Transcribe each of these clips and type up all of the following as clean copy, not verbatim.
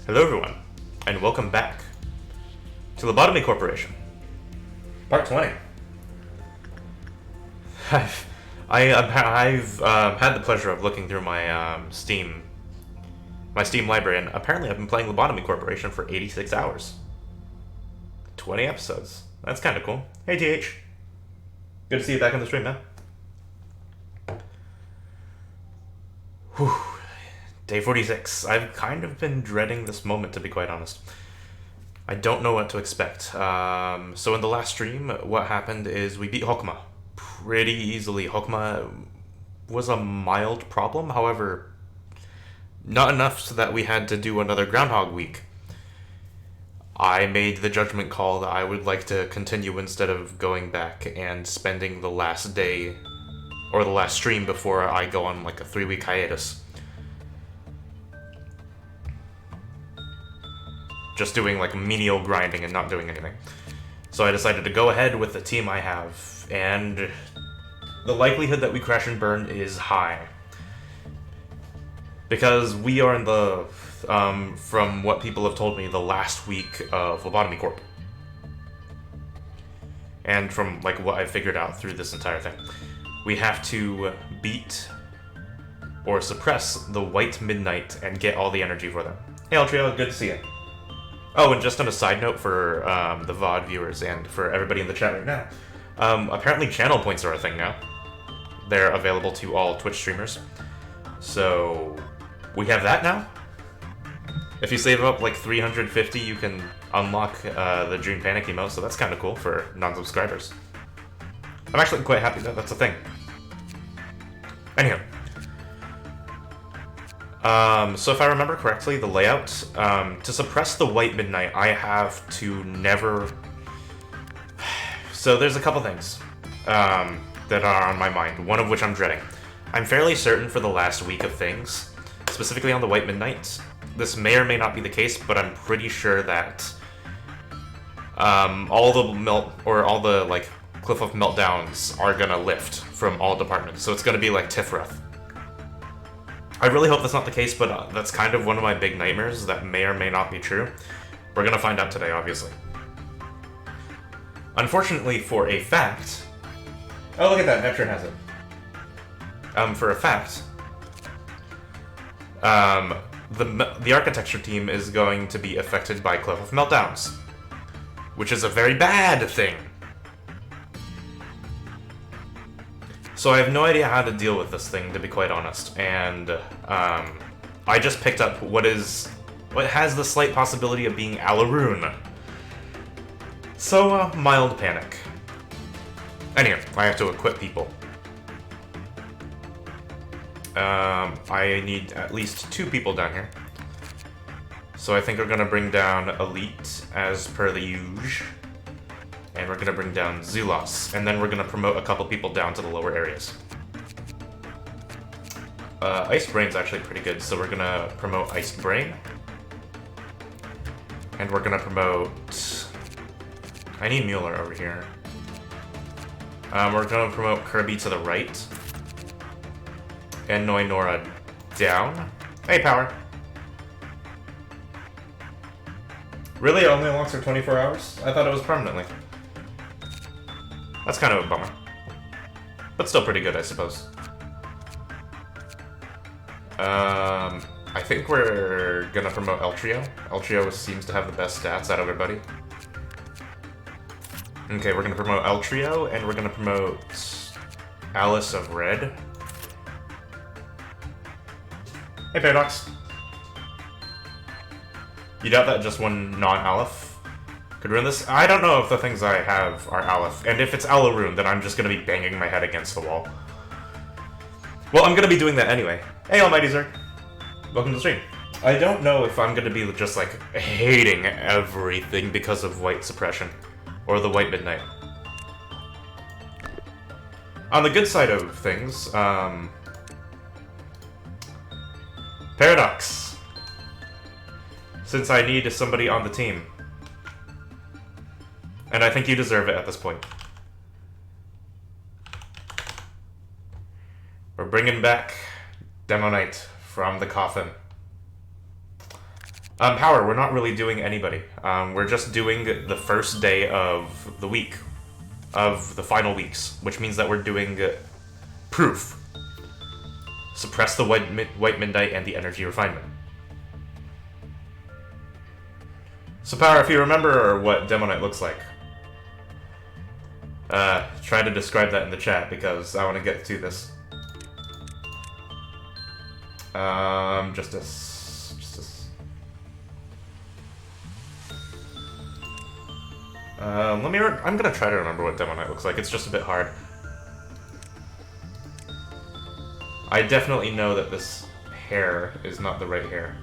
Hello everyone, and welcome back to Lobotomy Corporation, Part 20. I've had the pleasure of looking through my Steam library, and apparently I've been playing Lobotomy Corporation for 86 hours. 20 episodes. That's kind of cool. Hey TH. Good to see you back on the stream, man. Whew. Day 46. I've kind of been dreading this moment, to be quite honest. I don't know what to expect. So in the last stream, what happened is we beat Hokuma pretty easily. Hokuma was a mild problem, however, not enough so that we had to do another Groundhog Week. I made the judgment call that I would like to continue instead of going back and spending the last day or the last stream before I go on like a 3-week hiatus. Just doing like menial grinding and not doing anything. So I decided to go ahead with the team I have, and the likelihood that we crash and burn is high. Because we are in the, from what people have told me, the last week of Lobotomy Corp. And from like what I figured out through this entire thing. We have to beat or suppress the White Midnight and get all the energy for them. Hey Altrio, good to see you. Oh, and just on a side note for the VOD viewers and for everybody in the chat right now, apparently channel points are a thing now. They're available to all Twitch streamers. So, we have that now. If you save up like 350, you can unlock the Dream Panic emote, so that's kind of cool for non-subscribers. I'm actually quite happy that that's a thing. Anyhow. So if I remember correctly, the layout, to suppress the White Midnight, I have to never... So there's a couple things that are on my mind, one of which I'm dreading. I'm fairly certain for the last week of things, specifically on the White Midnight, this may or may not be the case, but I'm pretty sure that all the like Cliff of Meltdowns are gonna lift from all departments, so it's gonna be like Tifrith. I really hope that's not the case, but that's kind of one of my big nightmares that may or may not be true. We're gonna find out today, obviously. Unfortunately, for a fact... Oh, look at that, Neptune has it. For a fact, the architecture team is going to be affected by Cliff of Meltdowns, which is a very bad thing. So I have no idea how to deal with this thing, to be quite honest, and I just picked up what has the slight possibility of being Alaroon. So, mild panic. Anyway, I have to equip people. I need at least 2 people down here. So I think we're gonna bring down Elite, as per the usual. And we're gonna bring down Zulos, and then we're gonna promote a couple people down to the lower areas. Ice Brain's actually pretty good, so we're gonna promote Ice Brain. And we're gonna promote... I need Mueller over here. We're gonna promote Kirby to the right. And Noinora down. Hey, Power. Really? It only lasts for 24 hours? I thought it was permanently. That's kind of a bummer. But still pretty good, I suppose. I think we're gonna promote Eltrio. Eltrio seems to have the best stats out of everybody. Okay, we're gonna promote Eltrio, and we're gonna promote Alice of Red. Hey, Paradox. You doubt that just one non-Aleph could ruin this? I don't know if the things I have are Aleph, and if it's Alaroon, then I'm just gonna be banging my head against the wall. Well, I'm gonna be doing that anyway. Hey, Almighty Zerg. Welcome to the stream. I don't know if I'm gonna be just, like, hating everything because of White Suppression. Or the White Midnight. On the good side of things, Paradox. Since I need somebody on the team. And I think you deserve it at this point. We're bringing back Demo Knight from the coffin. Power, we're not really doing anybody. We're just doing the first day of the week, of the final weeks, which means that we're doing proof. Suppress the white midnight and the energy refinement. So Power, if you remember what Demo Knight looks like, try to describe that in the chat because I want to get to this. I'm gonna try to remember what Demo Knight looks like. It's just a bit hard. I definitely know that this hair is not the right hair.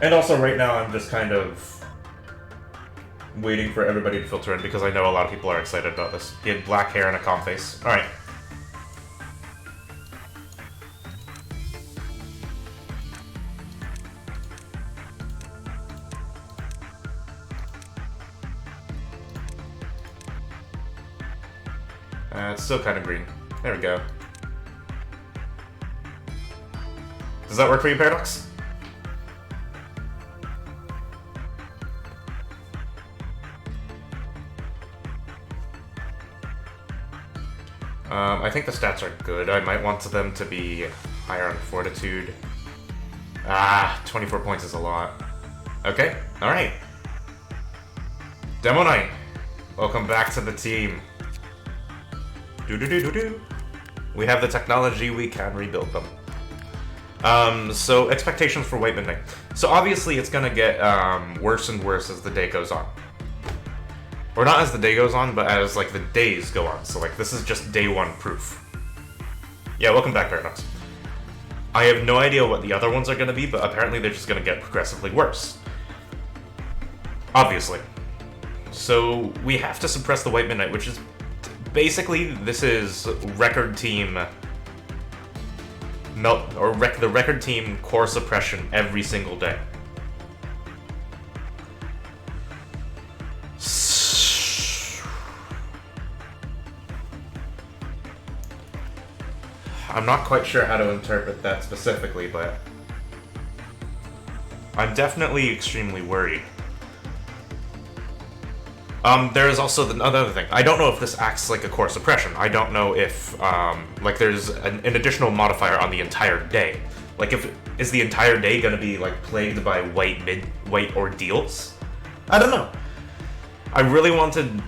And also, right now, I'm just kind of waiting for everybody to filter in because I know a lot of people are excited about this. He had black hair and a calm face. Alright. It's still kind of green. There we go. Does that work for you, Paradox? I think the stats are good. I might want them to be higher on Fortitude. 24 points is a lot. Okay, alright. Demo Knight, welcome back to the team. We have the technology, we can rebuild them. So expectations for White Midnight. So obviously it's gonna get worse and worse as the day goes on. Or not as the day goes on, but as like the days go on. So like this is just day one proof. Yeah, welcome back, Paradox. I have no idea what the other ones are gonna be, but apparently they're just gonna get progressively worse. Obviously. So we have to suppress the White Midnight, which is basically, this is record team the record team core suppression every single day. I'm not quite sure how to interpret that specifically, but I'm definitely extremely worried. There is also another thing. I don't know if this acts like a core suppression. I don't know if, like, there's an additional modifier on the entire day. Like, is the entire day gonna be, like, plagued by white ordeals? I don't know. I really wanted...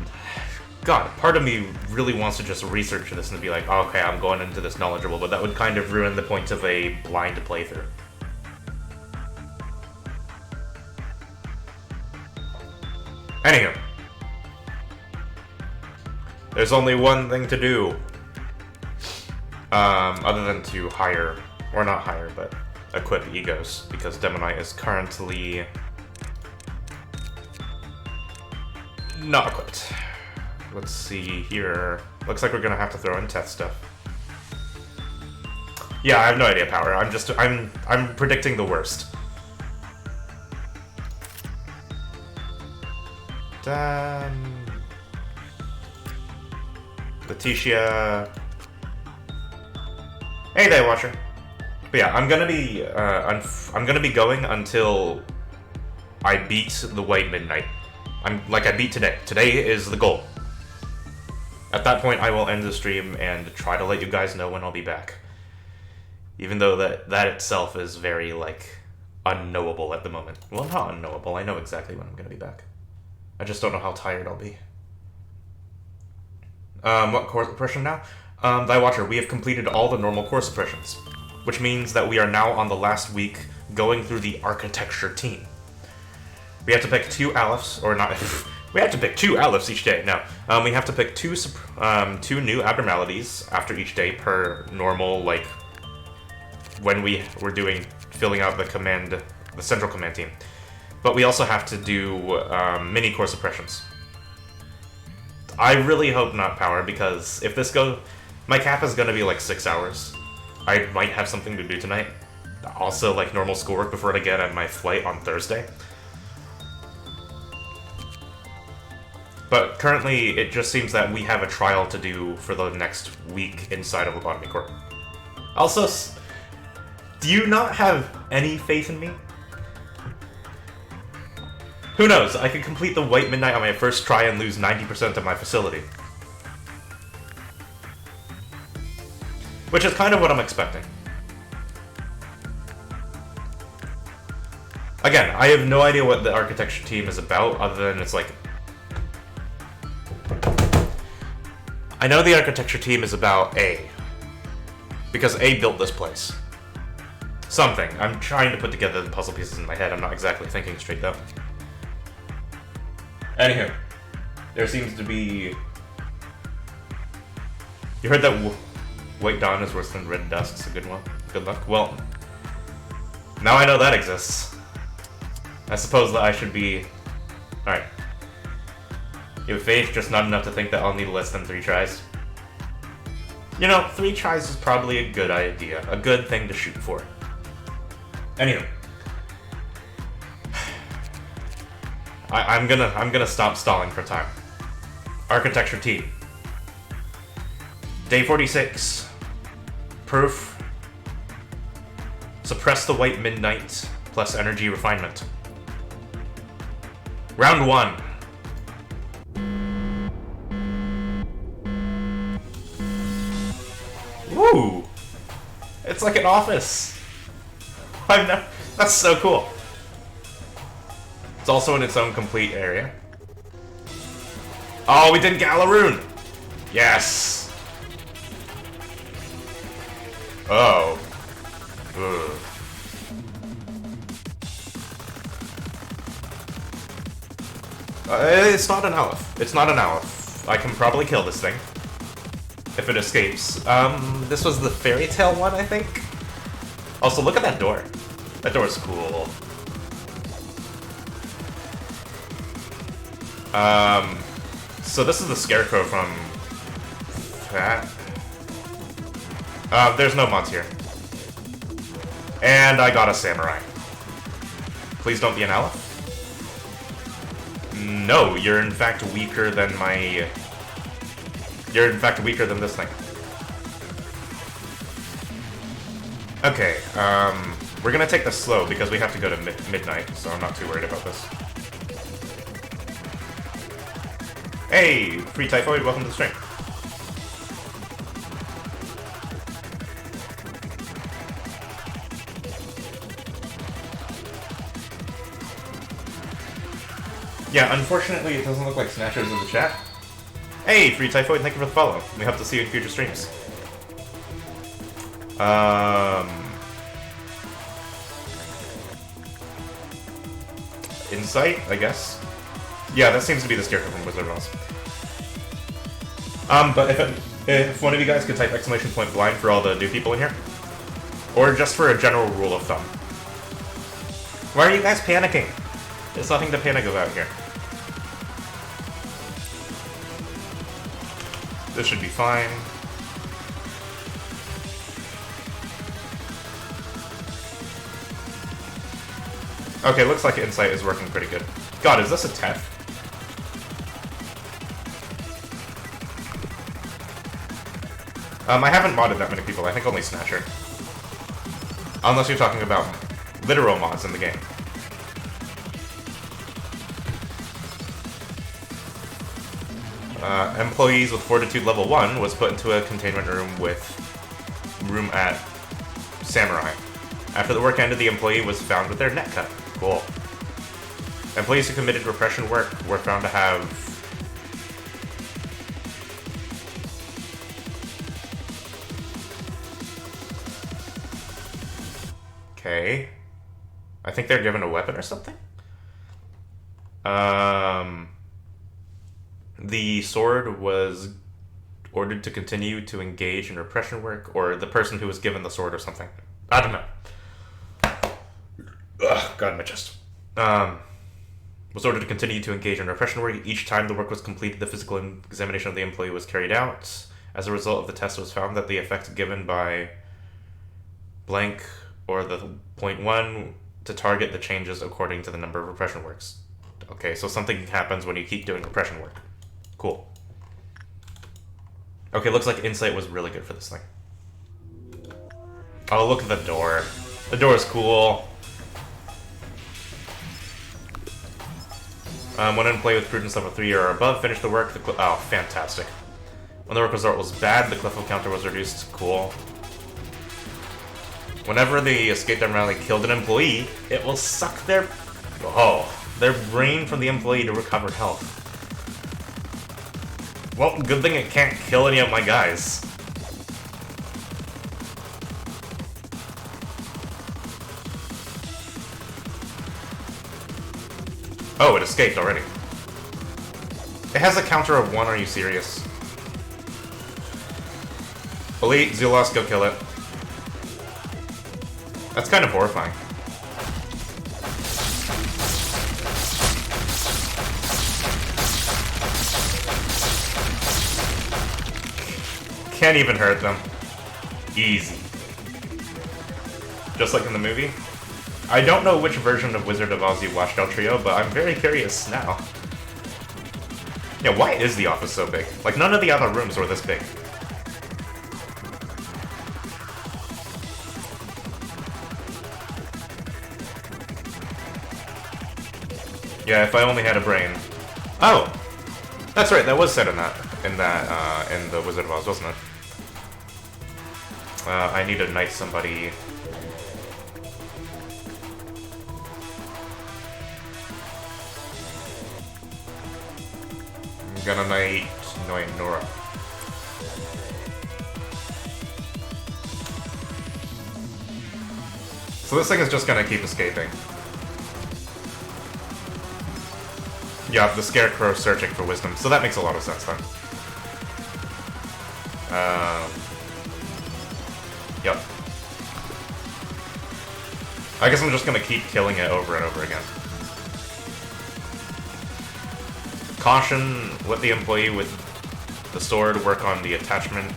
God, part of me really wants to just research this and be like, oh, okay, I'm going into this knowledgeable, but that would kind of ruin the point of a blind playthrough. Anywho. There's only one thing to do. Other than to hire, or not hire, but equip egos, because Demo Knight is currently not equipped. Let's see here. Looks like we're gonna have to throw in Teth stuff. Yeah, I have no idea, Power. I'm predicting the worst. Letitia. Hey there, Watcher. But yeah, I'm gonna be going until I beat the White Midnight. I beat today. Today is the goal. At that point, I will end the stream and try to let you guys know when I'll be back. Even though that itself is very, like, unknowable at the moment. Well, not unknowable. I know exactly when I'm gonna be back. I just don't know how tired I'll be. What core suppression now? Thy Watcher, we have completed all the normal core suppressions, which means that we are now on the last week going through the architecture team. We have to pick 2 Alephs, or not... We have to pick 2 Alephs each day. No, we have to pick 2 new abnormalities after each day per normal, like, when we were filling out the central command team. But we also have to do mini core suppressions. I really hope not, Power, because if this goes... My cap is going to be like 6 hours. I might have something to do tonight. Also, like, normal schoolwork before I get on my flight on Thursday. But currently, it just seems that we have a trial to do for the next week inside of Lobotomy Corp. Also, do you not have any faith in me? Who knows, I could complete the White Midnight on my first try and lose 90% of my facility. Which is kind of what I'm expecting. Again, I have no idea what the architecture team is about, other than it's like... I know the architecture team is about A. Because A built this place. Something. I'm trying to put together the puzzle pieces in my head. I'm not exactly thinking straight, though. Anywho. There seems to be... You heard that White Dawn is worse than Red Dusk's a good one? Good luck. Well, now I know that exists. I suppose that I should be... Alright. You have faith, just not enough to think that I'll need less than 3 tries. You know, 3 tries is probably a good idea. A good thing to shoot for. Anyway. I'm gonna stop stalling for time. Architecture team. Day 46. Proof. Suppress the White Midnight plus energy refinement. Round 1. Woo! It's like an office. That's so cool. It's also in its own complete area. Oh, we did Galaroon! Yes! Oh. Ugh. It's not an Aleph. It's not an Aleph. I can probably kill this thing. If it escapes. This was the fairy tale one, I think? Also, look at that door. That door is cool. So this is the Scarecrow from... that. There's no mods here. And I got a Samurai. Please don't be an Aleph. No, you're in fact weaker than my... You're in fact weaker than this thing. Okay, we're gonna take this slow because we have to go to midnight, so I'm not too worried about this. Hey, Free Typhoid, welcome to the stream. Yeah, unfortunately it doesn't look like Snatcher's in the chat. Hey, Free Typhoid, thank you for the follow. We hope to see you in future streams. Insight, I guess? Yeah, that seems to be the Scarecrow from Wizard of Oz. But if one of you guys could type !blind for all the new people in here. Or just for a general rule of thumb. Why are you guys panicking? There's nothing to panic about here. This should be fine. Okay, looks like Insight is working pretty good. God, is this a TEF? I haven't modded that many people. I think only Snatcher. Unless you're talking about literal mods in the game. Employees with Fortitude level 1 was put into a containment room at Samurai. After the work ended, the employee was found with their neck cut. Cool. Employees who committed repression work were found to have... Okay. I think they're given a weapon or something? The sword was ordered to continue to engage in repression work, or the person who was given the sword or something. I don't know. Ugh, God, my chest. Was ordered to continue to engage in repression work. Each time the work was completed, the physical examination of the employee was carried out. As a result of the test, it was found that the effect given by blank or the .1 to target the changes according to the number of repression works. Okay, so something happens when you keep doing repression work. Cool. Okay, looks like Insight was really good for this thing. Oh, look at the door. The door is cool. When in play with prudence level 3 or above, finish the work. Oh, fantastic. When the work result was bad, the cliff counter was reduced. Cool. Whenever the escape rally killed an employee, it will suck their brain from the employee to recover health. Well, good thing it can't kill any of my guys. Oh, it escaped already. It has a counter of 1, are you serious? Elite, Zulos, go kill it. That's kind of horrifying. Can't even hurt them. Easy. Just like in the movie. I don't know which version of Wizard of Oz you watched, El Trio, but I'm very curious now. Yeah, why is the office so big? Like, none of the other rooms were this big. Yeah, if I only had a brain. Oh! That's right, that was said in the Wizard of Oz, wasn't it? I need to knight somebody. I'm gonna knight Nora. So this thing is just gonna keep escaping. Yeah, the Scarecrow searching for wisdom, so that makes a lot of sense then. Yep. I guess I'm just gonna keep killing it over and over again. Caution, let the employee with the sword work on the attachment.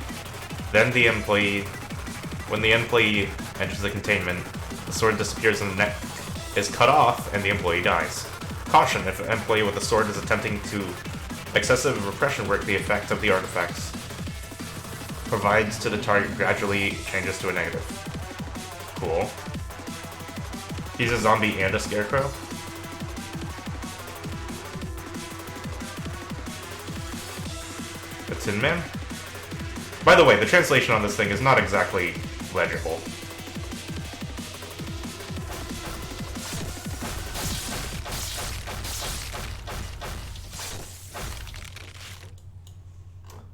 Then the employee, when the employee enters the containment, the sword disappears and the neck is cut off and the employee dies. Caution, if an employee with a sword is attempting to excessive repression work, the effect of the artifacts provides to the target gradually changes to a negative. Cool. He's a zombie and a scarecrow? A Tin Man? By the way, the translation on this thing is not exactly legible.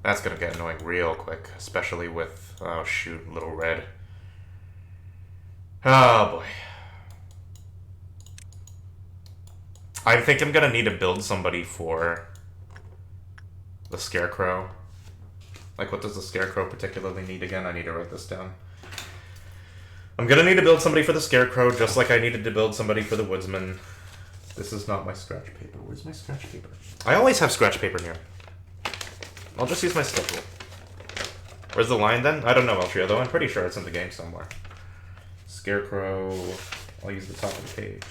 That's gonna get annoying real quick, especially with, oh shoot, Little Red. Oh boy. I think I'm gonna need to build somebody for the Scarecrow. Like, what does the Scarecrow particularly need again? I need to write this down. I'm gonna need to build somebody for the Scarecrow, just like I needed to build somebody for the Woodsman. This is not my scratch paper. Where's my scratch paper? I always have scratch paper here. I'll just use my schedule. Where's the line then? I don't know, Eltria, though. I'm pretty sure it's in the game somewhere. Scarecrow. I'll use the top of the page.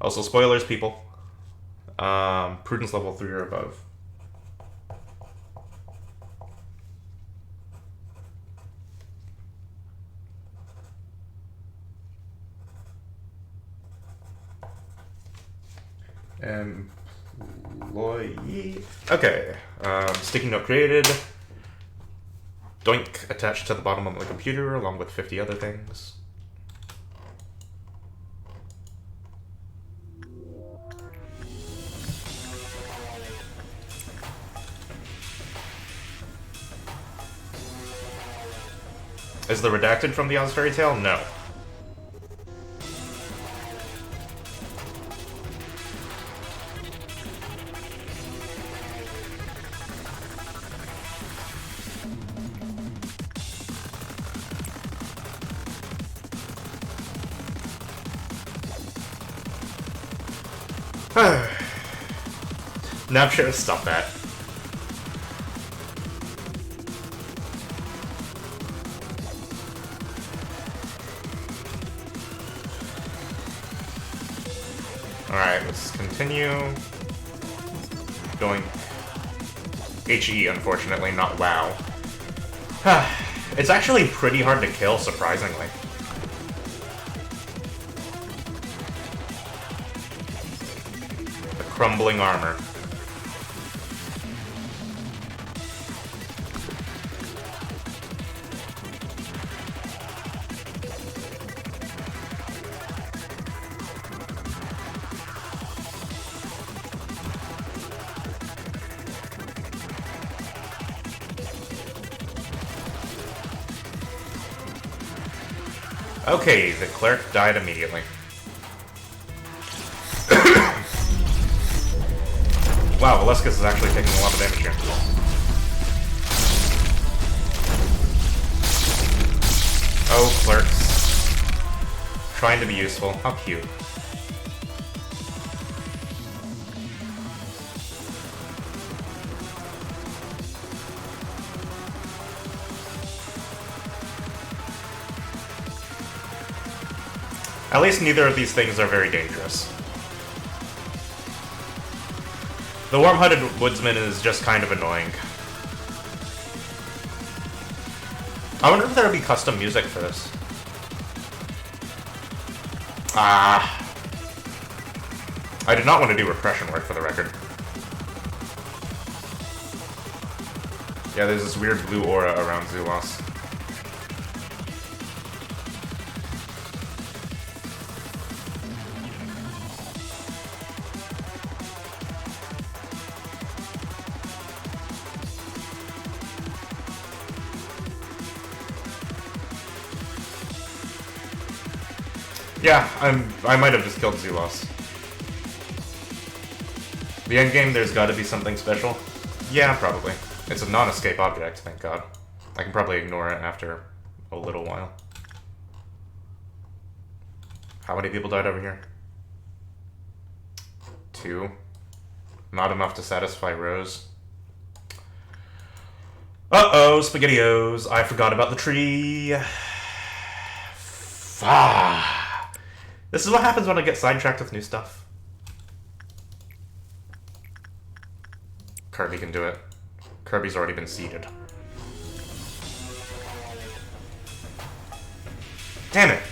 Also, spoilers, people. Prudence level 3 or above. Employee. Okay. Sticky note created. Doink attached to the bottom of the computer along with 50 other things. Is the redacted from the Oz Fairy Tale? No. Now I'm sure to stop that. Alright, let's continue. going HE, unfortunately, not WoW. It's actually pretty hard to kill, surprisingly. The crumbling armor. Okay, the cleric died immediately. Wow, Velasquez is actually taking a lot of damage here. Oh, clerks. Trying to be useful. How cute. At least neither of these things are very dangerous. The warm-hearted woodsman is just kind of annoying. I wonder if there would be custom music for this. I did not want to do repression work, for the record. Yeah, there's this weird blue aura around Zulos. Yeah, I might have just killed Zulos. The endgame, there's gotta be something special. Yeah, probably. It's a non-escape object, thank god. I can probably ignore it after a little while. How many people died over here? 2. Not enough to satisfy Rose. Uh-oh, SpaghettiOs. I forgot about the tree. This is what happens when I get sidetracked with new stuff. Kirby can do it. Kirby's already been seeded. Damn it!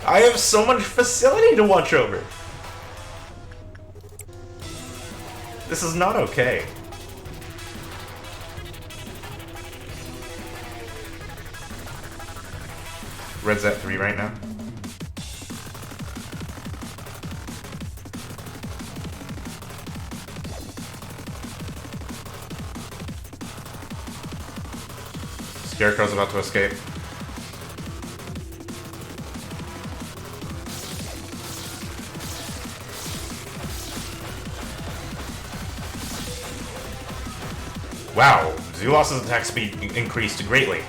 I have so much facility to watch over! This is not okay. Red's at 3 right now. Scarecrow's about to escape. Wow, Zulos' attack speed increased greatly.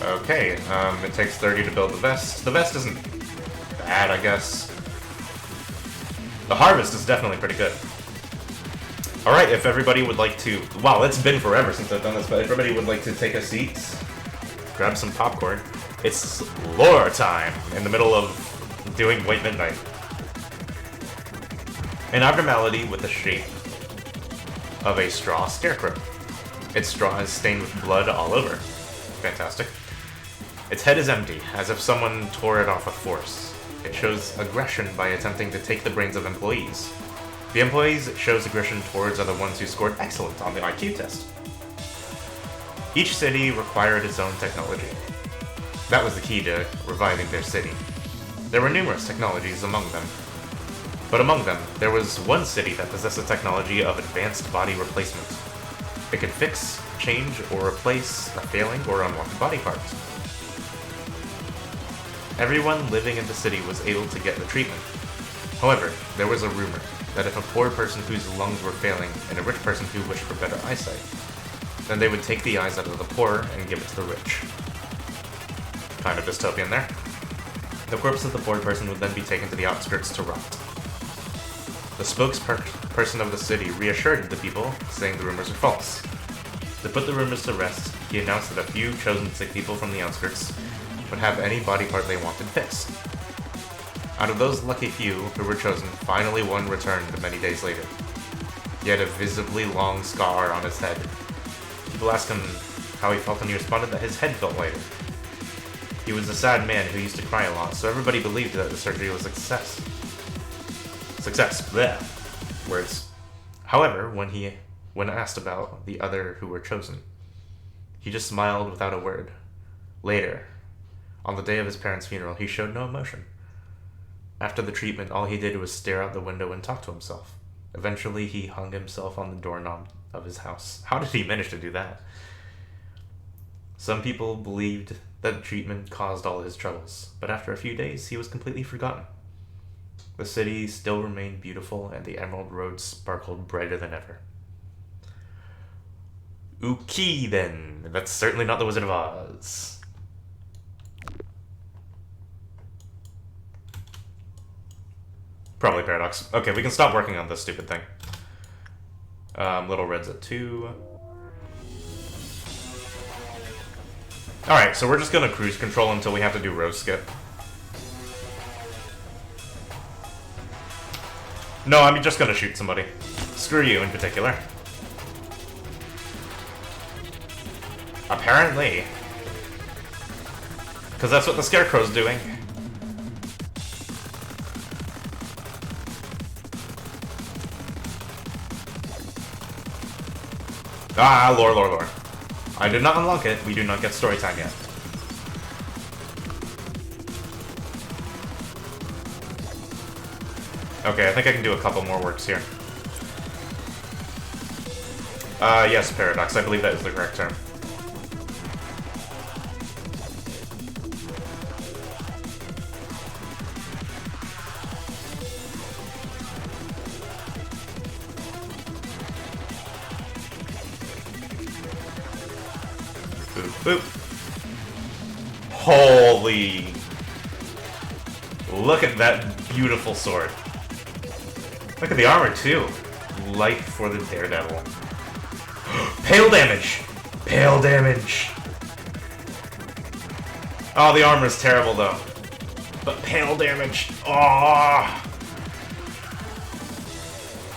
Okay, it takes 30 to build the vest. The vest isn't bad, I guess. The harvest is definitely pretty good. Alright, if everybody would like to... Wow, it's been forever since I've done this, but if everybody would like to take a seat, grab some popcorn. It's lore time in the middle of doing White Midnight. An abnormality with the shape of a straw scarecrow. Its straw is stained with blood all over. Fantastic. Its head is empty, as if someone tore it off with force. It shows aggression by attempting to take the brains of employees. The employees it shows aggression towards are the ones who scored excellent on the IQ test. Each city required its own technology. That was the key to reviving their city. There were numerous technologies among them. But among them, there was one city that possessed the technology of advanced body replacement. It could fix, change, or replace a failing or unwanted body part. Everyone living in the city was able to get the treatment. However, there was a rumor that if a poor person whose lungs were failing and a rich person who wished for better eyesight, then they would take the eyes out of the poor and give it to the rich. Kind of dystopian there. The corpse of the poor person would then be taken to the outskirts to rot. The spokesperson of the city reassured the people, saying the rumors are false. To put the rumors to rest, he announced that a few chosen sick people from the outskirts would have any body part they wanted fixed. Out of those lucky few who were chosen, finally one returned many days later. He had a visibly long scar on his head. People asked him how he felt, and he responded that his head felt lighter. He was a sad man who used to cry a lot, so everybody believed that the surgery was a success. Success, bleh. Words. However, when asked about the other who were chosen, he just smiled without a word. Later, on the day of his parents' funeral, he showed no emotion. After the treatment, all he did was stare out the window and talk to himself. Eventually, he hung himself on the doorknob of his house. How did he manage to do that? Some people believed that the treatment caused all his troubles, but after a few days, he was completely forgotten. The city still remained beautiful, and the Emerald Road sparkled brighter than ever. Okay, then. That's certainly not the Wizard of Oz. Probably Paradox. Okay, we can stop working on this stupid thing. Little Red's at 2. Alright, so we're just gonna cruise control until we have to do Rose Skip. No, I'm just gonna shoot somebody. Screw you in particular. Apparently. Because that's what the Scarecrow's doing. Ah, lore. I did not unlock it. We do not get story time yet. Okay, I think I can do a couple more works here. Yes, Paradox. I believe that is the correct term. Boop. Holy. Look at that beautiful sword. Look at the armor, too. Light for the Daredevil. Pale damage! Pale damage! Oh, the armor is terrible, though. But pale damage. Oh!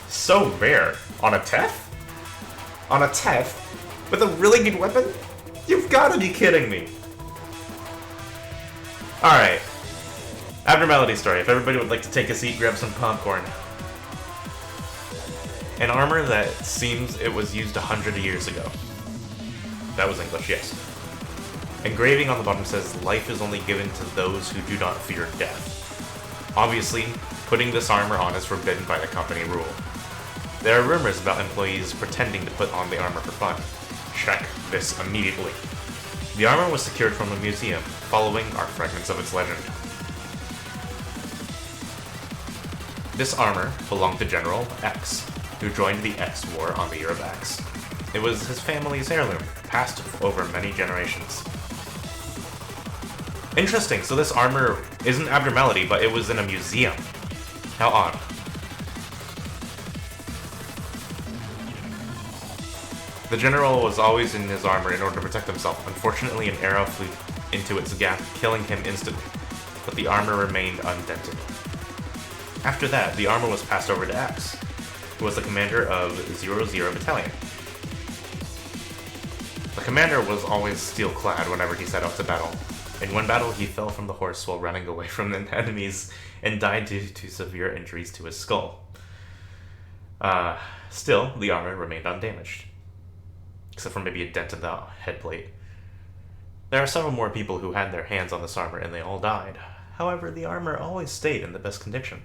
So rare. On a Teth? On a Teth? With a really good weapon? You've gotta be kidding me. Alright. Abnormality story. If everybody would like to take a seat, grab some popcorn. An armor that seems it was used 100 years ago. That was English, yes. Engraving on the bottom says, "Life is only given to those who do not fear death." Obviously, putting this armor on is forbidden by the company rule. There are rumors about employees pretending to put on the armor for fun. Check this immediately. The armor was secured from a museum. Following are fragments of its legend. This armor belonged to General X, who joined the X War on the year of X. It was his family's heirloom, passed over many generations. Interesting, so this armor isn't abnormality, but it was in a museum. How odd. The general was always in his armor in order to protect himself. Unfortunately, an arrow flew into its gap, killing him instantly, but the armor remained undented. After that, the armor was passed over to X, who was the commander of 00 Battalion. The commander was always steel-clad whenever he set out to battle. In one battle, he fell from the horse while running away from the enemies and died due to severe injuries to his skull. Still, the armor remained undamaged, except for maybe a dent in the headplate. There are several more people who had their hands on this armor, and they all died. However, the armor always stayed in the best condition.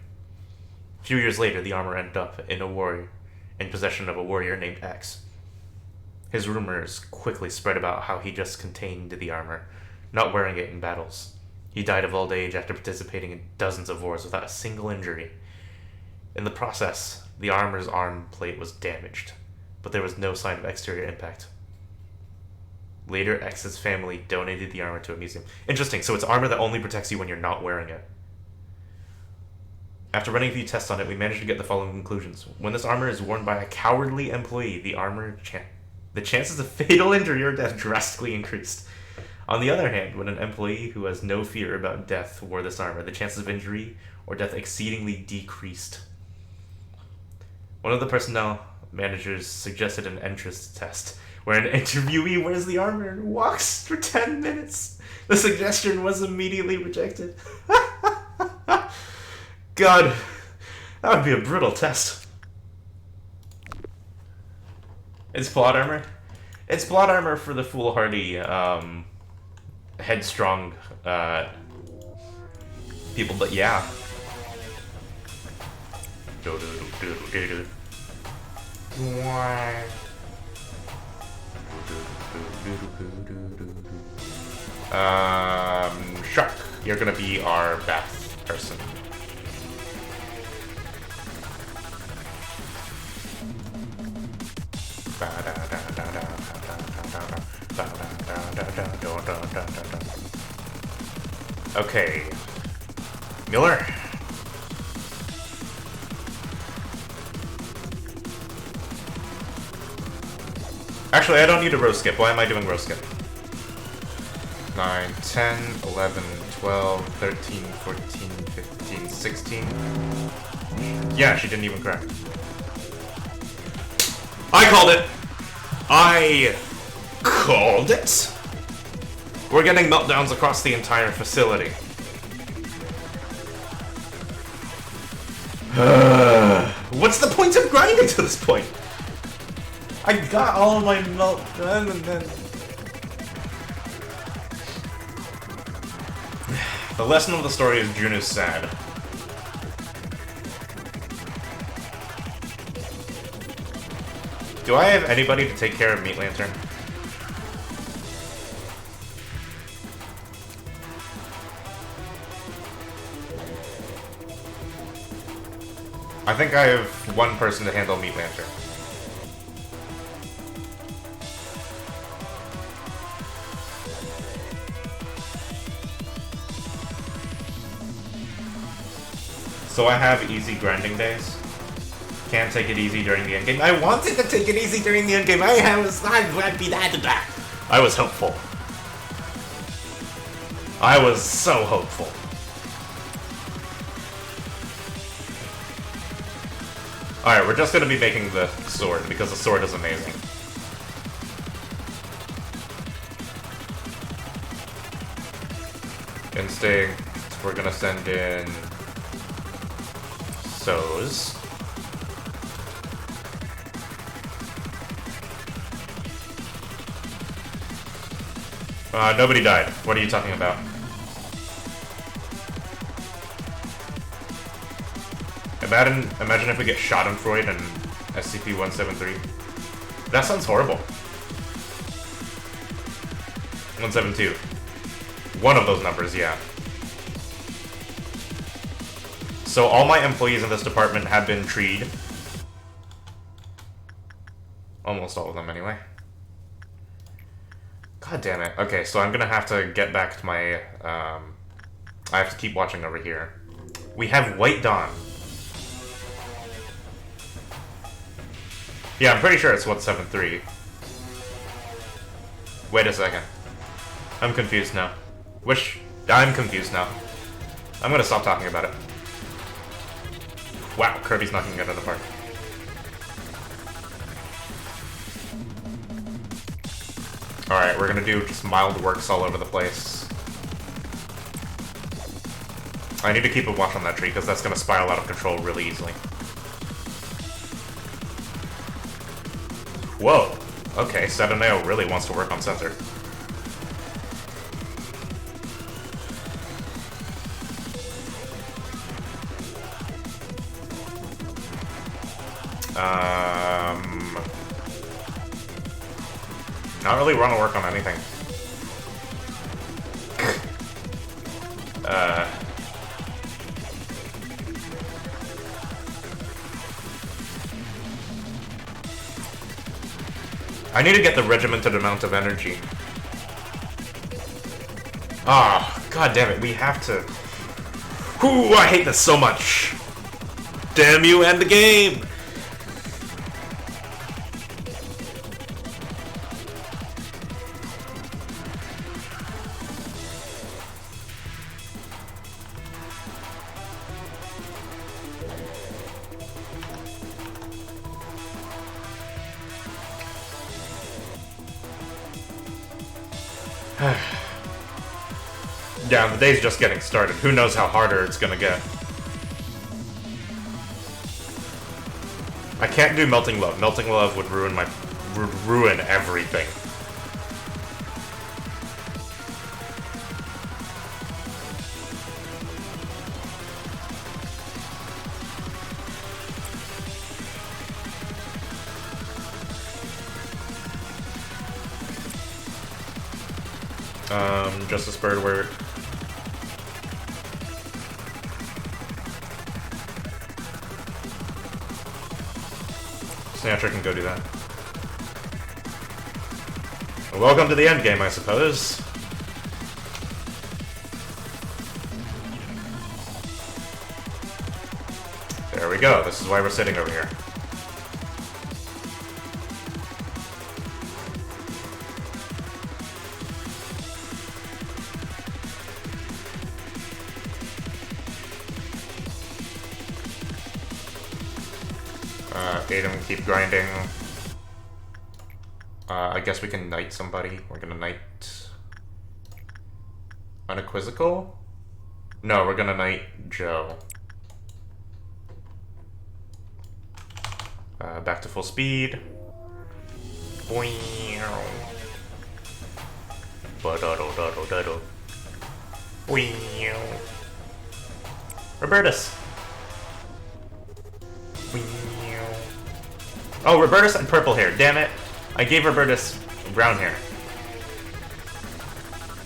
A few years later, the armor ended up in possession of a warrior named X. His rumors quickly spread about how he just contained the armor, not wearing it in battles. He died of old age after participating in dozens of wars without a single injury. In the process, the armor's arm plate was damaged, but there was no sign of exterior impact. Later, X's family donated the armor to a museum. Interesting, so it's armor that only protects you when you're not wearing it. After running a few tests on it, we managed to get the following conclusions. When this armor is worn by a cowardly employee, the the chances of fatal injury or death drastically increased. On the other hand, when an employee who has no fear about death wore this armor, the chances of injury or death exceedingly decreased. One of the personnel managers suggested an entrance test, where an interviewee wears the armor and walks for 10 minutes. The suggestion was immediately rejected. God, that would be a brutal test. It's plot armor? It's plot armor for the foolhardy, headstrong, people, but yeah. Shark, you're gonna be our bath person. Okay. Miller. Actually, I don't need a row skip. Why am I doing row skip? 9, 10, 11, 12, 13, 14, 15, 16. Yeah, she didn't even crack. I called it! I called it! We're getting meltdowns across the entire facility. What's the point of grinding to this point? I got all of my melt done and then... The lesson of the story is June is sad. Do I have anybody to take care of Meat Lantern? I think I have one person to handle Meat Lantern. So I have easy grinding days. Can't take it easy during the endgame. I wanted to take it easy during the endgame. I was hopeful. I was so hopeful. Alright, we're just gonna be making the sword, because the sword is amazing. Instinct, we're gonna send in... So's. Nobody died. What are you talking about? Imagine if we get Schadenfreude and SCP-173. That sounds horrible. 172. One of those numbers, yeah. So all my employees in this department have been treed. Almost all of them, anyway. God damn it. Okay, so I'm gonna have to get back to my, I have to keep watching over here. We have White Dawn. Yeah, I'm pretty sure it's 173. Wait a second. I'm confused now. I'm confused now. I'm gonna stop talking about it. Wow, Kirby's knocking it out of the park. Alright, we're gonna do just mild works all over the place. I need to keep a watch on that tree, because that's gonna spiral out of control really easily. Whoa! Okay, Sataneo really wants to work on sensor. Not really want to work on anything. I need to get the regimented amount of energy. Ah, god damn it, we have to... Ooh, I hate this so much! Damn you and the game! Yeah, the day's just getting started. Who knows how harder it's gonna get. I can't do Melting Love. Melting Love would ruin everything. Justice Bird word. Snatcher can go do that. Welcome to the end game, I suppose. There we go. This is why we're sitting over here. Bait him, keep grinding. I guess we can knight somebody. We're gonna knight... Unequivocal? No, we're gonna knight Joe. Back to full speed. Robertus! Oh, Robertus had purple hair. Damn it. I gave Robertus brown hair.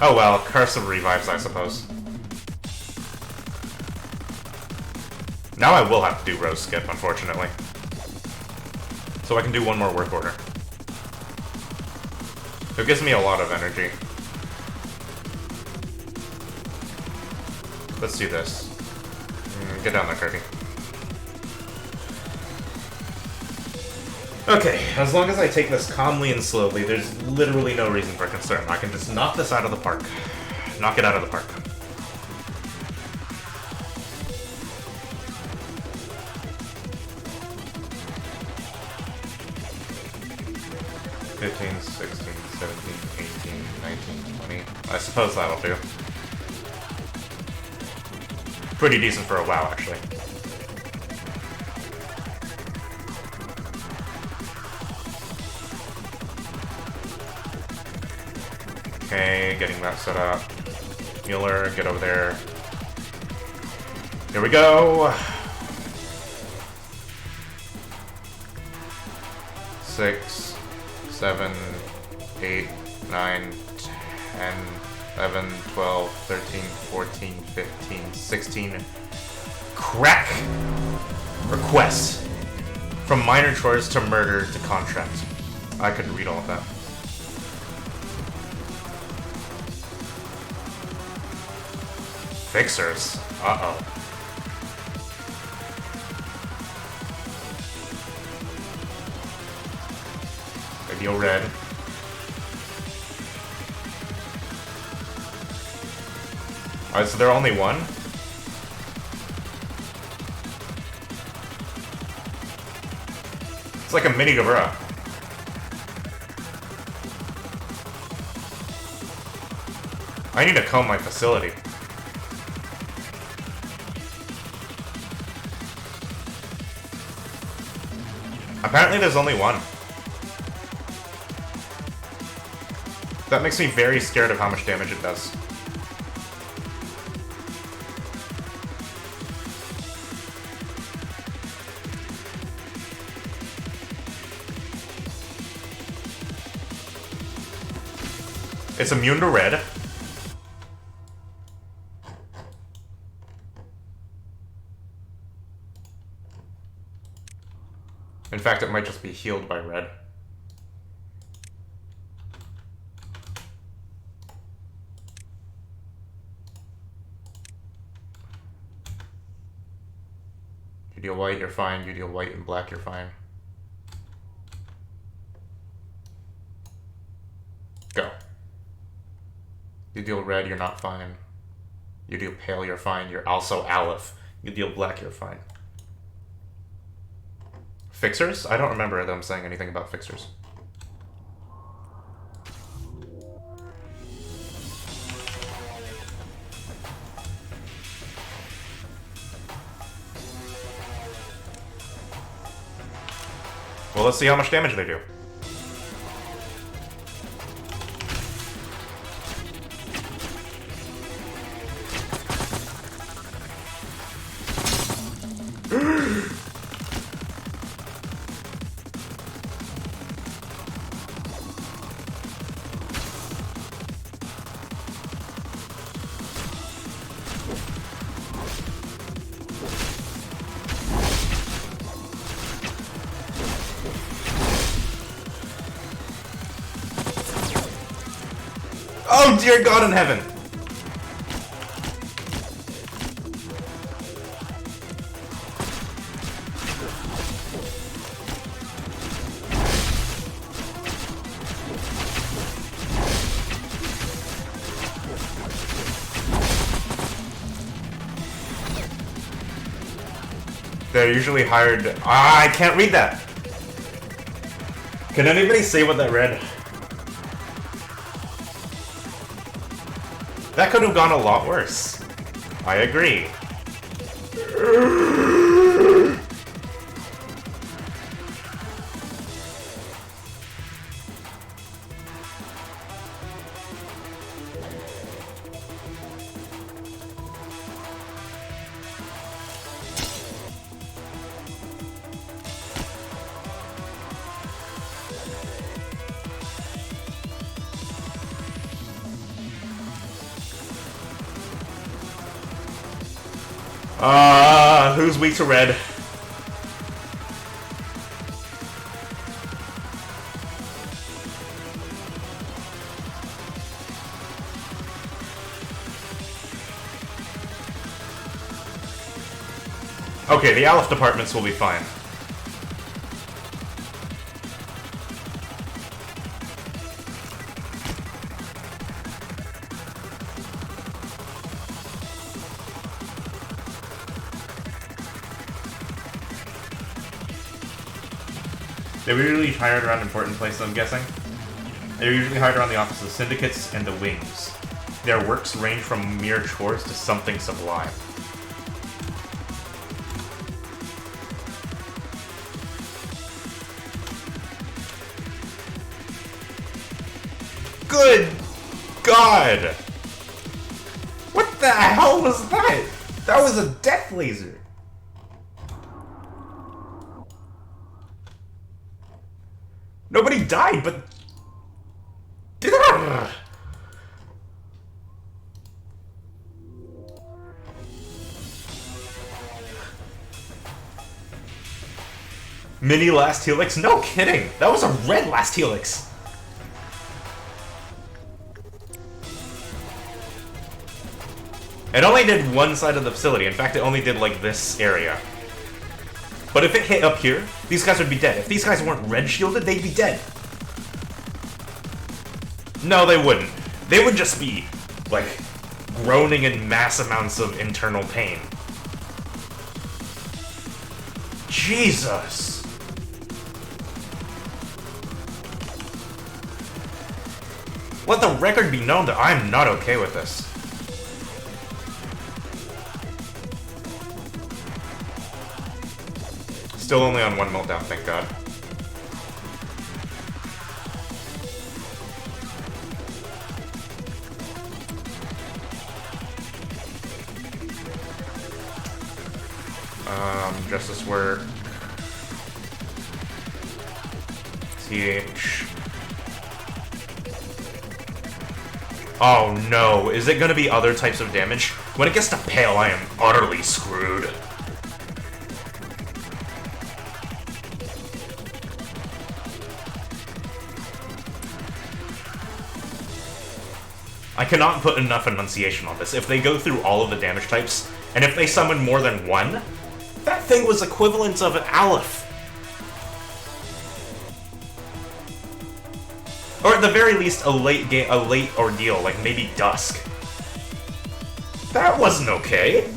Oh well, Curse of Revives, I suppose. Now I will have to do Rose Skip, unfortunately. So I can do one more work order. It gives me a lot of energy. Let's do this. Get down there, Kirby. Okay, as long as I take this calmly and slowly, there's literally no reason for concern. I can just knock this out of the park. Knock it out of the park. $15, $16, $17, $18, $19, $20. I suppose that'll do. Pretty decent for a WoW, actually. Okay, getting that set up. Healer, get over there. Here we go! 6, 7, 8, 9, 10, 11, 12, 13, 14, 15, 16. Crack! Request. From minor chores to murder to contract. I could read all of that. Fixers. Uh-oh. Ideal red. Alright, so there are only one? It's like a mini Gavura. I need to comb my facility. Apparently there's only one. That makes me very scared of how much damage it does. It's immune to red. In fact, it might just be healed by red. You deal white, you're fine. You deal white and black, you're fine. Go. You deal red, you're not fine. You deal pale, you're fine. You're also Aleph. You deal black, you're fine. Fixers? I don't remember them saying anything about fixers. Well, let's see how much damage they do. Oh, dear God in heaven! They're usually hired... Ah, I can't read that! Can anybody say what that read? That could have gone a lot worse. I agree. Who's weak to red? Okay, the Aleph departments will be fine. They were usually hired around important places, I'm guessing. They're usually hired around the offices, syndicates, and the wings. Their works range from mere chores to something sublime. Good God! What the hell was that? That was a death laser! Nobody died, but... Mini last helix? No kidding! That was a red last helix! It only did one side of the facility. In fact, it only did, like, this area. But if it hit up here, these guys would be dead. If these guys weren't red shielded, they'd be dead. No, they wouldn't. They would just be, like, groaning in mass amounts of internal pain. Jesus! Let the record be known that I'm not okay with this. Still only on one meltdown, thank God. Justice work. TH. Oh no, is it gonna be other types of damage? When it gets to pale, I am utterly screwed. I cannot put enough enunciation on this. If they go through all of the damage types, and if they summon more than one, that thing was equivalent of an Aleph. Or at the very least, a late ordeal, like maybe Dusk. That wasn't okay.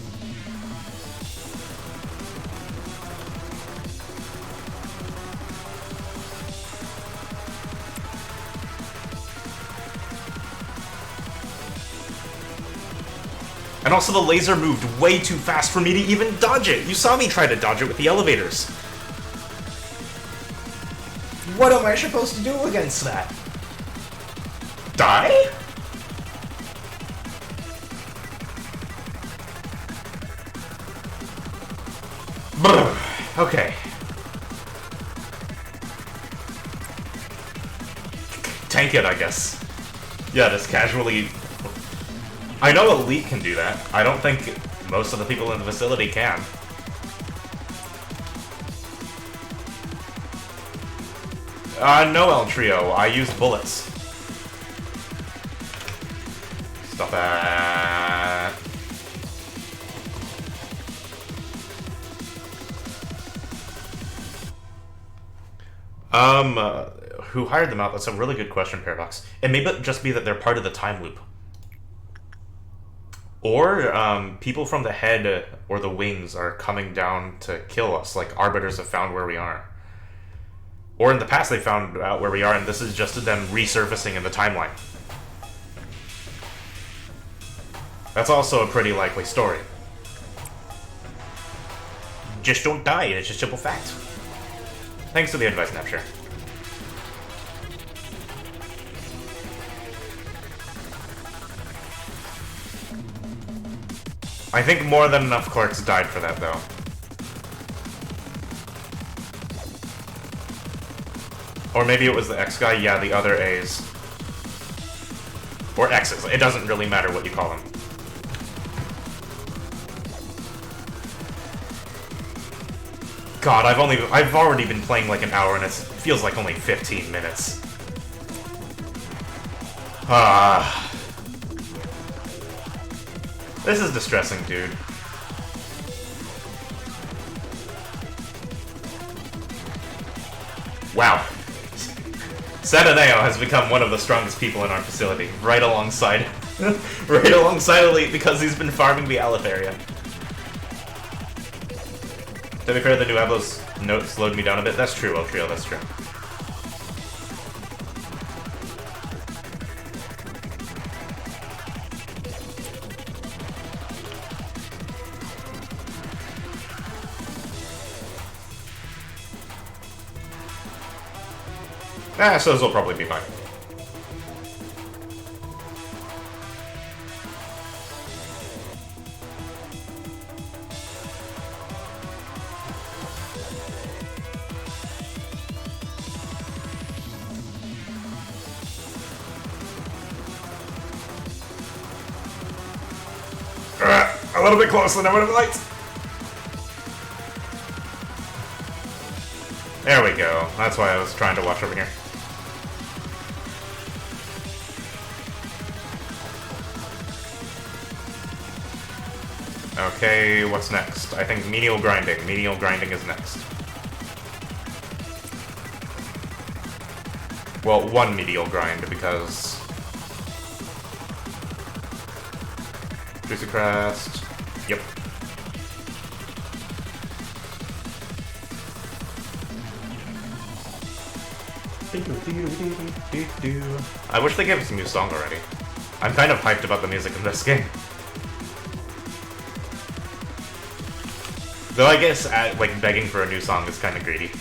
And also the laser moved way too fast for me to even dodge it. You saw me try to dodge it with the elevators. What am I supposed to do against that? Die? Brr. Okay. Tank it, I guess. Yeah, just casually... I know Elite can do that. I don't think most of the people in the facility can. No, El Trio. I used bullets. Stop that. Who hired them out? That's a really good question, Paradox. It may just be that they're part of the time loop. Or, people from the head or the wings are coming down to kill us, like Arbiters have found where we are. Or in the past they found out where we are, and this is just them resurfacing in the timeline. That's also a pretty likely story. Just don't die, it's just simple fact. Thanks for the advice, Napshire. I think more than enough Clarks died for that, though. Or maybe it was the X guy, yeah, the other A's. Or X's, it doesn't really matter what you call them. God, I've already been playing like an hour and it feels like only 15 minutes. This is distressing, dude. Wow. Sataneo has become one of the strongest people in our facility, right alongside Elite, because he's been farming the Aleph area. To be fair, the new Ablo's note slowed me down a bit. That's true, El Trio, that's true. So this will probably be fine. A little bit closer than I would have liked. There we go. That's why I was trying to watch over here. Okay, what's next? I think menial grinding. Menial grinding is next. Well, one menial grind, because... Juicy Crest... Yep. I wish they gave us a new song already. I'm kind of hyped about the music in this game. Though I guess, like, begging for a new song is kind of greedy.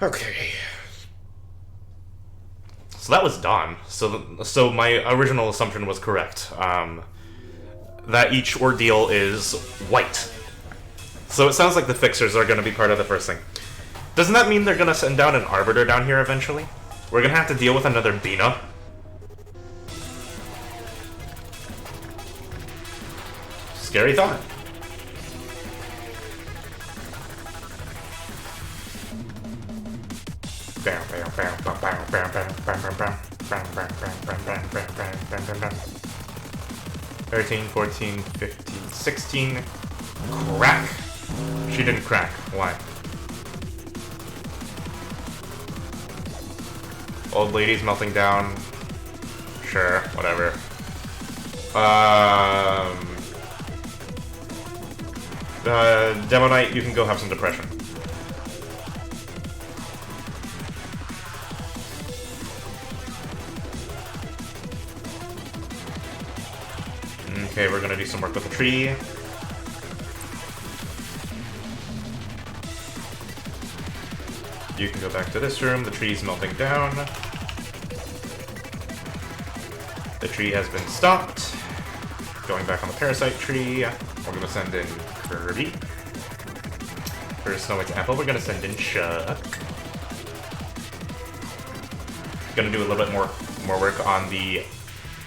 Okay. So that was Dawn. So my original assumption was correct. That each ordeal is white. So it sounds like the Fixers are going to be part of the first thing. Doesn't that mean they're going to send down an Arbiter down here eventually? We're gonna have to deal with another Bina. Scary thought. $13, $14, $15, $16. Crack. She didn't crack. Why? Old lady's melting down. Sure, whatever. Demo Knight, you can go have some depression. Okay, we're gonna do some work with the tree. You can go back to this room. The tree's melting down. The tree has been stopped. Going back on the parasite tree. We're gonna send in Kirby. For Snow White's apple, we're gonna send in Chuck. Gonna do a little bit more work on the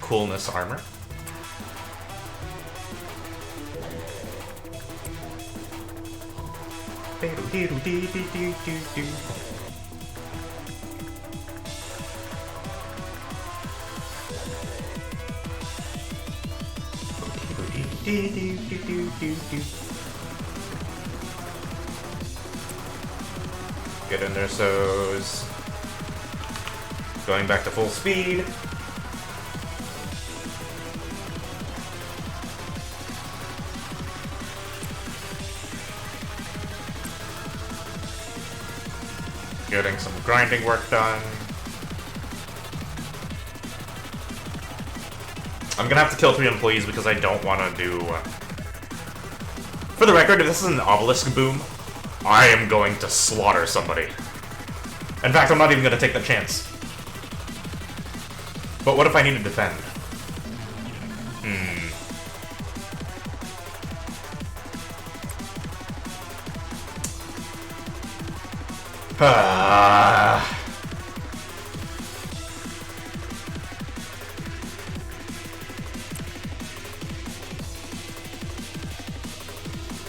coolness armor. Get in there, so's. Going back to full speed. Getting some grinding work done. I'm gonna have to kill 3 employees because I don't want to do... For the record, if this is an obelisk boom, I am going to slaughter somebody. In fact, I'm not even gonna take that chance. But what if I need to defend?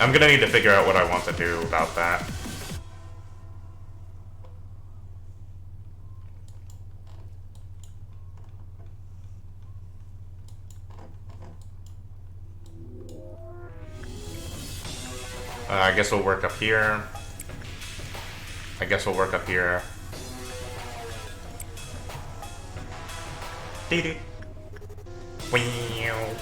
I'm gonna need to figure out what I want to do about that. I guess we'll work up here. I guess we'll work up here. Dee-dee. Wow.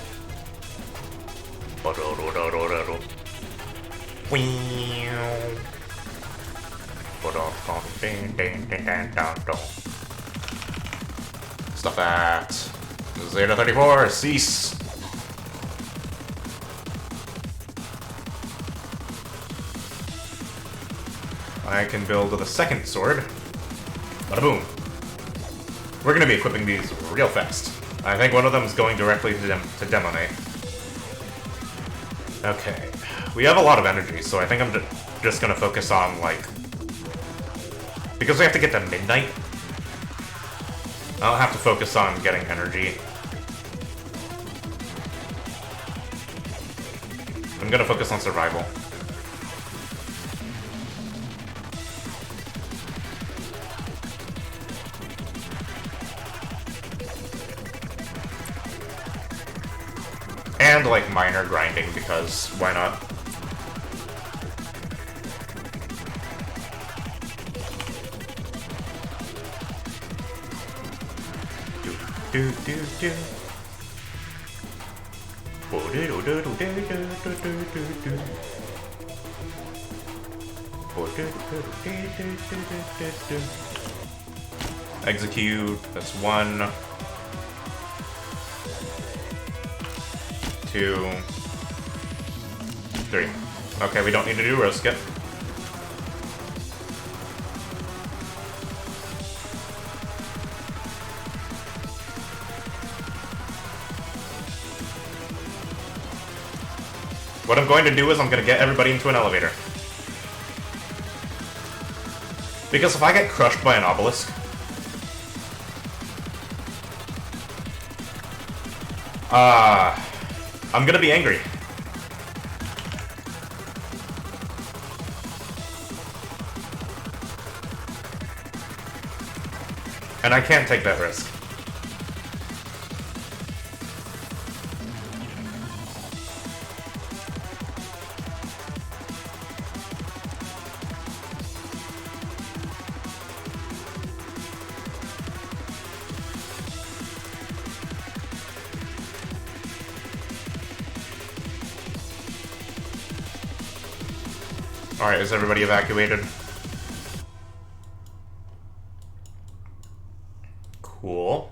Stop that. Zeta 34, cease. I can build the second sword. Bada boom. We're gonna be equipping these real fast. I think one of them is going directly to Demonate. Okay. We have a lot of energy, so I think I'm just gonna focus on, like... Because we have to get to midnight, I'll have to focus on getting energy. I'm gonna focus on survival. And, like, minor grinding, because why not? Execute, that's 1. 2, 3. Okay, we don't need to do roast skip. What I'm going to do is I'm going to get everybody into an elevator. Because if I get crushed by an obelisk... I'm gonna be angry. And I can't take that risk. Alright, is everybody evacuated? Cool.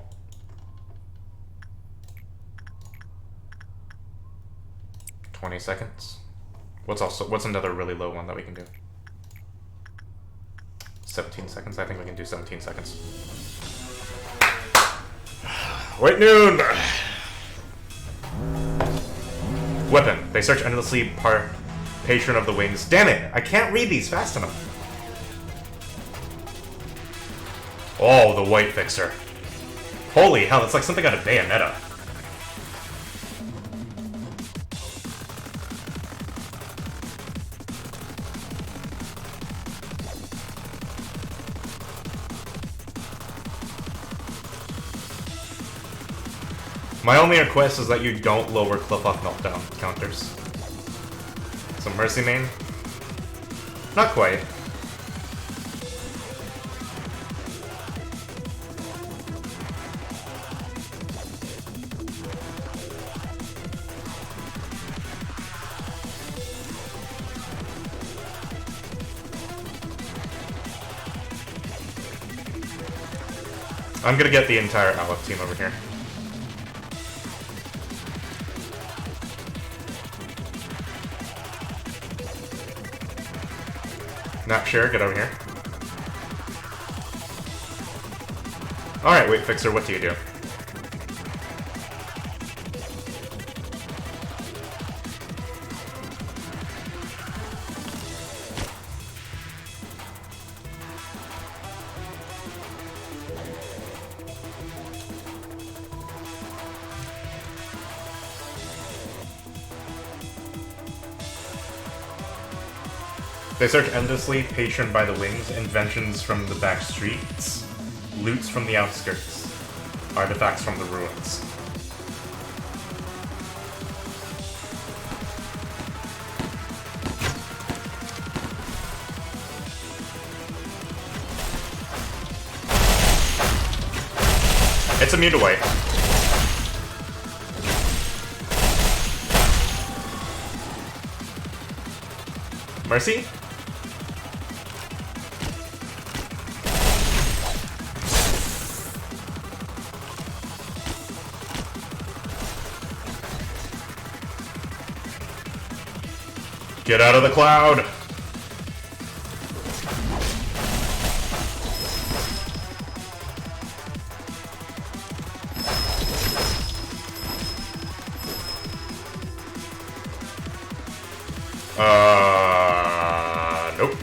20 seconds. What's another really low one that we can do? 17 seconds. I think we can do 17 seconds. Wait, noon! Weapon. They search endlessly. Patron of the Wings. Damn it! I can't read these fast enough. Oh, the White Fixer. Holy hell, that's like something out of Bayonetta. My only request is that you don't lower Clip-Off Meltdown counters. So Mercy main? Not quite. I'm gonna get the entire Aleph team over here. Not sure, get over here. Alright, Wait Fixer, what do you do? They search endlessly, patroned by the wings, inventions from the back streets, loots from the outskirts, artifacts from the ruins. It's immune to white. Mercy? Get out of the cloud! Nope.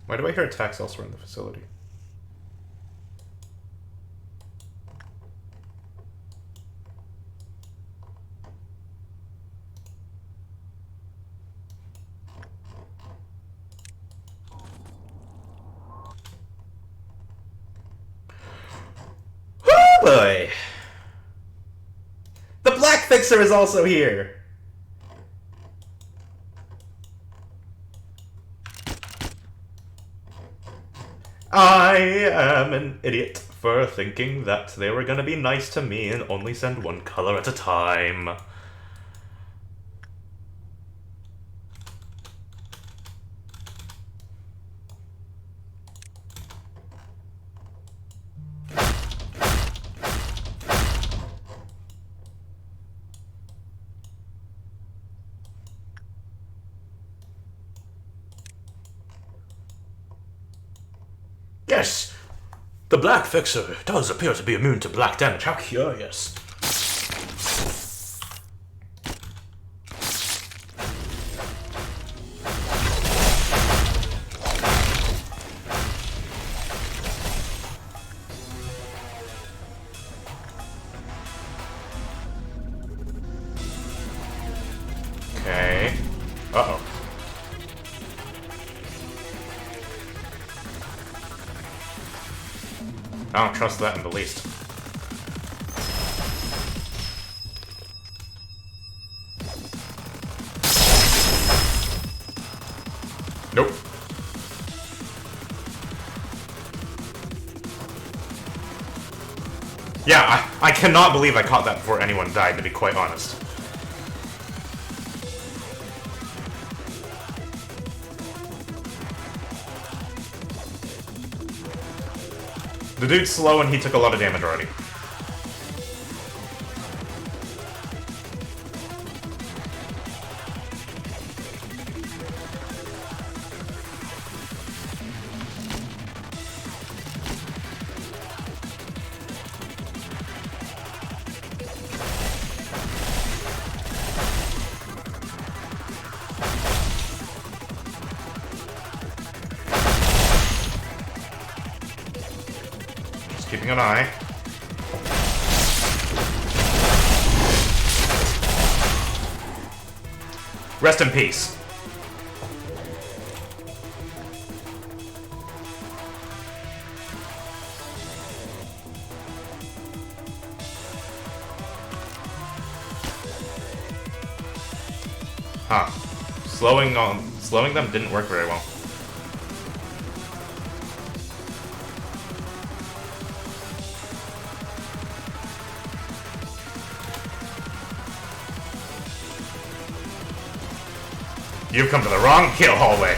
Why do I hear attacks elsewhere in the facility? Oh boy! The Black Fixer is also here! I am an idiot for thinking that they were gonna be nice to me and only send one color at a time. Yes, the Black Fixer does appear to be immune to black damage. How curious. Okay. Uh-oh. I don't trust that in the least. Nope. Yeah, I cannot believe I caught that before anyone died, to be quite honest. The dude's slow and he took a lot of damage already. Keeping an eye. Rest in peace. Huh. Slowing them didn't work very well. You've come to the wrong kill hallway.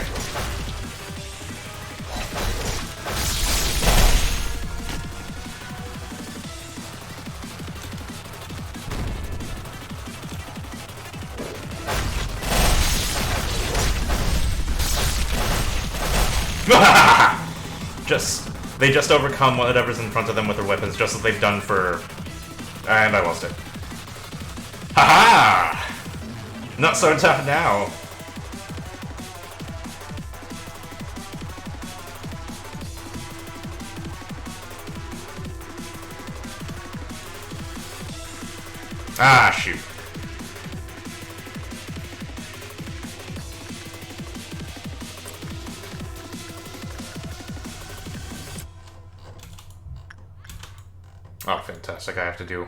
They just overcome whatever's in front of them with their weapons, just as they've done for... And I lost it. Haha! Not so tough now. Ah, shoot. Oh, fantastic. I have to do...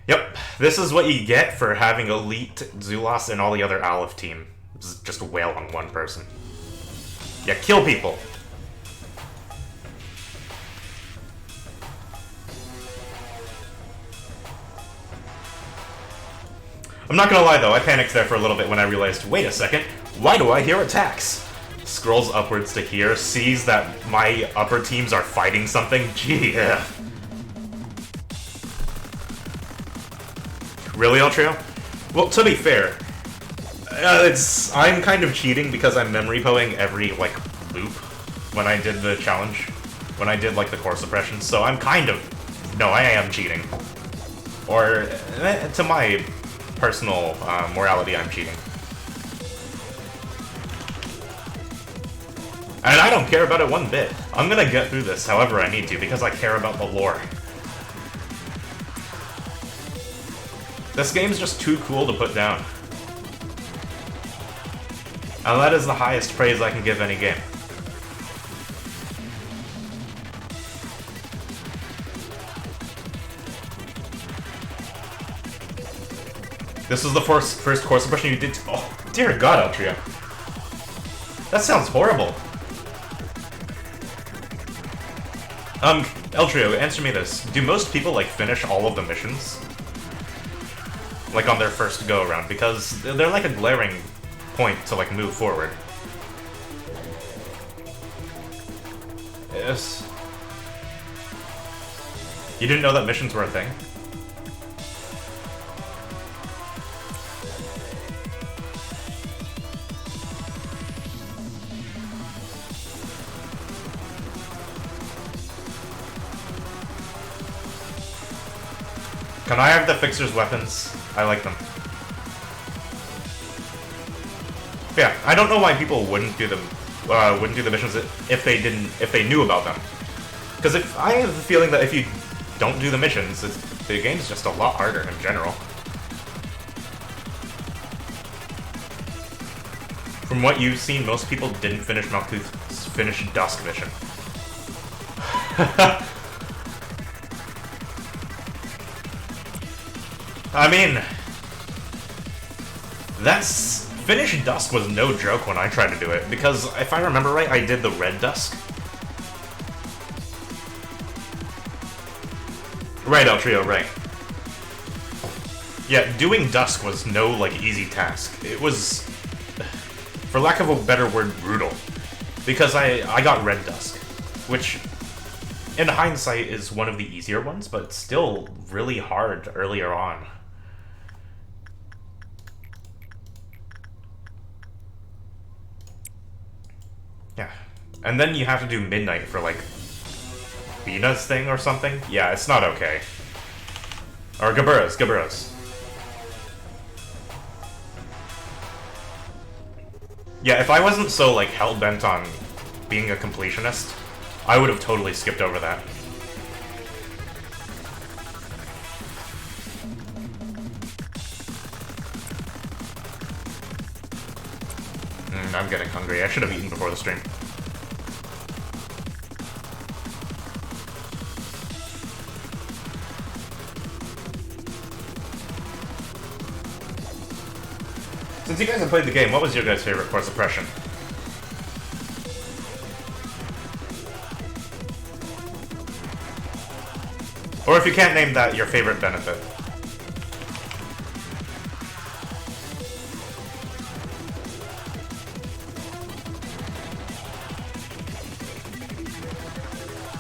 Yep. This is what you get for having Elite, Zulos, and all the other Aleph team. Just wail on one person. Yeah, kill people. I'm not gonna lie though, I panicked there for a little bit when I realized, wait a second, why do I hear attacks? Scrolls upwards to here, sees that my upper teams are fighting something, gee, yeah. Really, Altrio? Well, to be fair, I'm kind of cheating because I'm memory poing every, like, loop when I did the challenge, when I did, like, the core suppression, so I'm kind of, no, I am cheating. Or, to my personal morality, I'm cheating. And I don't care about it one bit. I'm gonna get through this however I need to, because I care about the lore. This game's just too cool to put down. And that is the highest praise I can give any game. This is the first core suppression you did. Oh, dear God, Altria. That sounds horrible. Eltrio, answer me this. Do most people, like, finish all of the missions? Like, on their first go-around? Because they're, like, a glaring point to, like, move forward. Yes. You didn't know that missions were a thing? Can I have the Fixer's weapons? I like them. Yeah, I don't know why people wouldn't do them, the missions if they knew about them. Because I have the feeling that if you don't do the missions, the game's just a lot harder in general. From what you've seen, most people didn't finish Malkuth's Finish Dusk mission. I mean, Finish Dusk was no joke when I tried to do it, because if I remember right, I did the Red Dusk. Right, Altrio, right. Yeah, doing Dusk was no, like, easy task. It was, for lack of a better word, brutal. Because I got Red Dusk, which in hindsight is one of the easier ones, but still really hard earlier on. Yeah. And then you have to do Midnight for, like, Bina's thing or something? Yeah, it's not okay. Or Gabura's. Yeah, if I wasn't so, like, hell-bent on being a completionist, I would have totally skipped over that. I'm getting hungry. I should have eaten before the stream. Since you guys have played the game, what was your guys' favorite core suppression? Or if you can't name that, your favorite benefit.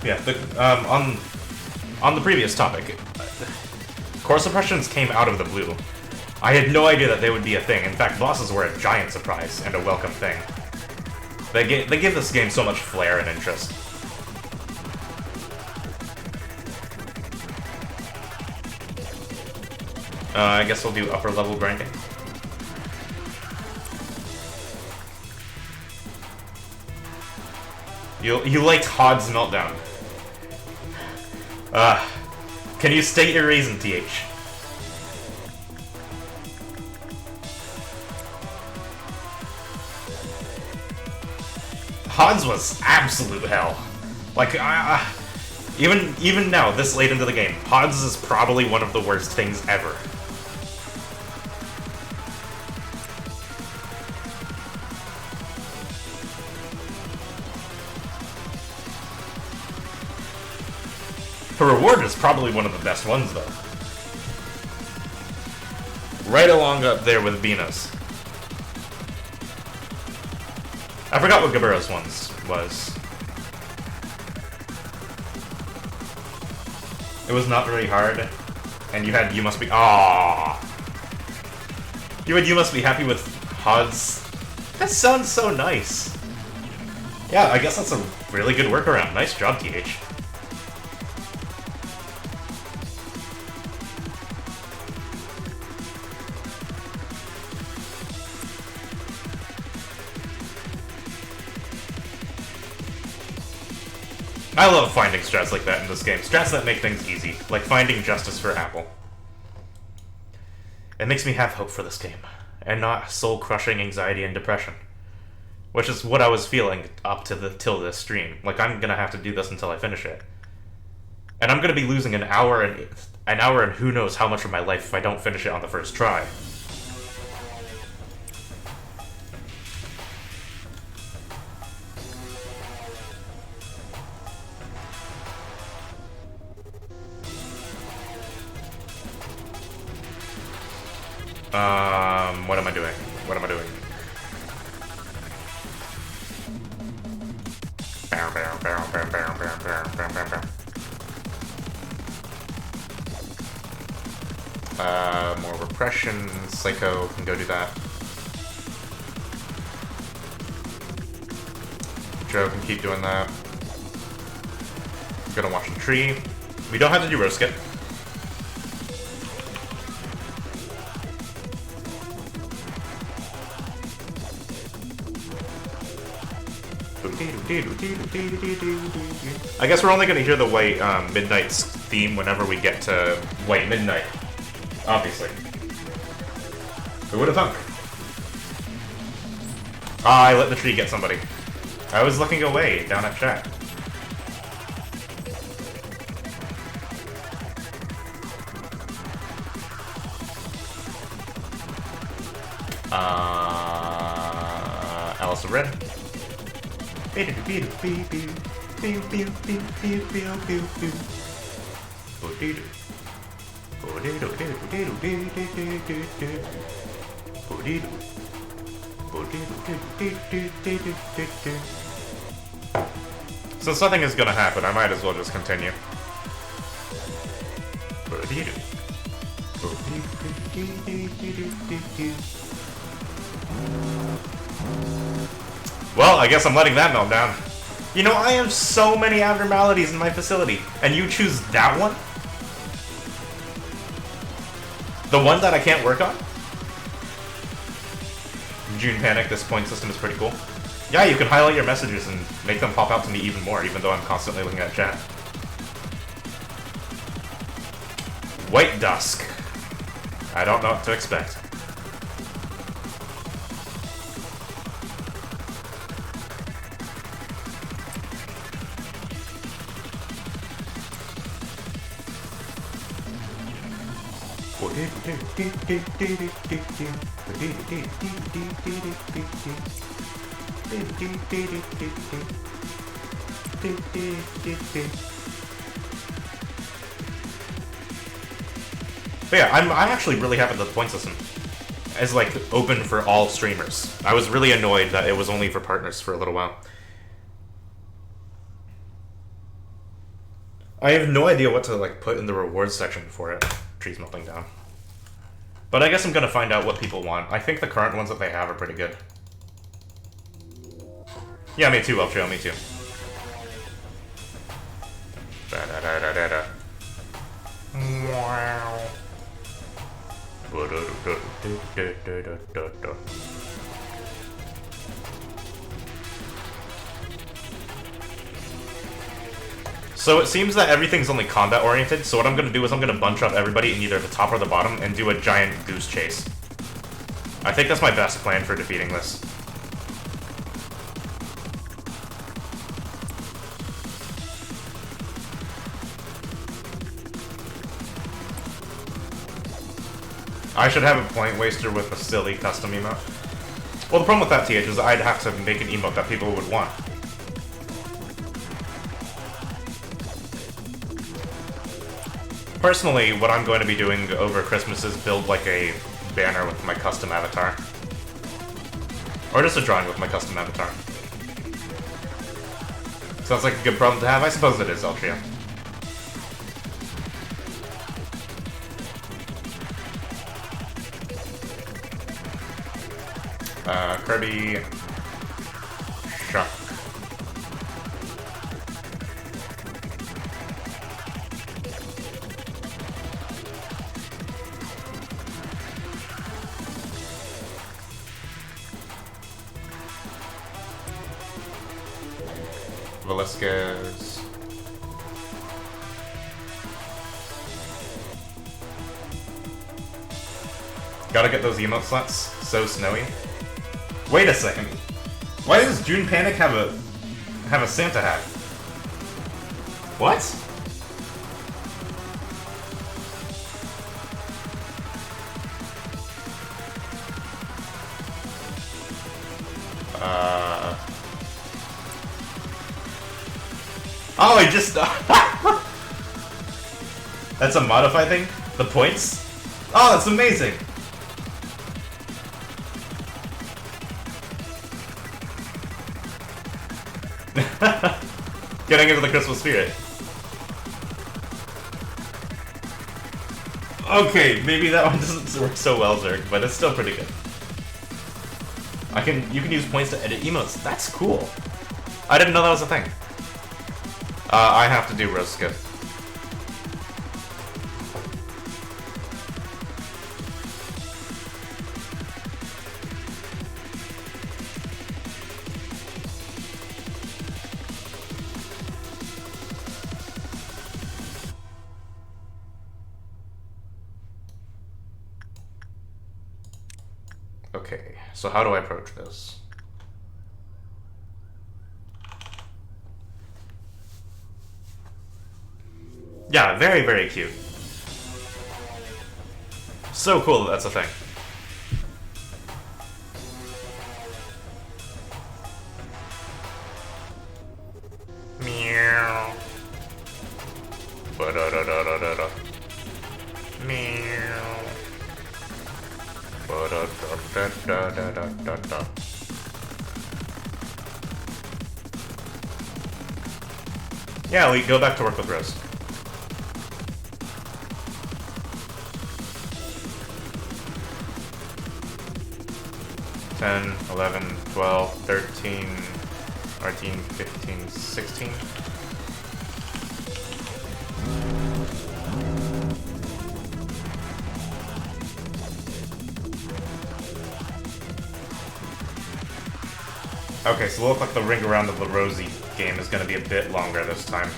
Yeah, on the previous topic, core suppressions came out of the blue. I had no idea that they would be a thing. In fact, bosses were a giant surprise and a welcome thing. They give this game so much flair and interest. I guess we'll do upper level grinding. You liked Hod's meltdown. Can you state your reason, TH? Hod's was absolute hell. Like, even now, this late into the game, Hod's is probably one of the worst things ever. Her reward is probably one of the best ones, though. Right along up there with Bina's. I forgot what Gabura's ones was. It was not very hard, and you had You Must Be... Aww! You Must Be Happy with Hod's... That sounds so nice. Yeah, I guess that's a really good workaround. Nice job, TH. I love finding strats like that in this game. Strats that make things easy, like finding justice for Apple. It makes me have hope for this game, and not soul-crushing anxiety and depression. Which is what I was feeling up to till this stream. Like, I'm gonna have to do this until I finish it. And I'm gonna be losing an hour and who knows how much of my life if I don't finish it on the first try. What am I doing? What am I doing? More repression. Psycho can go do that. Joe can keep doing that. I'm gonna watch the tree. We don't have to do roast skip. I guess we're only gonna hear the White Midnight's theme whenever we get to White Midnight. Obviously. Who would have thunk? Ah, I let the tree get somebody. I was looking away down at chat. Alice of Red. Since nothing is gonna happen, I might as well just continue. Well, I guess I'm letting that melt down. You know, I have so many abnormalities in my facility, and you choose that one? The one that I can't work on? June Panic, this point system is pretty cool. Yeah, you can highlight your messages and make them pop out to me even more, even though I'm constantly looking at chat. White Dusk. I don't know what to expect. But yeah, I'm actually really happy that the point system is like open for all streamers. I was really annoyed that it was only for partners for a little while. I have no idea what to like put in the rewards section for it. Trees melting down. But I guess I'm gonna find out what people want. I think the current ones that they have are pretty good. Yeah, me too, Eltrio, me too. Da-da-da-da-da-da. Wow. So it seems that everything's only combat oriented, so what I'm gonna do is I'm gonna bunch up everybody in either the top or the bottom and do a giant goose chase. I think that's my best plan for defeating this. I should have a point waster with a silly custom emote. Well, the problem with that, TH, is I'd have to make an emote that people would want. Personally, what I'm going to be doing over Christmas is build like a banner with my custom avatar. Or just a drawing with my custom avatar. Sounds like a good problem to have. I suppose it is, Eltria. Kirby... Shuck. Velasquez. Gotta get those emote slots. So snowy. Wait a second. Why does June Panic have a Santa hat? What? Oh, I just... That's a modify thing? The points? Oh, that's amazing! Getting into the Christmas spirit. Okay, maybe that one doesn't work so well, Zerg, but it's still pretty good. You can use points to edit emotes. That's cool. I didn't know that was a thing. I have to do Rose Skip. Okay, so how do I approach this? Yeah, very, very cute. So cool that that's a thing. Meow. Ba-da-da-da-da-da-da. Meow. Ba-da-da-da-da-da-da-da. Yeah, Elite, go back to work with Rose. $10, $11, $12, $13, $14, $15, $16. Okay, so it looks like the ring around the Rosie game is going to be a bit longer this time.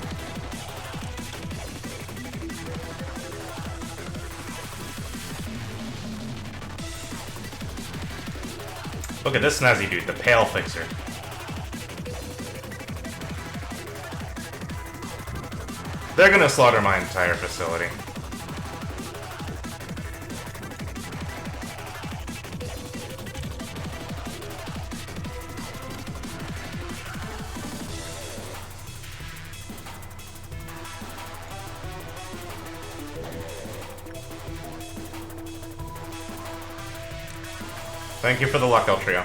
Look at this snazzy dude, the Pale Fixer. They're gonna slaughter my entire facility. Thank you for the luck, El Trio.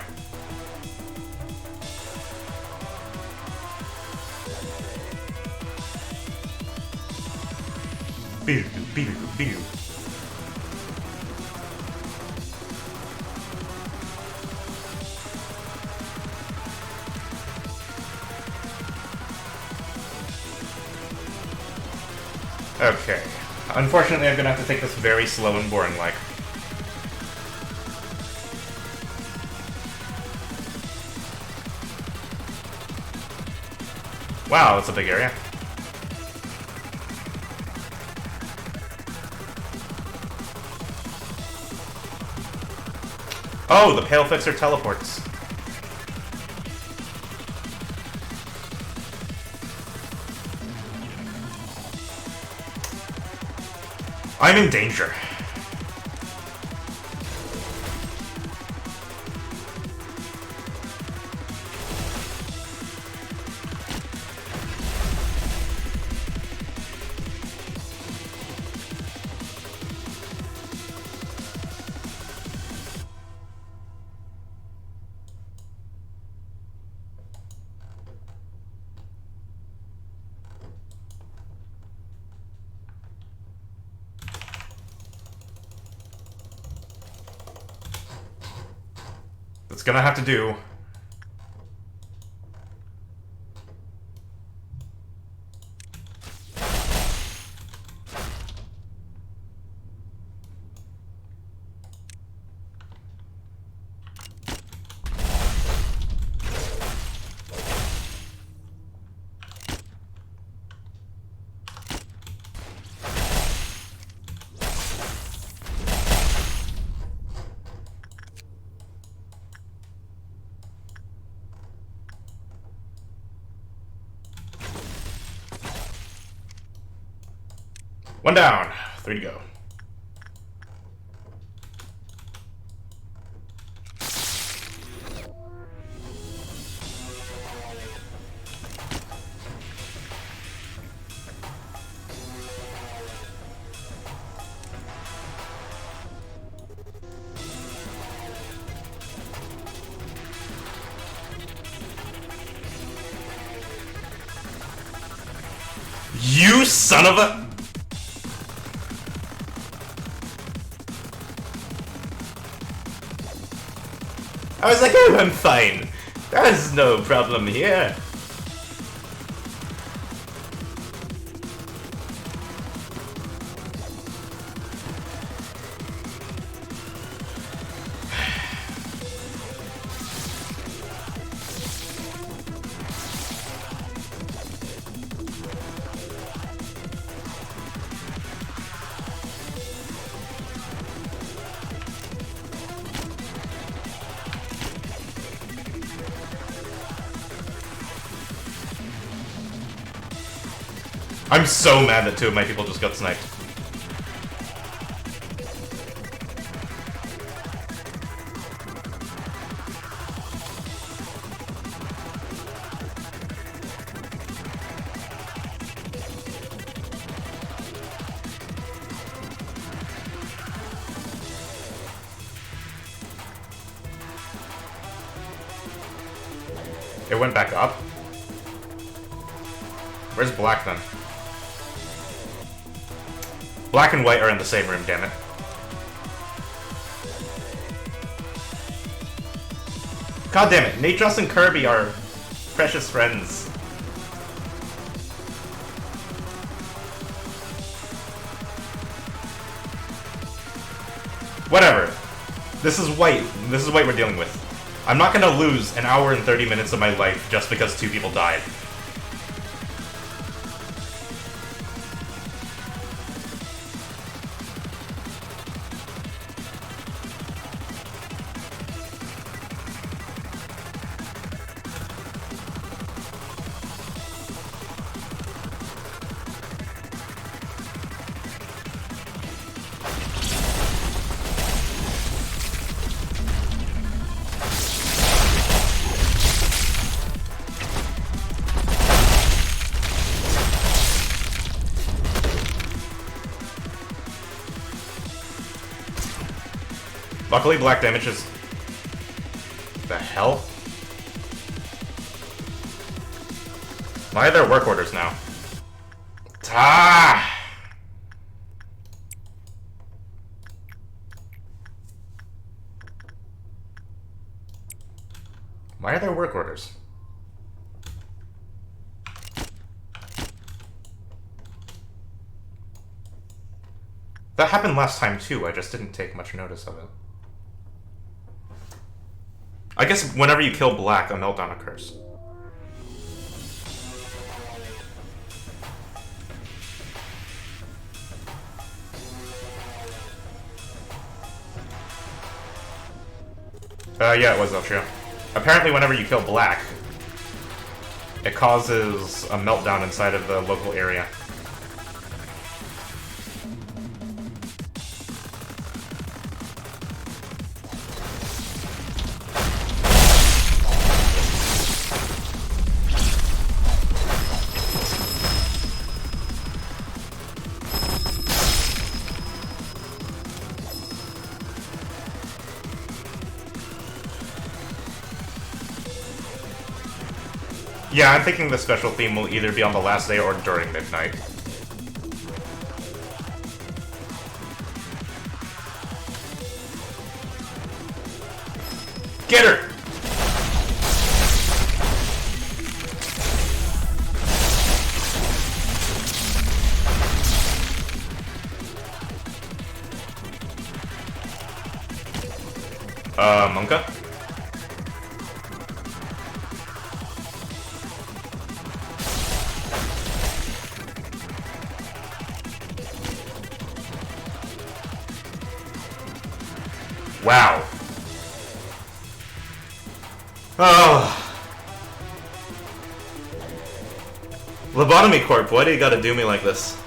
Okay. Unfortunately, I'm gonna have to take this very slow and boring-like. Wow, that's a big area. Oh, the Pale Fixer teleports. I'm in danger. It's gonna have to do. One down, 3 to go. You son of a... I was like, oh, I'm fine. There's no problem here. I'm so mad that 2 of my people just got sniped. It went back up. Where's black then? Black and white are in the same room, damn it. God damn it, Nate, Joss, and Kirby are precious friends. Whatever. This is white. This is white we're dealing with. I'm not gonna lose an hour and 30 minutes of my life just because 2 people died. Luckily, black damage is... The hell? Why are there work orders now? Ah! Why are there work orders? That happened last time too, I just didn't take much notice of it. I guess whenever you kill black, a meltdown occurs. Yeah, it was Eltria. Apparently whenever you kill black, it causes a meltdown inside of the local area. Yeah, I'm thinking the special theme will either be on the last day or during midnight. Get her! Monka? Wow. Oh. Lobotomy Corp, why do you gotta do me like this?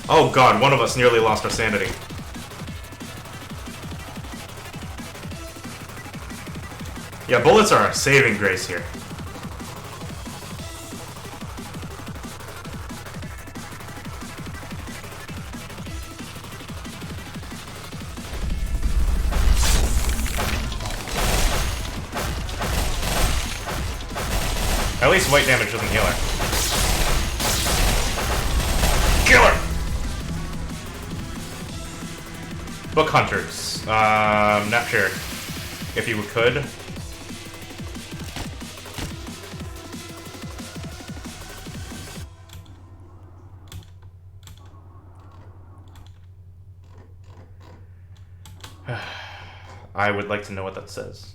Oh god, one of us nearly lost our sanity. Yeah, bullets are a saving grace here. At least white damage doesn't heal her. Kill her! Book Hunters. Not sure. If you could. I would like to know what that says.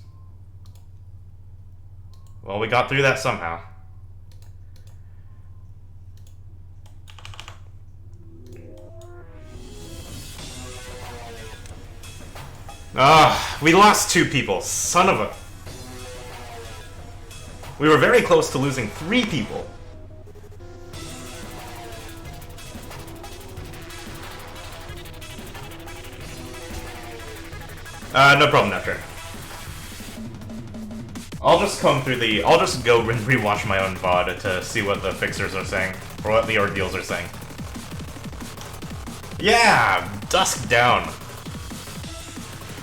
Well, we got through that somehow. Ah, we lost 2 people. Son of a... We were very close to losing 3 people. No problem, Nectar. I'll just come through the... I'll just go and rewatch my own VOD to see what the fixers are saying. Or what the ordeals are saying. Yeah! Dusk down.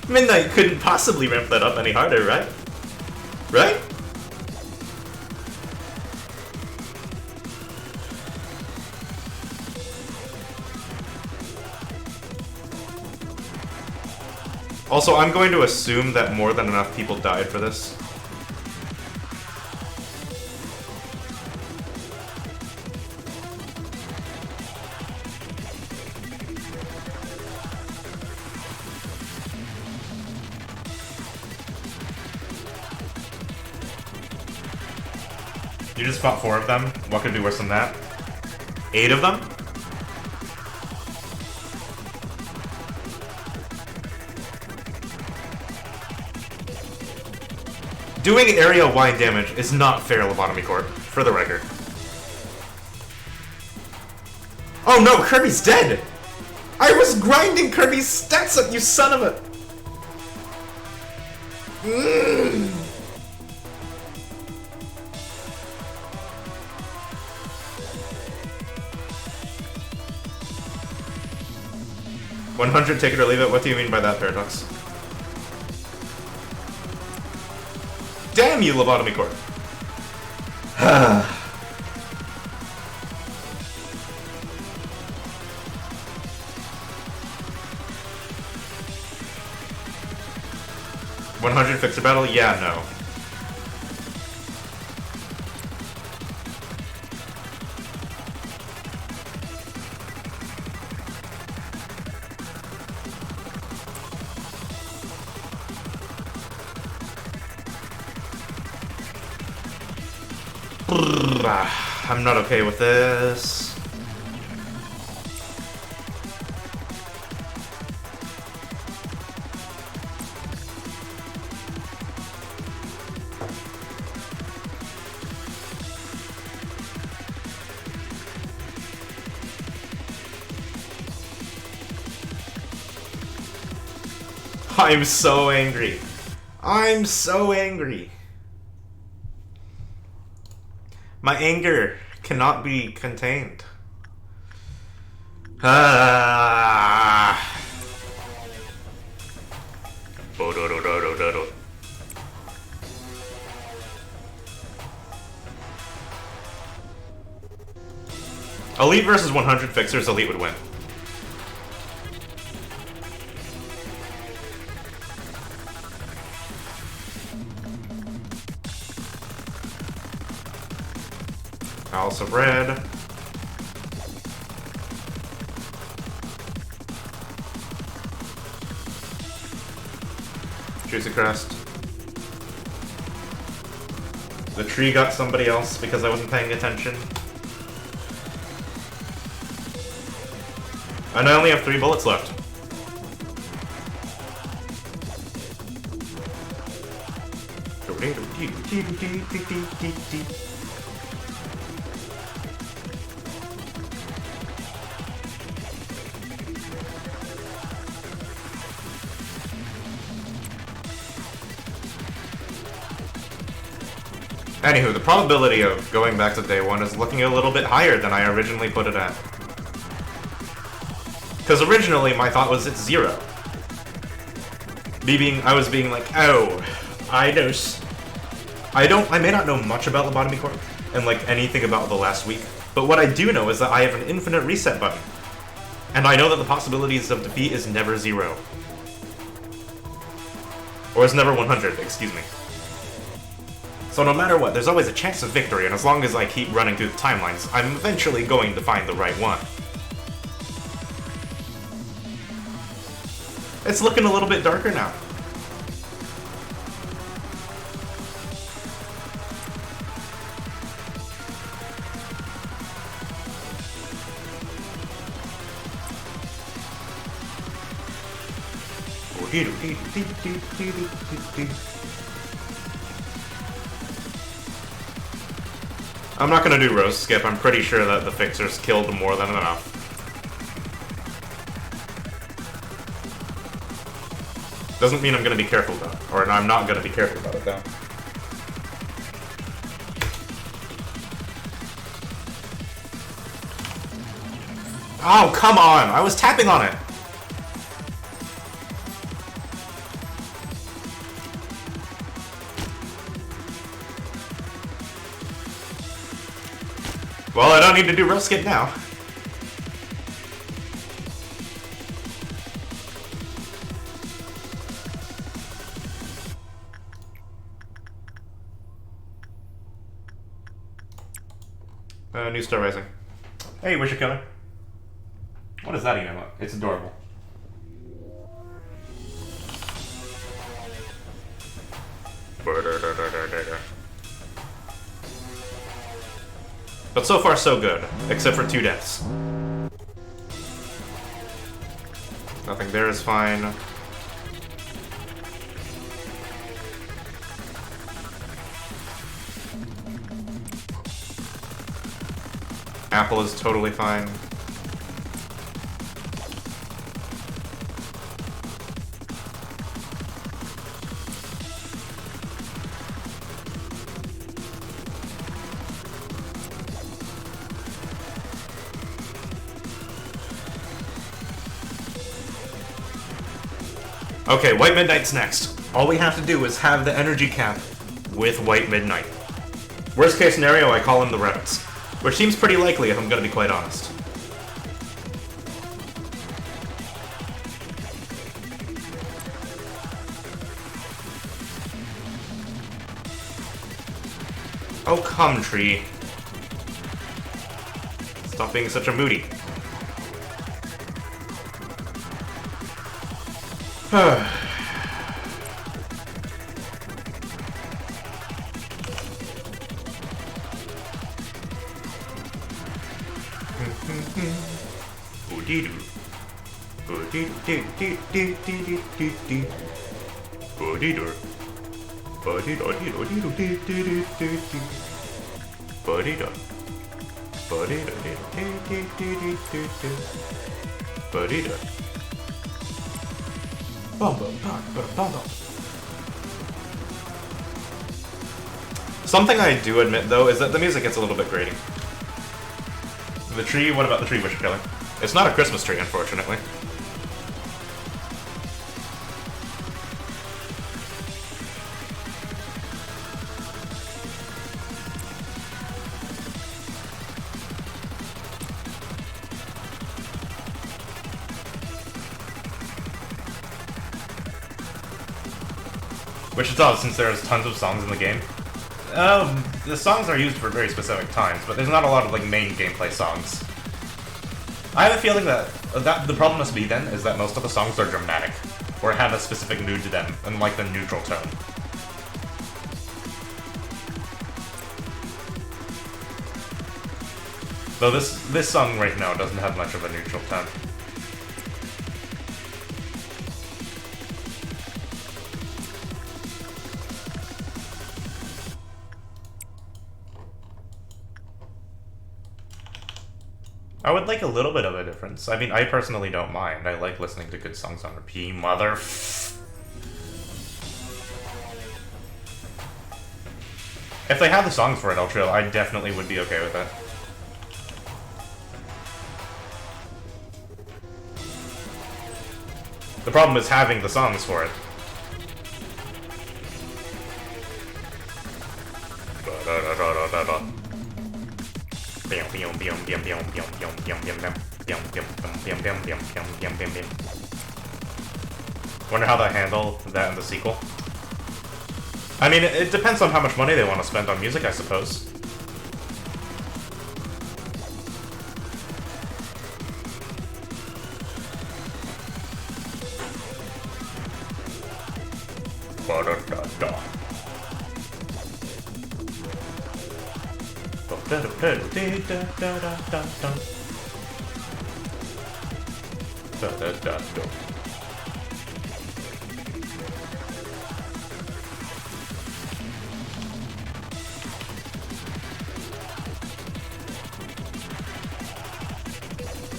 Midnight couldn't possibly ramp that up any harder, right? Right? Also, I'm going to assume that more than enough people died for this. You just fought 4 of them? What could be worse than that? 8 of them? Doing area-wide damage is not fair, Lobotomy Corp, for the record. Oh no, Kirby's dead! I was grinding Kirby's stats up, you son of a... 100, take it or leave it. What do you mean by that, Paradox? Damn you, Lobotomy Corp. 100 fixer battle? Yeah, no. I'm not okay with this. I'm so angry. I'm so angry. My anger cannot be contained. Elite versus 100 fixers, Elite would win. House of Red. Juicy Crest. The tree got somebody else because I wasn't paying attention. And I only have 3 bullets left. Anywho, the probability of going back to day 1 is looking a little bit higher than I originally put it at. Because originally my thought was it's 0. I was being like, oh, I may not know much about Lobotomy Corp and like anything about the last week, but what I do know is that I have an infinite reset button. And I know that the possibilities of defeat is never 0. Or it's never 100, excuse me. So no matter what, there's always a chance of victory, and as long as I keep running through the timelines, I'm eventually going to find the right one. It's looking a little bit darker now. I'm not gonna do roast skip. I'm pretty sure that the fixers killed more than enough. Doesn't mean I'm gonna be careful though. Or I'm not gonna be careful about it though. Oh, come on! I was tapping on it! Well, I don't need to do roast skip now. New Star Rising. Hey, Wisher Killer. What is that emote? It's adorable. But so far so good, except for 2 deaths. Nothing there is fine. Apple is totally fine. Okay, White Midnight's next. All we have to do is have the energy cap with White Midnight. Worst case scenario, I call him the Rabbits. Which seems pretty likely if I'm gonna be quite honest. Oh, come, tree. Stop being such a moody. Something I do admit, though, is that the music gets a little bit grating. The tree, what about the tree, Wisher Killer? It's not a Christmas tree, unfortunately. Which is odd, since there's tons of songs in the game. The songs are used for very specific times, but there's not a lot of, like, main gameplay songs. I have a feeling that the problem must be, then, is that most of the songs are dramatic, or have a specific mood to them, and like the neutral tone. Though this song right now doesn't have much of a neutral tone. I would like a little bit of a difference. I mean, I personally don't mind. I like listening to good songs on repeat, mother. If they have the songs for it, Ultra, I definitely would be okay with it. The problem is having the songs for it. Wonder how they handle that in the sequel. I mean, it depends on how much money they want to spend on music, I suppose.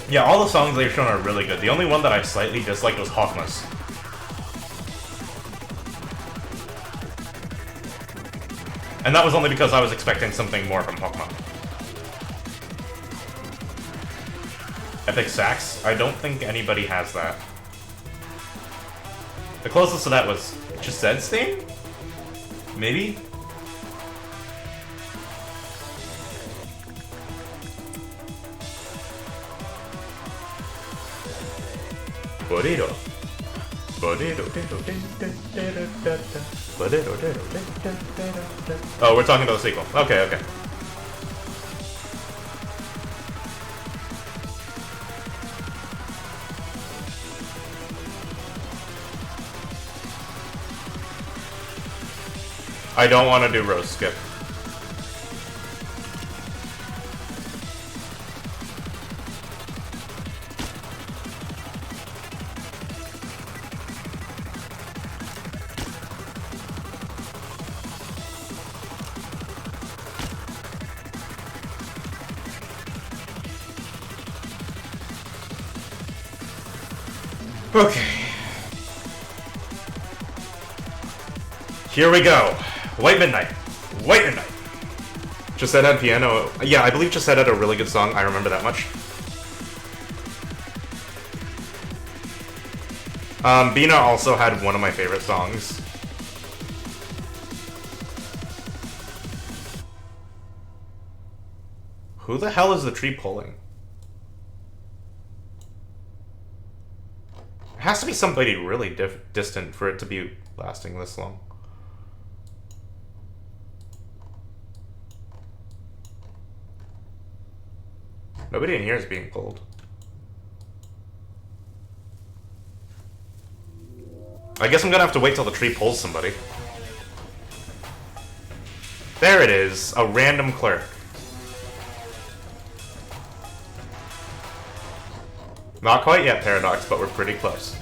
Yeah, all the songs they've shown are really good. The only one that I slightly disliked was Hawkma's. And that was only because I was expecting something more from Hawkma. Epic Sax? I don't think anybody has that. The closest to that was Chised's theme? Maybe? Burrito. Oh, we're talking about the sequel. Okay, okay. I don't want to do Rose Skip. Okay. Here we go. White Midnight. White Midnight. Chesed had piano. Yeah, I believe Chesed had a really good song. I remember that much. Bina also had one of my favorite songs. Who the hell is the tree pulling? It has to be somebody really distant for it to be lasting this long. Nobody in here is being pulled. I guess I'm gonna have to wait till the tree pulls somebody. There it is, a random clerk. Not quite yet, Paradox, but we're pretty close.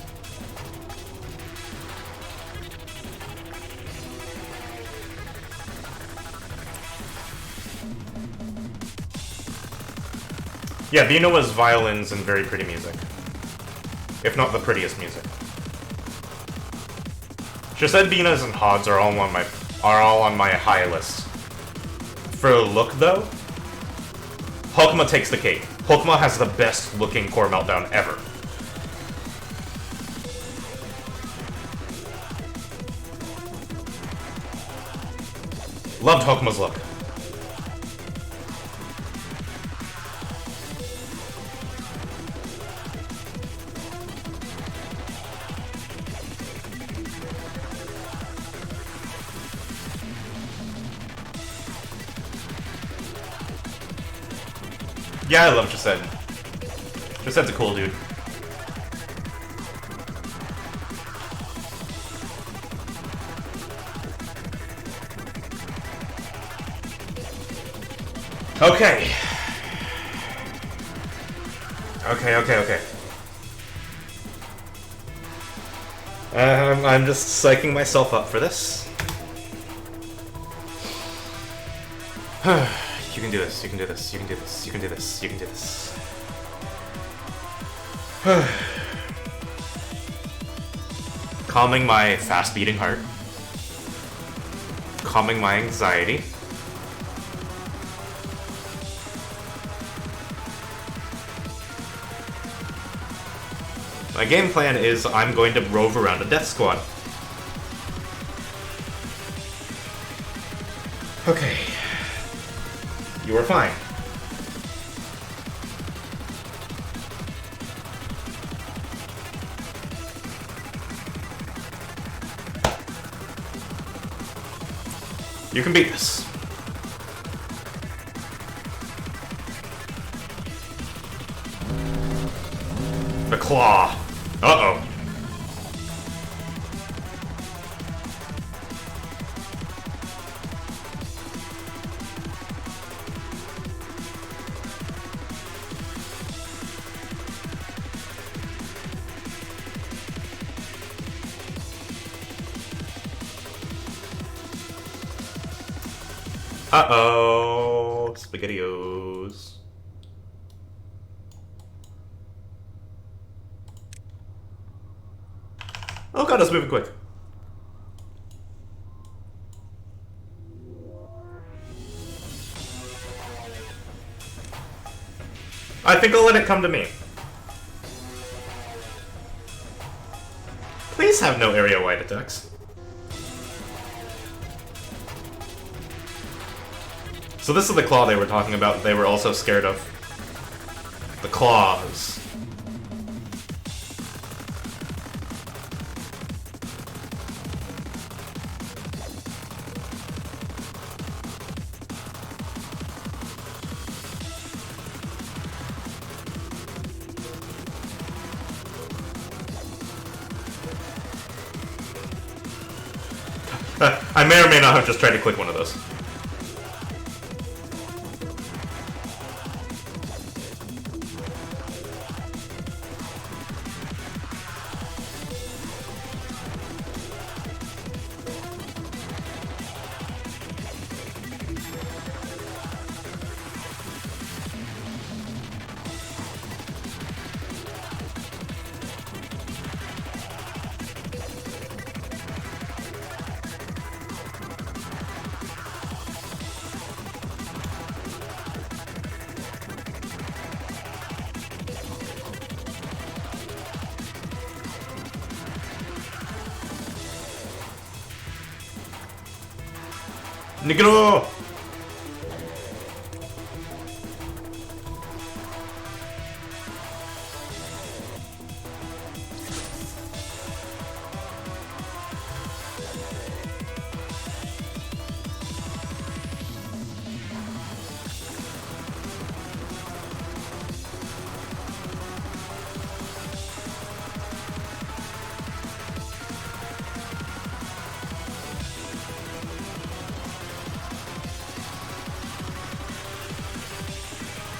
Yeah, Bina was violins and very pretty music. If not the prettiest music. Chesed, Binas, and Hods are all on my high list. For look though, Hokma takes the cake. Hokma has the best looking core meltdown ever. Loved Hokma's look. Yeah, I love Chesed. Chesed's a cool dude. Okay. Okay. I'm just psyching myself up for this. You can do this, you can do this, you can do this, you can do this, you can do this. Calming my fast-beating heart. Calming my anxiety. My game plan is I'm going to rove around a death squad. Okay. You are fine. You can beat this. The claw. Uh-oh. Uh-oh, SpaghettiOs. Oh god, it's moving quick. I think I'll let it come to me. Please have no area-wide attacks. So this is the claw they were talking about. They were also scared of. The claws. I may or may not have just tried to click one of those. Negro!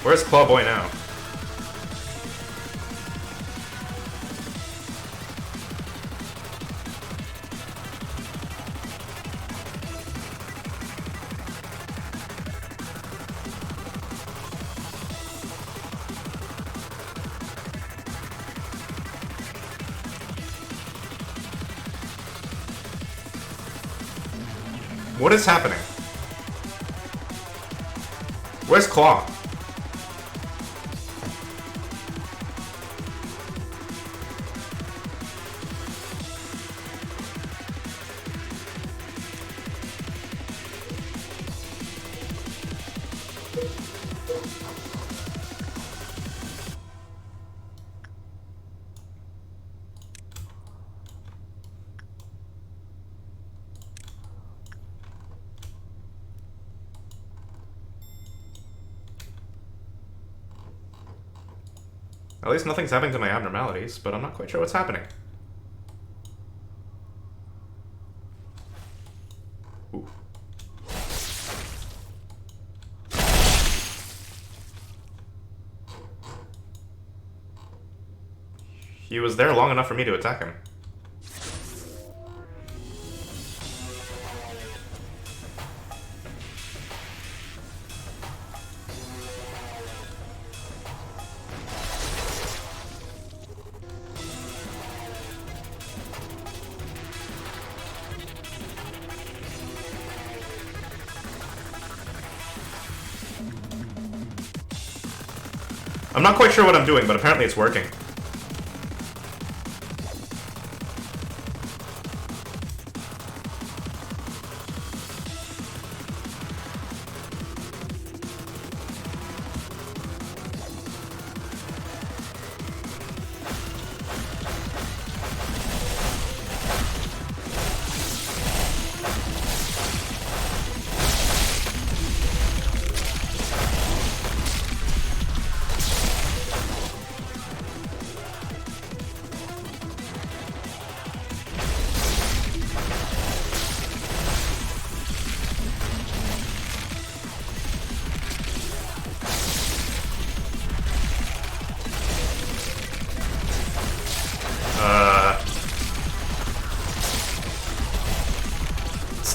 Where's Clawboy now? What is happening? Where's Claw? At least nothing's happening to my abnormalities, but I'm not quite sure what's happening. Ooh. He was there long enough for me to attack him. I'm not quite sure what I'm doing, but apparently it's working.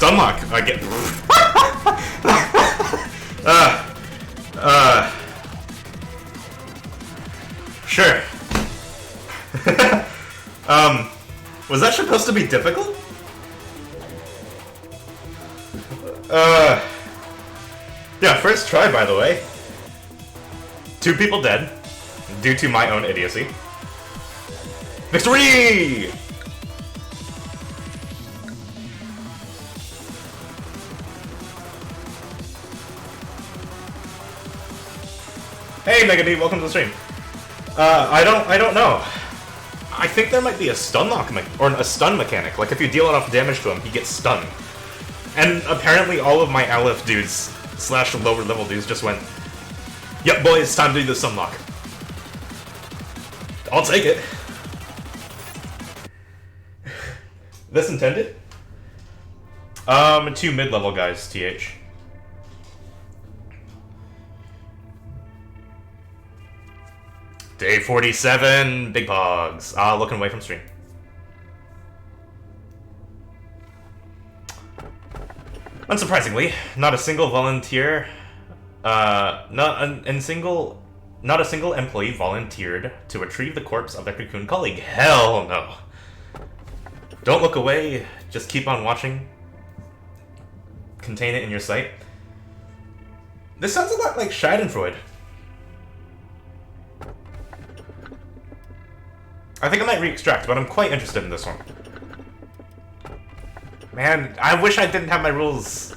Stunlock, I get. Sure. Was that supposed to be difficult? Yeah, first try, by the way. 2 people dead, due to my own idiocy. Victory! Hey, Megadee, welcome to the stream. I don't know. I think there might be a stun lock or a stun mechanic. Like, if you deal enough damage to him, he gets stunned. And apparently all of my Aleph dudes / lower level dudes just went, "Yep, boy, it's time to do the stun lock." I'll take it. This intended? 2 mid-level guys, TH. Day 47, Big Pogs. Looking away from stream. Unsurprisingly, not a single volunteer, not a single employee volunteered to retrieve the corpse of their cocoon colleague. Hell no. Don't look away, just keep on watching. Contain it in your sight. This sounds a lot like Schadenfreude. I think I might re-extract, but I'm quite interested in this one. Man, I wish I didn't have my rules.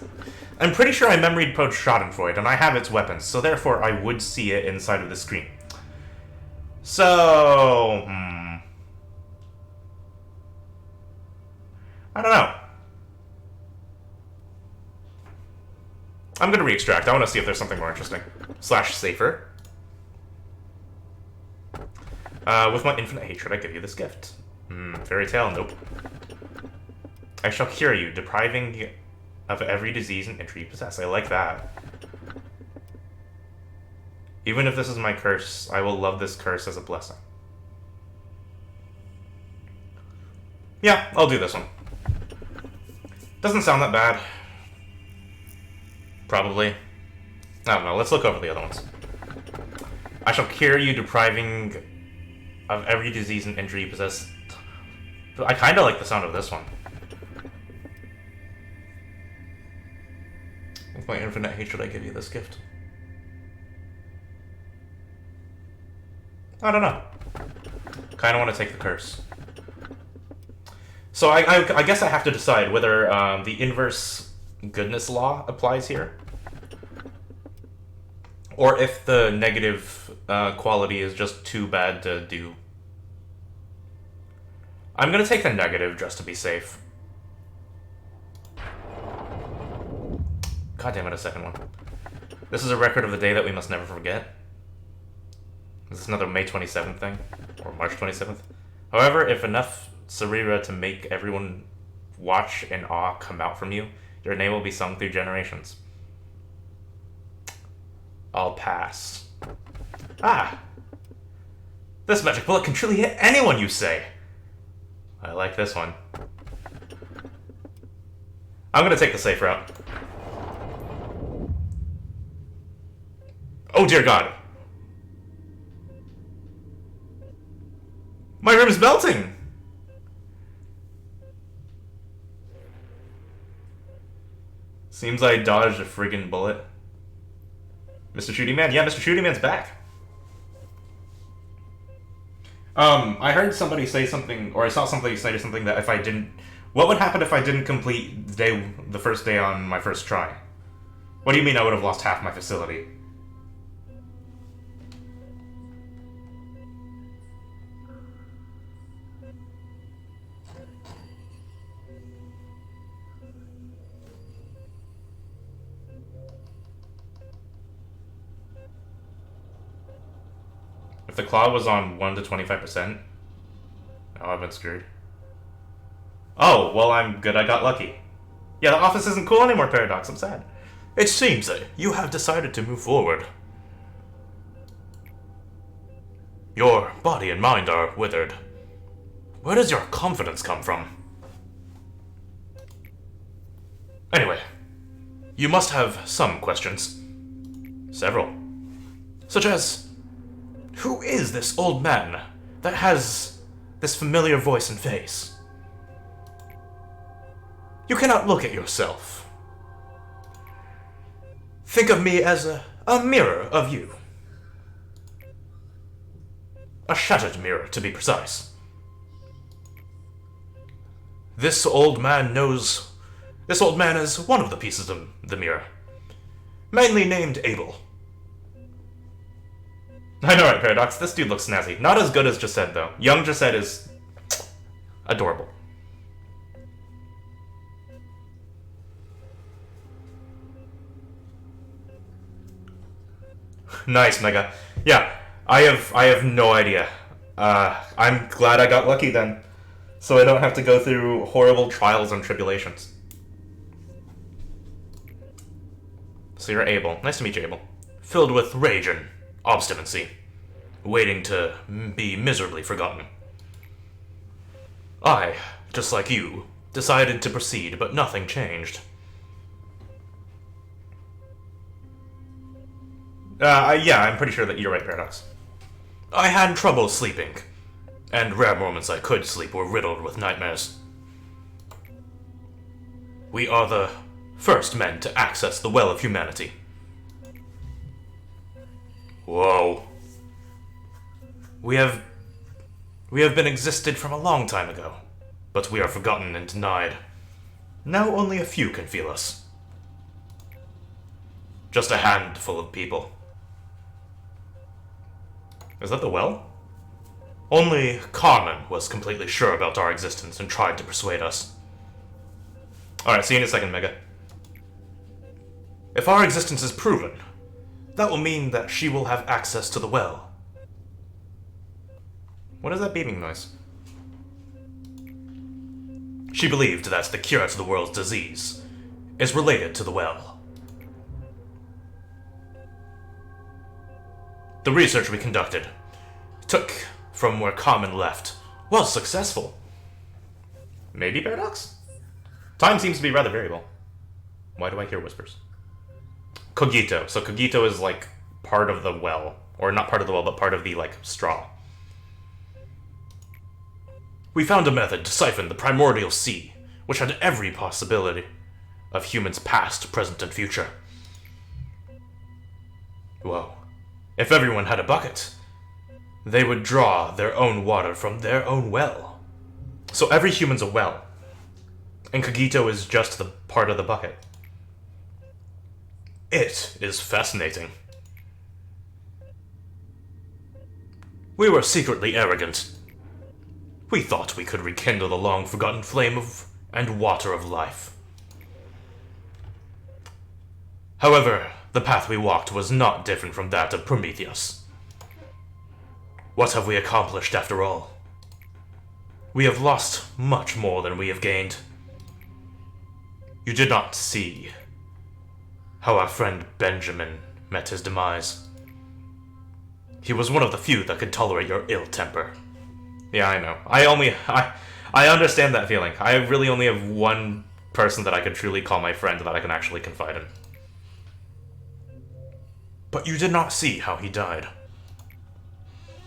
I'm pretty sure I memoried Pro's Schadenfreude, and I have its weapons, so therefore I would see it inside of the screen. So... I don't know. I'm gonna re-extract. I want to see if there's something more interesting. / safer. With my infinite hatred, I give you this gift. Fairy tale? Nope. I shall cure you, depriving of every disease and injury you possess. I like that. Even if this is my curse, I will love this curse as a blessing. Yeah, I'll do this one. Doesn't sound that bad. Probably. I don't know, let's look over the other ones. I shall cure you, depriving of every disease and injury you possess. I kinda like the sound of this one. With my infinite hatred, I give you this gift. I don't know. Kinda want to take the curse. So I guess I have to decide whether the inverse goodness law applies here. Or if the negative quality is just too bad to do. I'm gonna take the negative just to be safe. God damn it, a second one. This is a record of the day that we must never forget. Is this another May 27th thing? Or March 27th? However, if enough Sarira to make everyone watch in awe come out from you, your name will be sung through generations. I'll pass. Ah! This magic bullet can truly hit anyone, you say! I like this one. I'm gonna take the safe route. Oh dear God! My room is melting! Seems I dodged a friggin' bullet. Mr. Shooty Man? Yeah, Mr. Shooty Man's back. I heard somebody say something, or I saw somebody say something that if I didn't... What would happen if I didn't complete the first day on my first try? What do you mean I would have lost half my facility? If the claw was on 1 to 25%, oh, I've been screwed. Oh, well, I'm good I got lucky. Yeah, the office isn't cool anymore, Paradox. I'm sad. It seems that you have decided to move forward. Your body and mind are withered. Where does your confidence come from? Anyway, you must have some questions. Several. Such as, who is this old man that has this familiar voice and face? You cannot look at yourself. Think of me as a mirror of you. A shattered mirror, to be precise. This old man is one of the pieces of the mirror. Mainly named Abel. I know, right, Paradox? This dude looks snazzy. Not as good as Jaced, though. Young Jaced is adorable. Nice, Mega. Yeah, I have no idea. I'm glad I got lucky then, so I don't have to go through horrible trials and tribulations. So you're Abel. Nice to meet you, Abel. Filled with rage and obstinacy, waiting to be miserably forgotten. I, just like you, decided to proceed, but nothing changed. Yeah, I'm pretty sure that you're right, Paradox. I had trouble sleeping, and rare moments I could sleep were riddled with nightmares. We are the first men to access the Well of Humanity. Whoa. We have been existed from a long time ago, but we are forgotten and denied. Now only a few can feel us. Just a handful of people. Is that the well? Only Carmen was completely sure about our existence and tried to persuade us. Alright, see you in a second, Mega. If our existence is proven, that will mean that she will have access to the well. What is that beeping noise? She believed that the cure to the world's disease is related to the well. The research we conducted, took from where Carmen left, was successful. Maybe, Paradox? Time seems to be rather variable. Why do I hear whispers? Cogito. So Cogito is like part of the well. Or not part of the well, but part of the, like, straw. We found a method to siphon the primordial sea, which had every possibility of humans past, present, and future. Whoa. If everyone had a bucket, they would draw their own water from their own well. So every human's a well, and Cogito is just the part of the bucket. It is fascinating. We were secretly arrogant. We thought we could rekindle the long-forgotten flame and water of life. However, the path we walked was not different from that of Prometheus. What have we accomplished after all? We have lost much more than we have gained. You did not see how our friend Benjamin met his demise. He was one of the few that could tolerate your ill temper. Yeah, I know. I understand that feeling. I really only have one person that I could truly call my friend that I can actually confide in. But you did not see how he died.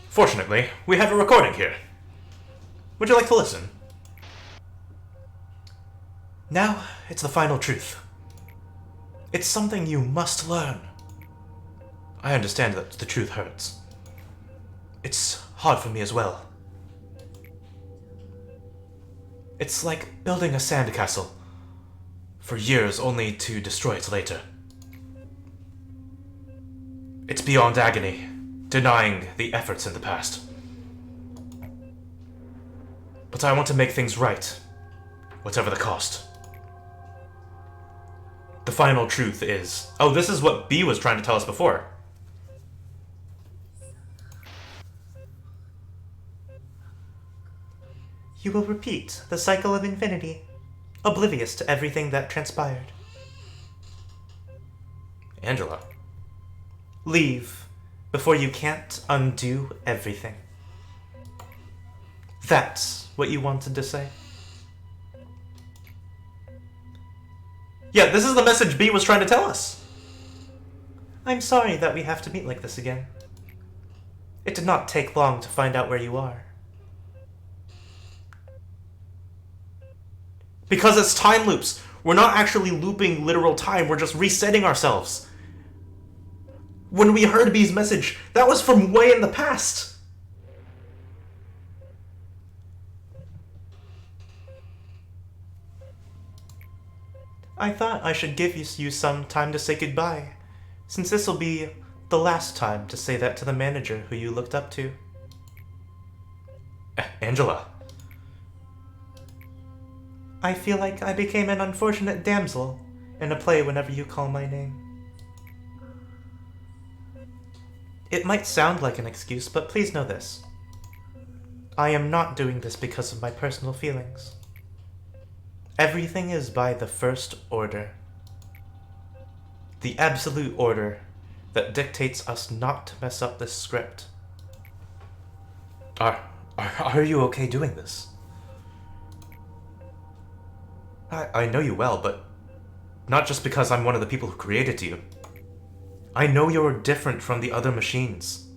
Fortunately, we have a recording here. Would you like to listen? Now, it's the final truth. It's something you must learn. I understand that the truth hurts. It's hard for me as well. It's like building a sandcastle for years only to destroy it later. It's beyond agony, denying the efforts in the past. But I want to make things right, whatever the cost. The final truth is... Oh, this is what B was trying to tell us before. You will repeat the cycle of infinity, oblivious to everything that transpired. Angela. Leave before you can't undo everything. That's what you wanted to say? Yeah, this is the message B was trying to tell us. I'm sorry that we have to meet like this again. It did not take long to find out where you are. Because it's time loops. We're not actually looping literal time, we're just resetting ourselves. When we heard B's message, that was from way in the past. I thought I should give you some time to say goodbye, since this will be the last time to say that to the manager who you looked up to. Angela. I feel like I became an unfortunate damsel in a play whenever you call my name. It might sound like an excuse, but please know this. I am not doing this because of my personal feelings. Everything is by the first order. The absolute order that dictates us not to mess up this script. Are you okay doing this? I know you well, but not just because I'm one of the people who created you. I know you're different from the other machines.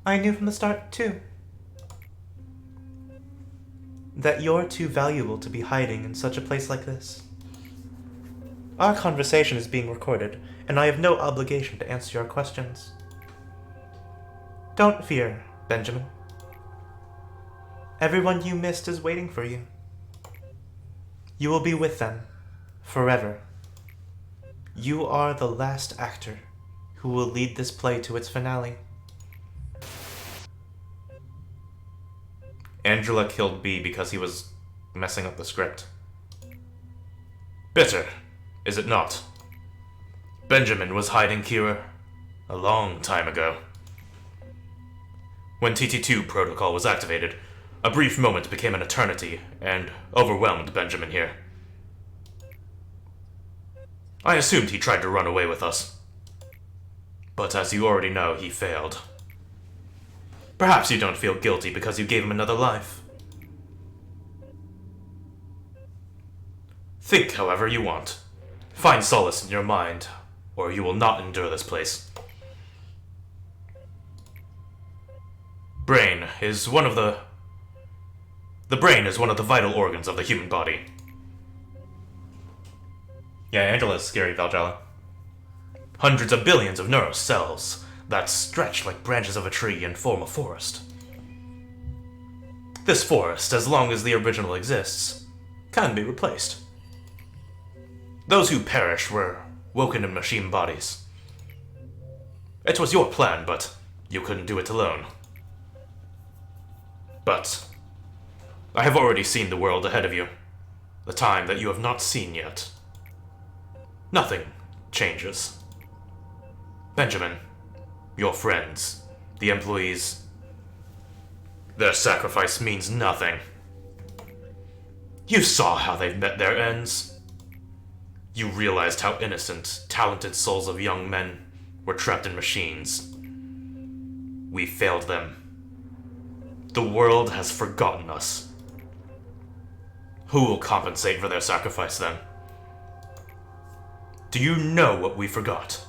I knew from the start, too, that you're too valuable to be hiding in such a place like this. Our conversation is being recorded, and I have no obligation to answer your questions. Don't fear, Benjamin. Everyone you missed is waiting for you. You will be with them forever. You are the last actor who will lead this play to its finale. Angela killed B because he was messing up the script. Bitter, is it not? Benjamin was hiding Kira a long time ago. When TT2 protocol was activated, a brief moment became an eternity and overwhelmed Benjamin here. I assumed he tried to run away with us. But as you already know, he failed. Perhaps you don't feel guilty because you gave him another life. Think however you want. Find solace in your mind, or you will not endure this place. Brain is one of the brain is one of the vital organs of the human body. Yeah, Angela's scary, Valhalla. Hundreds of billions of neural cells that stretch like branches of a tree and form a forest. This forest, as long as the original exists, can be replaced. Those who perish were woken in machine bodies. It was your plan, but you couldn't do it alone. But I have already seen the world ahead of you, the time that you have not seen yet. Nothing changes. Benjamin, your friends, the employees, their sacrifice means nothing. You saw how they've met their ends. You realized how innocent, talented souls of young men were trapped in machines. We failed them. The world has forgotten us. Who will compensate for their sacrifice then? Do you know what we forgot?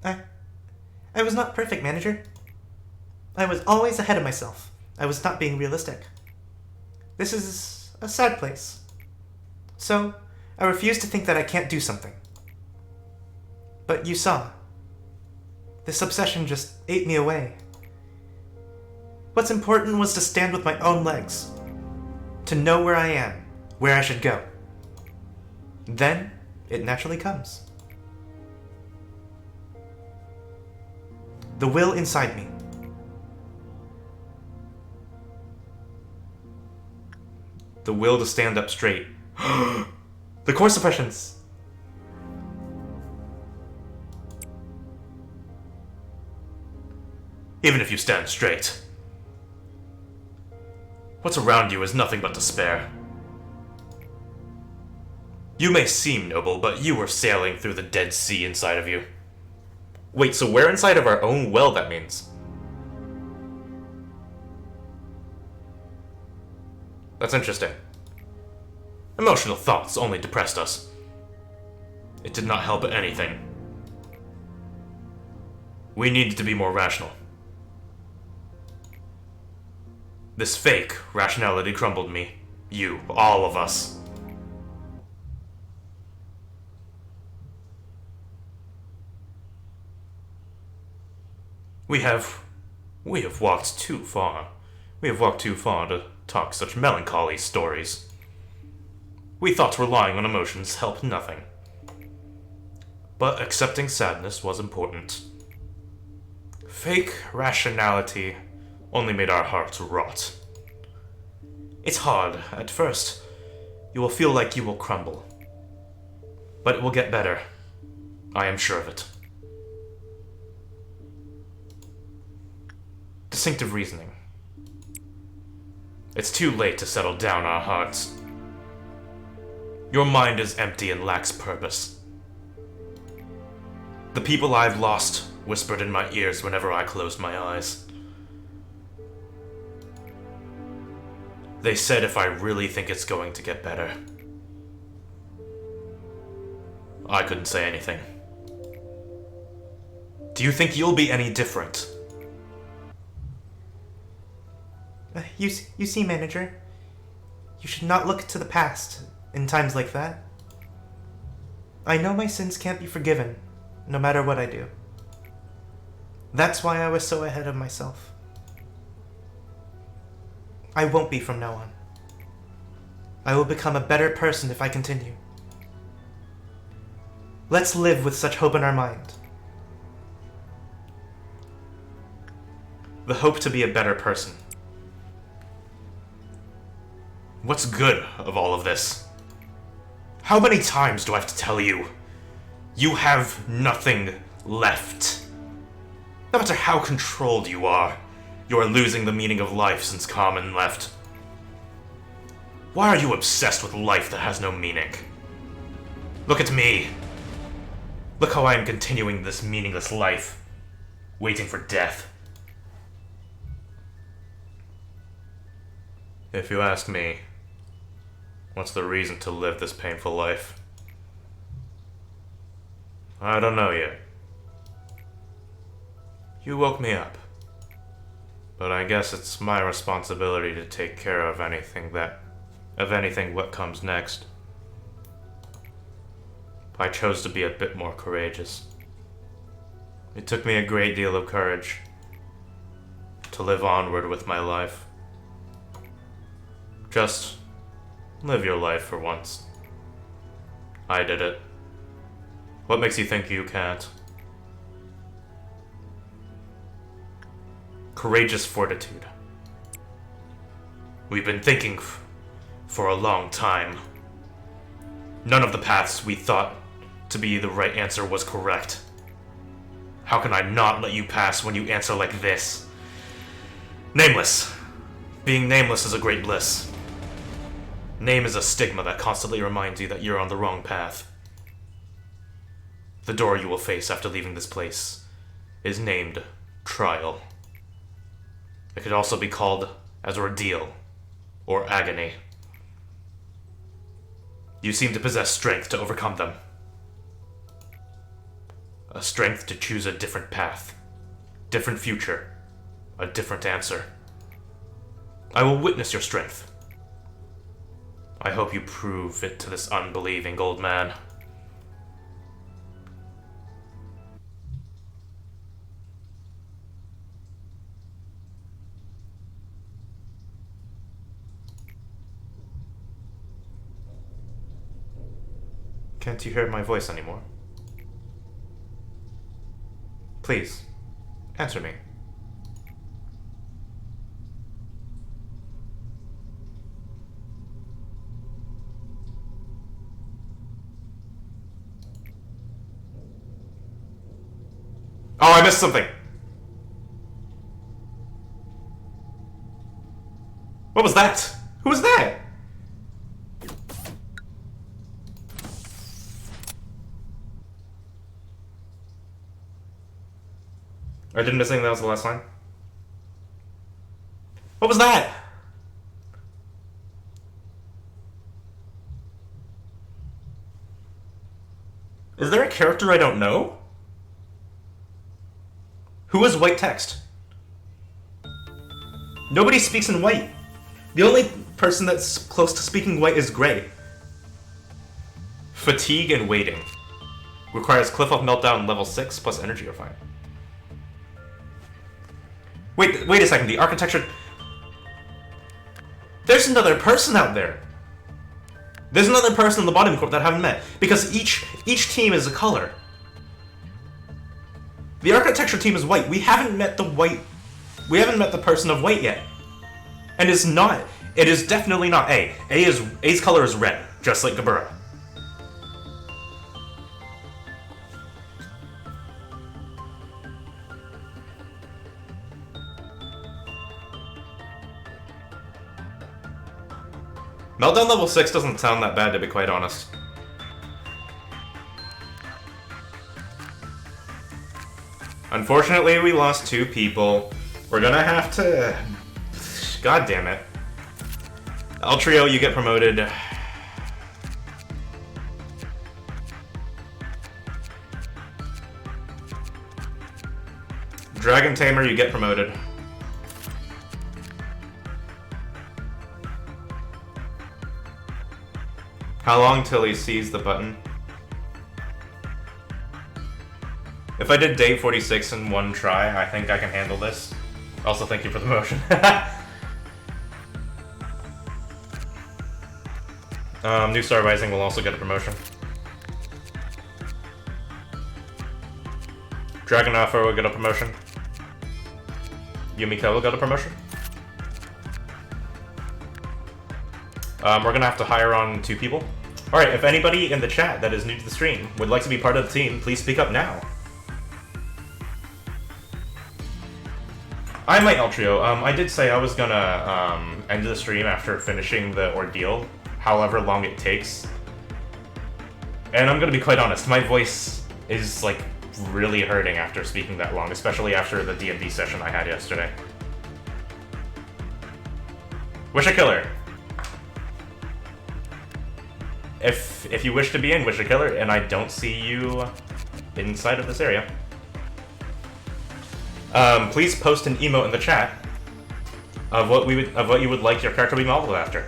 I was not perfect, manager. I was always ahead of myself. I was not being realistic. This is a sad place. So, I refuse to think that I can't do something. But you saw. This obsession just ate me away. What's important was to stand with my own legs. To know where I am, where I should go. Then, it naturally comes. The will inside me. The will to stand up straight. The core suppressions. Even if you stand straight, what's around you is nothing but despair. You may seem noble, but you were sailing through the Dead Sea inside of you. Wait, so we're inside of our own well, that means? That's interesting. Emotional thoughts only depressed us. It did not help anything. We needed to be more rational. This fake rationality crumbled me. You, all of us. We have walked too far. We have walked too far to talk such melancholy stories. We thought relying on emotions helped nothing. But accepting sadness was important. Fake rationality only made our hearts rot. It's hard. At first, you will feel like you will crumble. But it will get better. I am sure of it. Distinctive reasoning. It's too late to settle down our hearts. Your mind is empty and lacks purpose. The people I've lost whispered in my ears whenever I closed my eyes. They said if I really think it's going to get better. I couldn't say anything. Do you think you'll be any different? You see, Manager, you should not look to the past in times like that. I know my sins can't be forgiven, no matter what I do. That's why I was so ahead of myself. I won't be from now on. I will become a better person if I continue. Let's live with such hope in our mind. The hope to be a better person. What's good of all of this? How many times do I have to tell you? You have nothing left. No matter how controlled you are losing the meaning of life since Carmen left. Why are you obsessed with life that has no meaning? Look at me. Look how I am continuing this meaningless life, waiting for death. If you ask me, what's the reason to live this painful life? I don't know yet. You woke me up. But I guess it's my responsibility to take care of anything what comes next. I chose to be a bit more courageous. It took me a great deal of courage to live onward with my life. Just live your life for once. I did it. What makes you think you can't? Courageous fortitude. We've been thinking for a long time. None of the paths we thought to be the right answer was correct. How can I not let you pass when you answer like this? Nameless. Being nameless is a great bliss. Name is a stigma that constantly reminds you that you're on the wrong path. The door you will face after leaving this place is named Trial. It could also be called as Ordeal or Agony. You seem to possess strength to overcome them. A strength to choose a different path, different future, a different answer. I will witness your strength. I hope you prove it to this unbelieving old man. Can't you hear my voice anymore? Please, answer me. Oh, I missed something! What was that? Who was that? I didn't miss anything. That was the last line. What was that? Is there a character I don't know? Who is white text? Nobody speaks in white. The only person that's close to speaking white is Gray. Fatigue and waiting. Requires Cliff of Meltdown level 6 plus energy refine. Wait a second. The architecture... There's another person out there. There's another person in the Lobotomy Corp that I haven't met. Because each team is a color. The architecture team is white. We haven't met the white... We haven't met the person of white yet. And it's not... It is definitely not A. A's color is red. Just like Gabura. Meltdown level 6 doesn't sound that bad, to be quite honest. Unfortunately, we lost 2 people. We're gonna have to... God damn it. Altrio, you get promoted. Dragon Tamer, you get promoted. How long till he sees the button? If I did day 46 in one try, I think I can handle this. Also, thank you for the motion. New Star Rising will also get a promotion. Dragon Alpha will get a promotion. Yumiko will get a promotion. We're gonna have to hire on 2 people. Alright, if anybody in the chat that is new to the stream would like to be part of the team, please speak up now. I might Altrio. I did say I was gonna end the stream after finishing the ordeal, however long it takes. And I'm gonna be quite honest, my voice is like really hurting after speaking that long, especially after the D&D session I had yesterday. Wish a Killer. If you wish to be in Wish a Killer and I don't see you inside of this area, please post an emote in the chat of what you would like your character to be modeled after.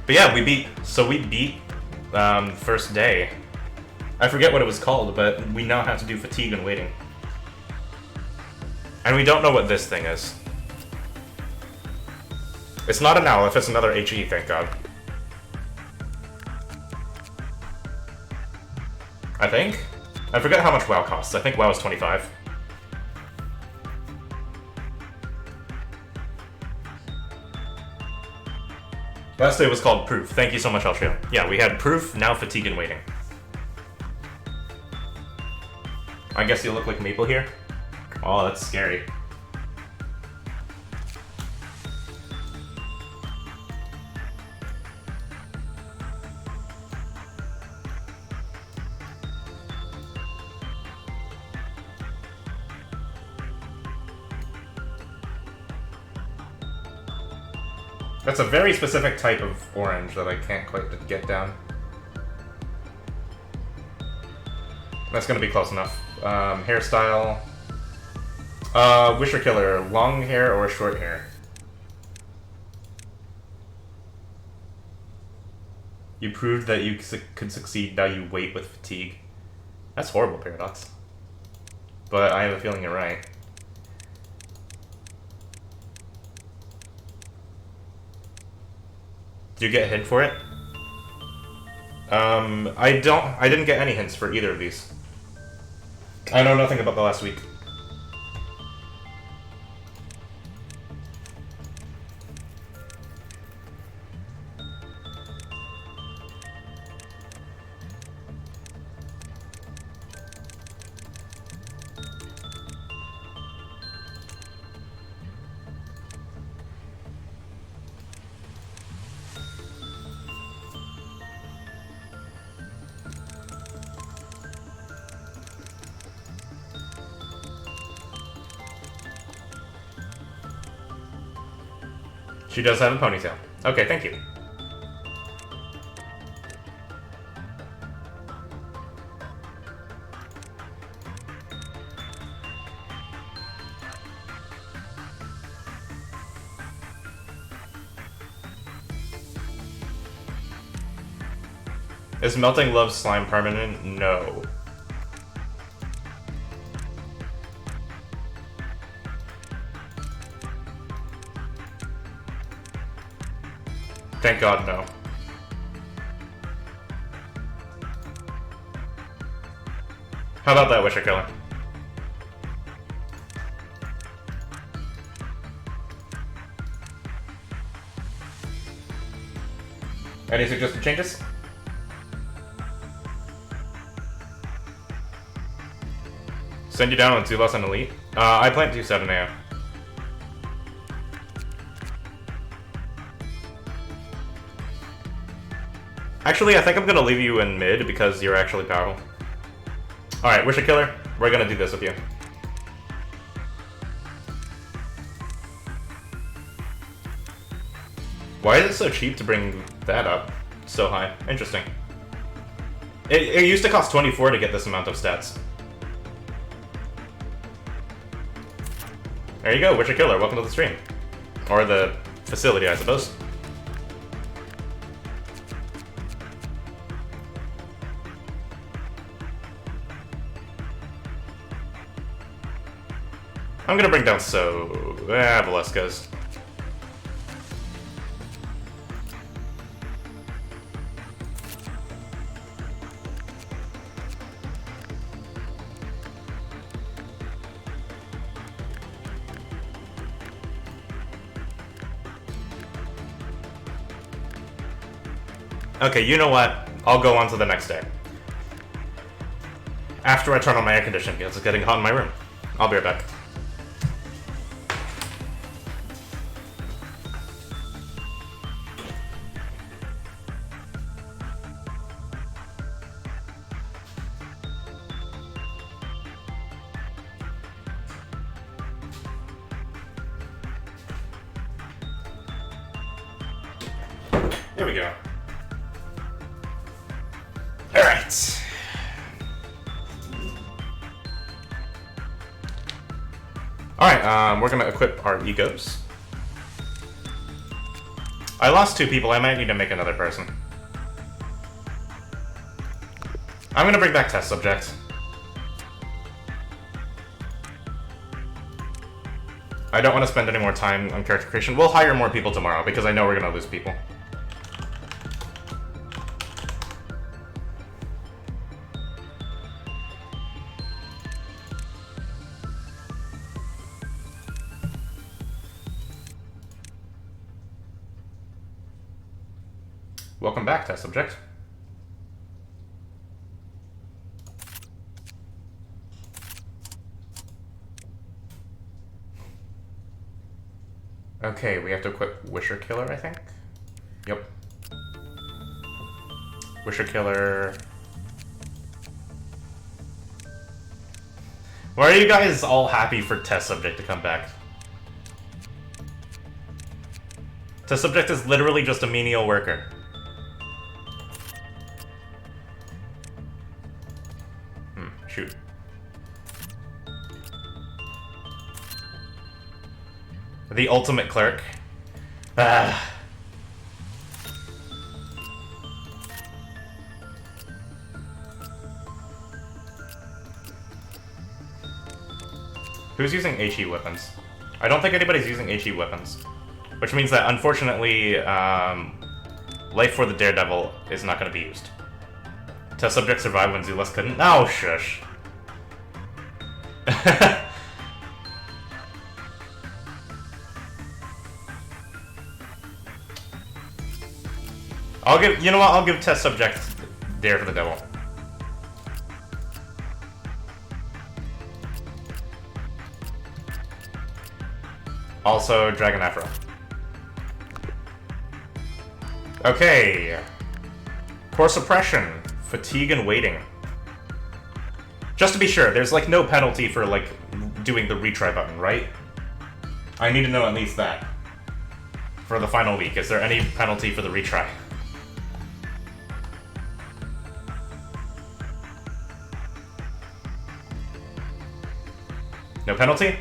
But yeah, we beat first day. I forget what it was called, but we now have to do fatigue and waiting. And we don't know what this thing is. It's not an Aleph, it's another HE, thank God. I think? I forget how much WoW costs. I think WoW is 25. Last day was called Proof. Thank you so much, Altrio. Yeah, we had Proof, now Fatigue and Waiting. I guess you look like Maple here? Oh, that's scary. That's a very specific type of orange that I can't quite get down. That's gonna be close enough. Hairstyle. Wisher Killer, long hair or short hair? You proved that you could succeed, now you wait with fatigue. That's horrible, Paradox. But I have a feeling you're right. Did you get a hint for it? I didn't get any hints for either of these. I know nothing about the last week. She does have a ponytail. Okay, thank you. Is melting love slime permanent? No. Thank God, no. How about that, Wisher Killer? Any suggested changes? Send you down on 2 less on Elite? I plan to 7 AM. Actually, I think I'm gonna leave you in mid because you're actually powerful. Alright, Wisher Killer, we're gonna do this with you. Why is it so cheap to bring that up so high? Interesting. It used to cost 24 to get this amount of stats. There you go, Wisher Killer, welcome to the stream. Or the facility, I suppose. I'm gonna bring down Velasquez. Okay, you know what? I'll go on to the next day. After I turn on my air conditioning because it's getting hot in my room. I'll be right back. There we go. Alright. Alright, we're gonna equip our egos. I lost 2 people, I might need to make another person. I'm gonna bring back test subject. I don't want to spend any more time on character creation. We'll hire more people tomorrow because I know we're gonna lose people. Welcome back, test subject. Okay, we have to equip Wisher Killer, I think. Yep. Wisher Killer. Why are you guys all happy for test subject to come back? Test subject is literally just a menial worker. Shoot. The ultimate clerk. Ah. Who's using HE weapons? I don't think anybody's using HE weapons. Which means that, unfortunately, Life for the Daredevil is not going to be used. Test subject survived when Zulus couldn't. Oh, shush. You know what? I'll give test subject Dare for the Devil. Also, Dragon Afro. Okay. Core suppression. Fatigue and waiting. Just to be sure, there's like no penalty for like doing the retry button, right? I need to know at least that. For the final week, is there any penalty for the retry? No penalty?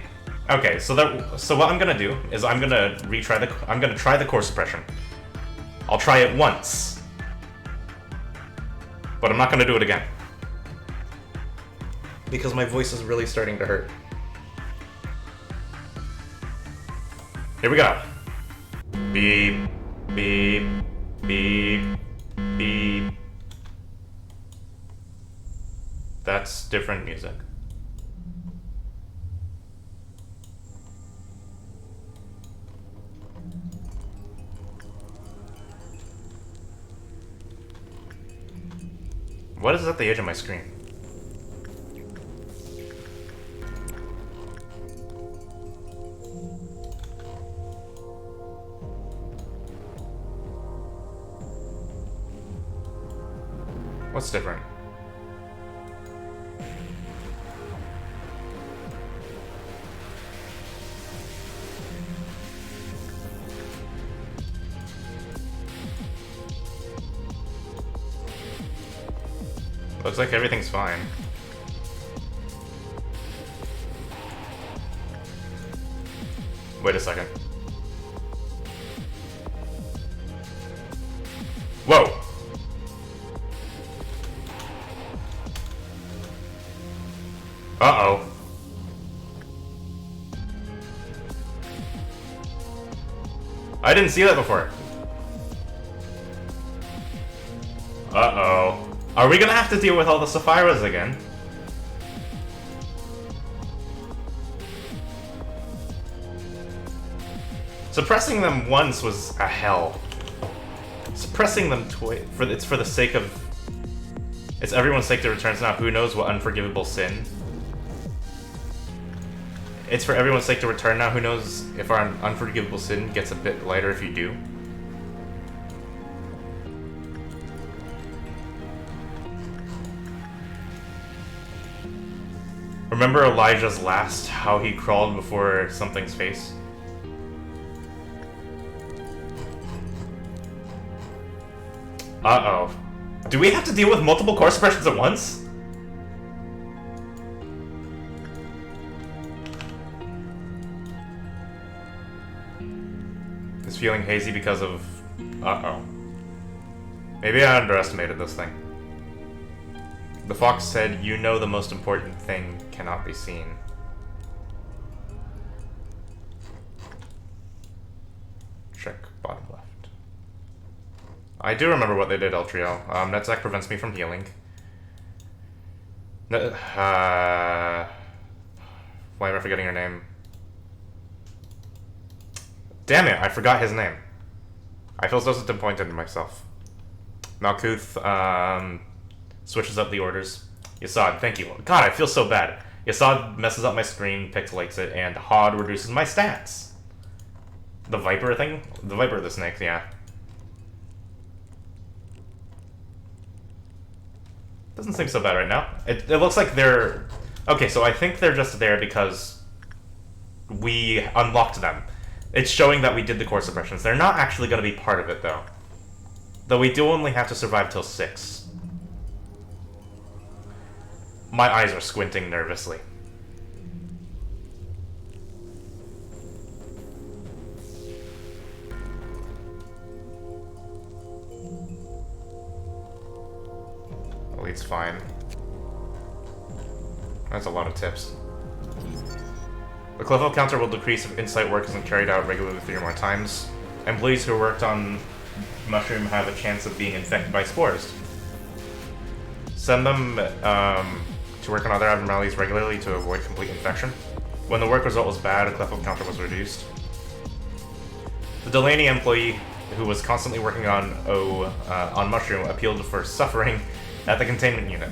Okay, so what I'm gonna do is I'm gonna try the core suppression. I'll try it once. But I'm not gonna do it again. Because my voice is really starting to hurt. Here we go. Beep, beep, beep, beep. That's different music. What is at the edge of my screen? What's different? Looks like everything's fine. Wait a second. Whoa! Uh-oh. I didn't see that before. Uh-oh. Are we gonna have to deal with all the Saphiras again? Suppressing them once was a hell. Suppressing them twice, it's for the sake of... It's everyone's sake that returns now. Who knows what unforgivable sin? It's for everyone's sake to return now. Who knows if our unforgivable sin gets a bit lighter if you do? Remember Elijah's last, how he crawled before something's face? Uh-oh. Do we have to deal with multiple core suppressions at once? It's feeling hazy because of... Uh-oh. Maybe I underestimated this thing. The fox said, "You know the most important thing cannot be seen." Check bottom left. I do remember what they did, Eltriel. Netzach prevents me from healing. Why am I forgetting your name? Damn it, I forgot his name. I feel so disappointed in myself. Malkuth, switches up the orders. Yasad, thank you. God, I feel so bad. Yasad messes up my screen, pixelates it, and Hod reduces my stats. The Viper thing? The Viper, the snake, yeah. Doesn't seem so bad right now. It looks like they're... Okay, so I think they're just there because we unlocked them. It's showing that we did the core suppressions. They're not actually going to be part of it, though. Though we do only have to survive till 6. My eyes are squinting nervously. Elite's fine. That's a lot of tips. The Clefo counter will decrease if insight work isn't carried out regularly 3 or more times. Employees who worked on Mushroom have a chance of being infected by spores. Send them to work on other abnormalities regularly to avoid complete infection. When the work result was bad, a Clefo counter was reduced. The Delaney employee who was constantly working on Mushroom appealed for suffering at the containment unit.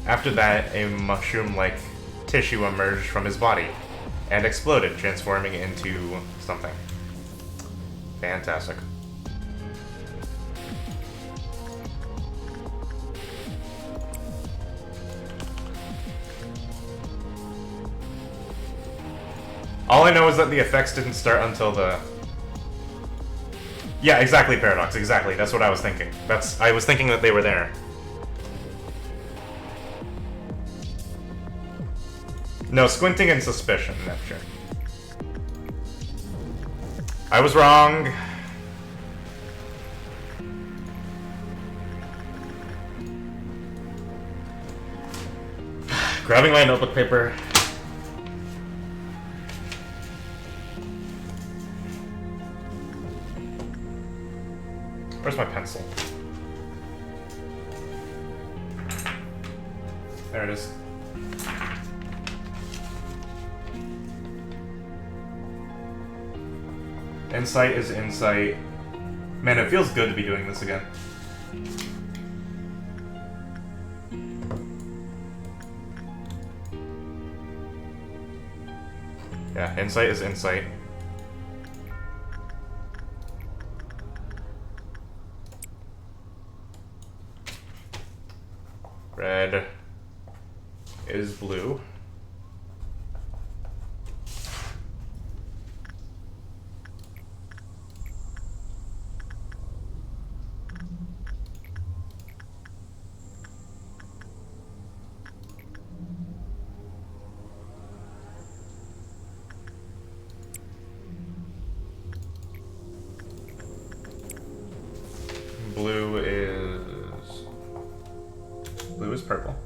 After that, a mushroom-like tissue emerged from his body and exploded, transforming into something. Fantastic. All I know is that the effects didn't start until the... Yeah, exactly, Paradox, exactly. That's what I was thinking. I was thinking that they were there. No, squinting and suspicion, that's sure. I was wrong. Grabbing my notebook paper. Where's my pencil? There it is. Insight is insight. Man, it feels good to be doing this again. Yeah, insight is insight. Red is blue. Blue is purple.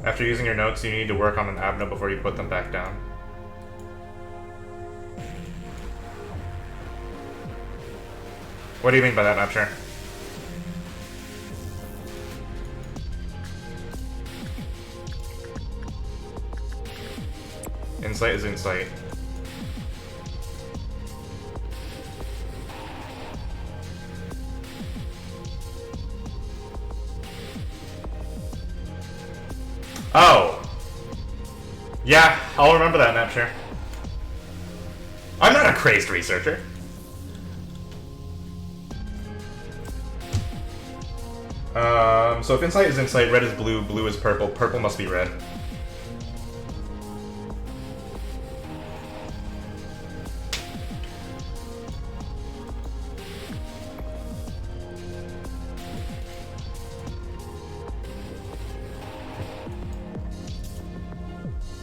After using your notes, you need to work on an ab note before you put them back down. What do you mean by that, Napture? Insight is insight. Oh! Yeah, I'll remember that, Napture. I'm not a crazed researcher. So if insight is insight, red is blue, blue is purple, purple must be red.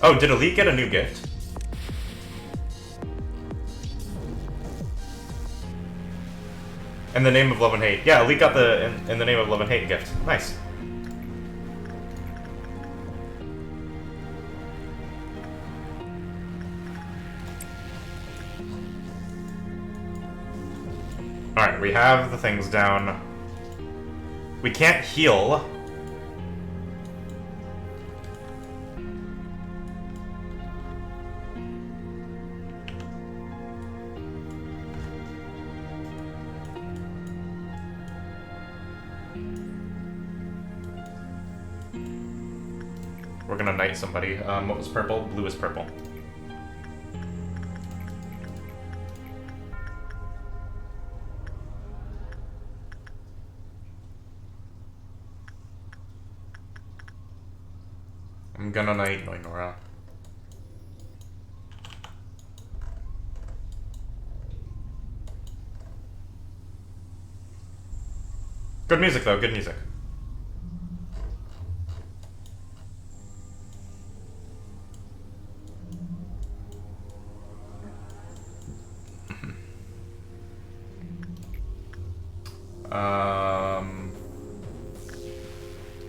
Oh, did Elite get a new gift? In the name of love and hate. Yeah, Elite got the in the name of love and hate gift. Nice. Alright, we have the things down. We can't heal. We're gonna knight somebody. What was purple? Blue is purple. I'm gonna knight Noinora. Good music though, good music.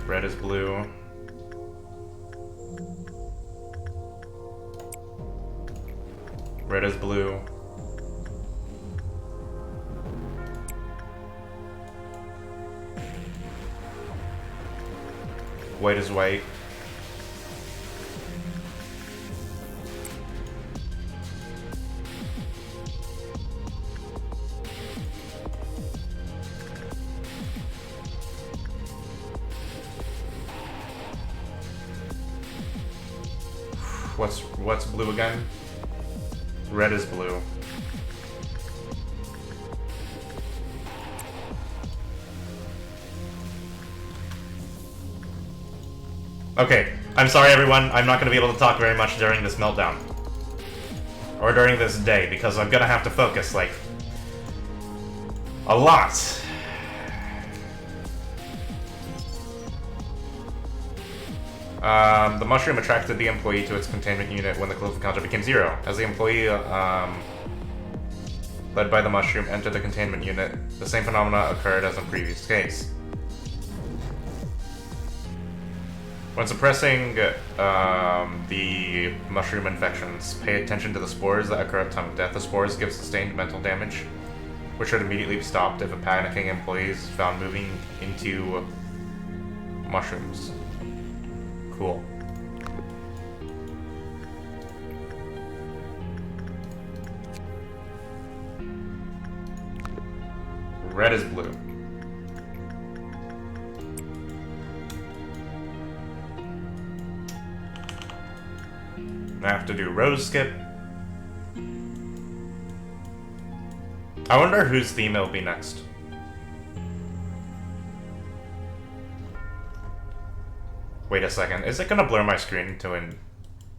Red is blue. Red is blue. White is white. What's blue again? Red is blue. Okay, I'm sorry everyone, I'm not going to be able to talk very much during this meltdown. Or during this day, because I'm going to have to focus, like, a lot. The mushroom attracted the employee to its containment unit when the close encounter became 0. As the employee, led by the mushroom, entered the containment unit, the same phenomena occurred as in previous case. When suppressing the mushroom infections, pay attention to the spores that occur at the time of death. The spores give sustained mental damage, which should immediately be stopped if a panicking employee is found moving into mushrooms. Cool. Red is blue. I have to do rose skip. I wonder whose theme it'll be next. Wait a second, is it gonna blur my screen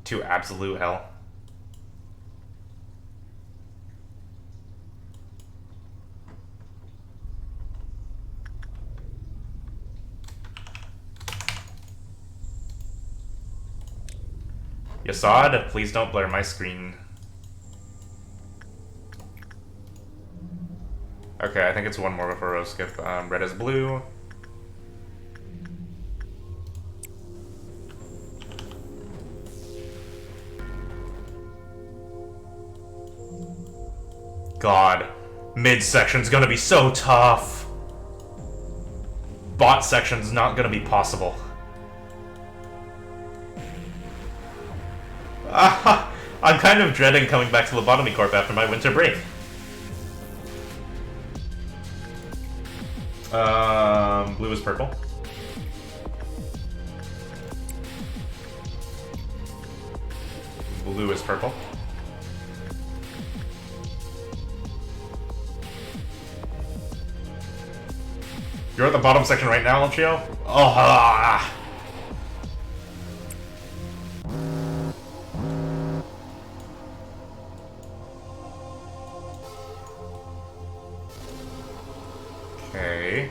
to absolute hell? Yasad, please don't blur my screen. Okay, I think it's one more before rose skip. Red is blue. God, mid-section's gonna be so tough. Bot section's not gonna be possible. I'm kind of dreading coming back to Lobotomy Corp after my winter break. Blue is purple. Blue is purple. You're at the bottom section right now, Lucio? Oh, okay.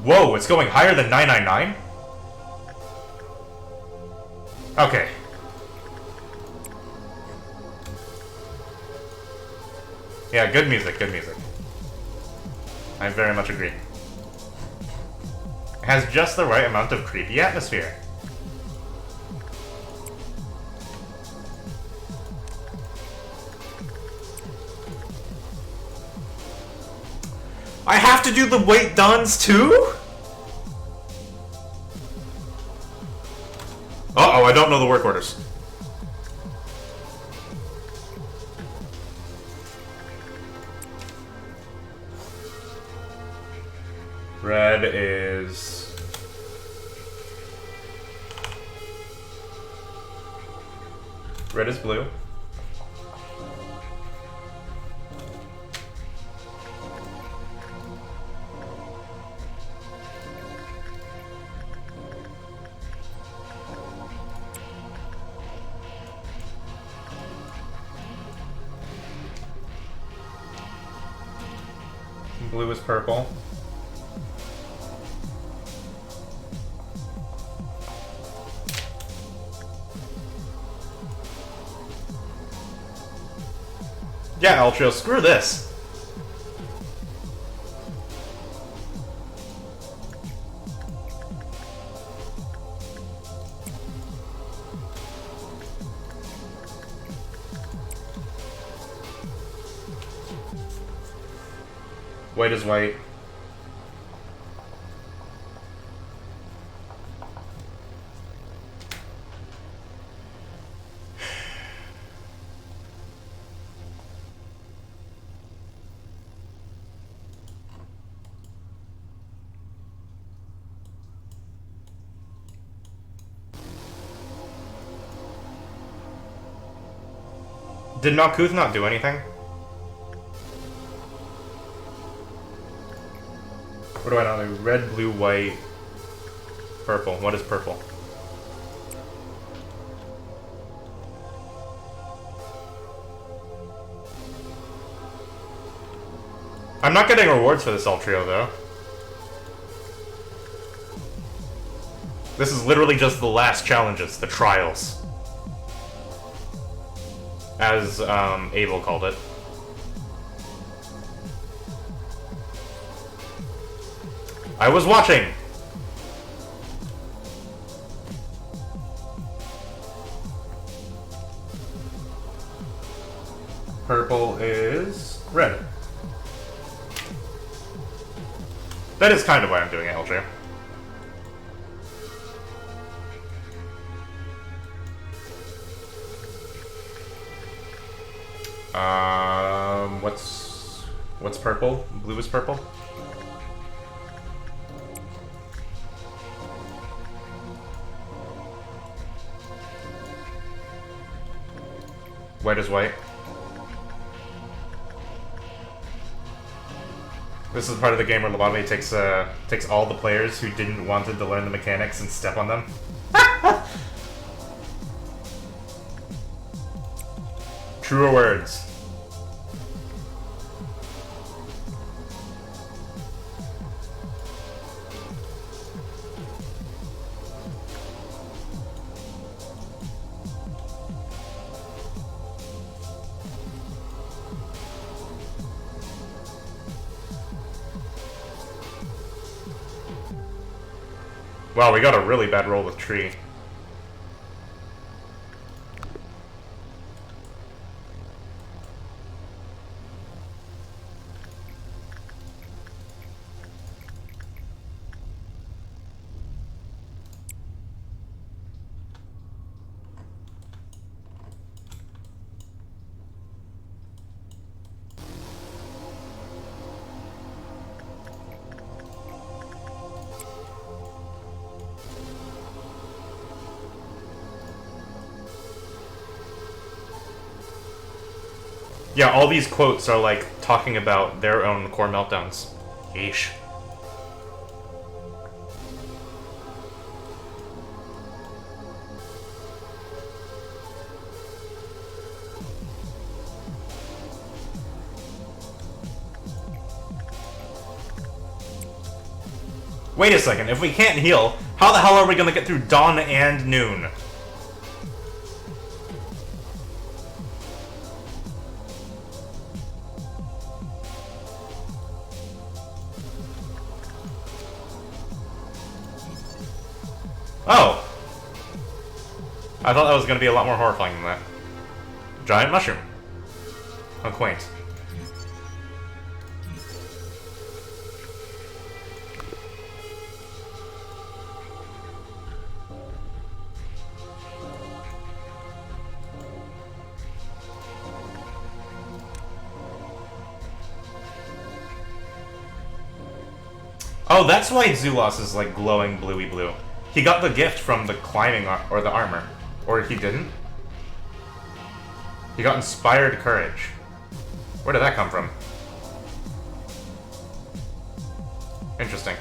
Whoa, it's going higher than 999? Okay. Yeah, good music, good music. I very much agree. It has just the right amount of creepy atmosphere. I have to do the weight dons too? Uh-oh, I don't know the work orders. Red is... Red is blue. Blue is purple. Yeah, Ultrio, screw this. White is white. Did Malkuth not do anything? What do I not do? Red, blue, white, purple. What is purple? I'm not getting rewards for this Ultrio, though. This is literally just the last challenges, the trials. As Abel called it. I was watching! Purple is red. That is kind of why I'm doing it, LJ. What's purple? Blue is purple? White is white. This is part of the game where Lobotomy takes all the players who didn't wanted to learn the mechanics and step on them. Truer words. Wow, we got a really bad roll with tree. Yeah, all these quotes are like talking about their own core meltdowns. Yeesh. Wait a second, if we can't heal, how the hell are we gonna get through dawn and noon? Oh! I thought that was going to be a lot more horrifying than that. Giant mushroom. How quaint. Oh, that's why Zulos is like glowing bluey blue. He got the gift from the climbing or the armor. Or he didn't? He got inspired courage. Where did that come from? Interesting.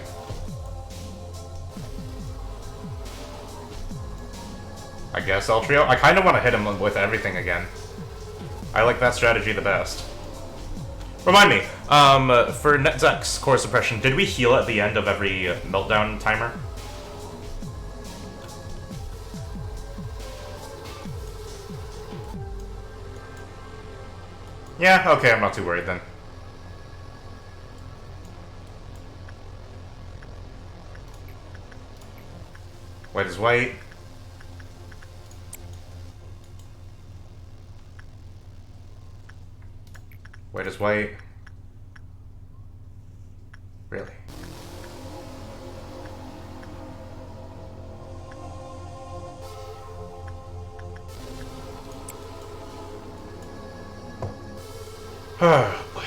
I guess Eltrio? I kind of want to hit him with everything again. I like that strategy the best. Remind me, for Netzek's core suppression, did we heal at the end of every meltdown timer? Yeah, okay, I'm not too worried then. White is white. White is white. Really? Oh, boy.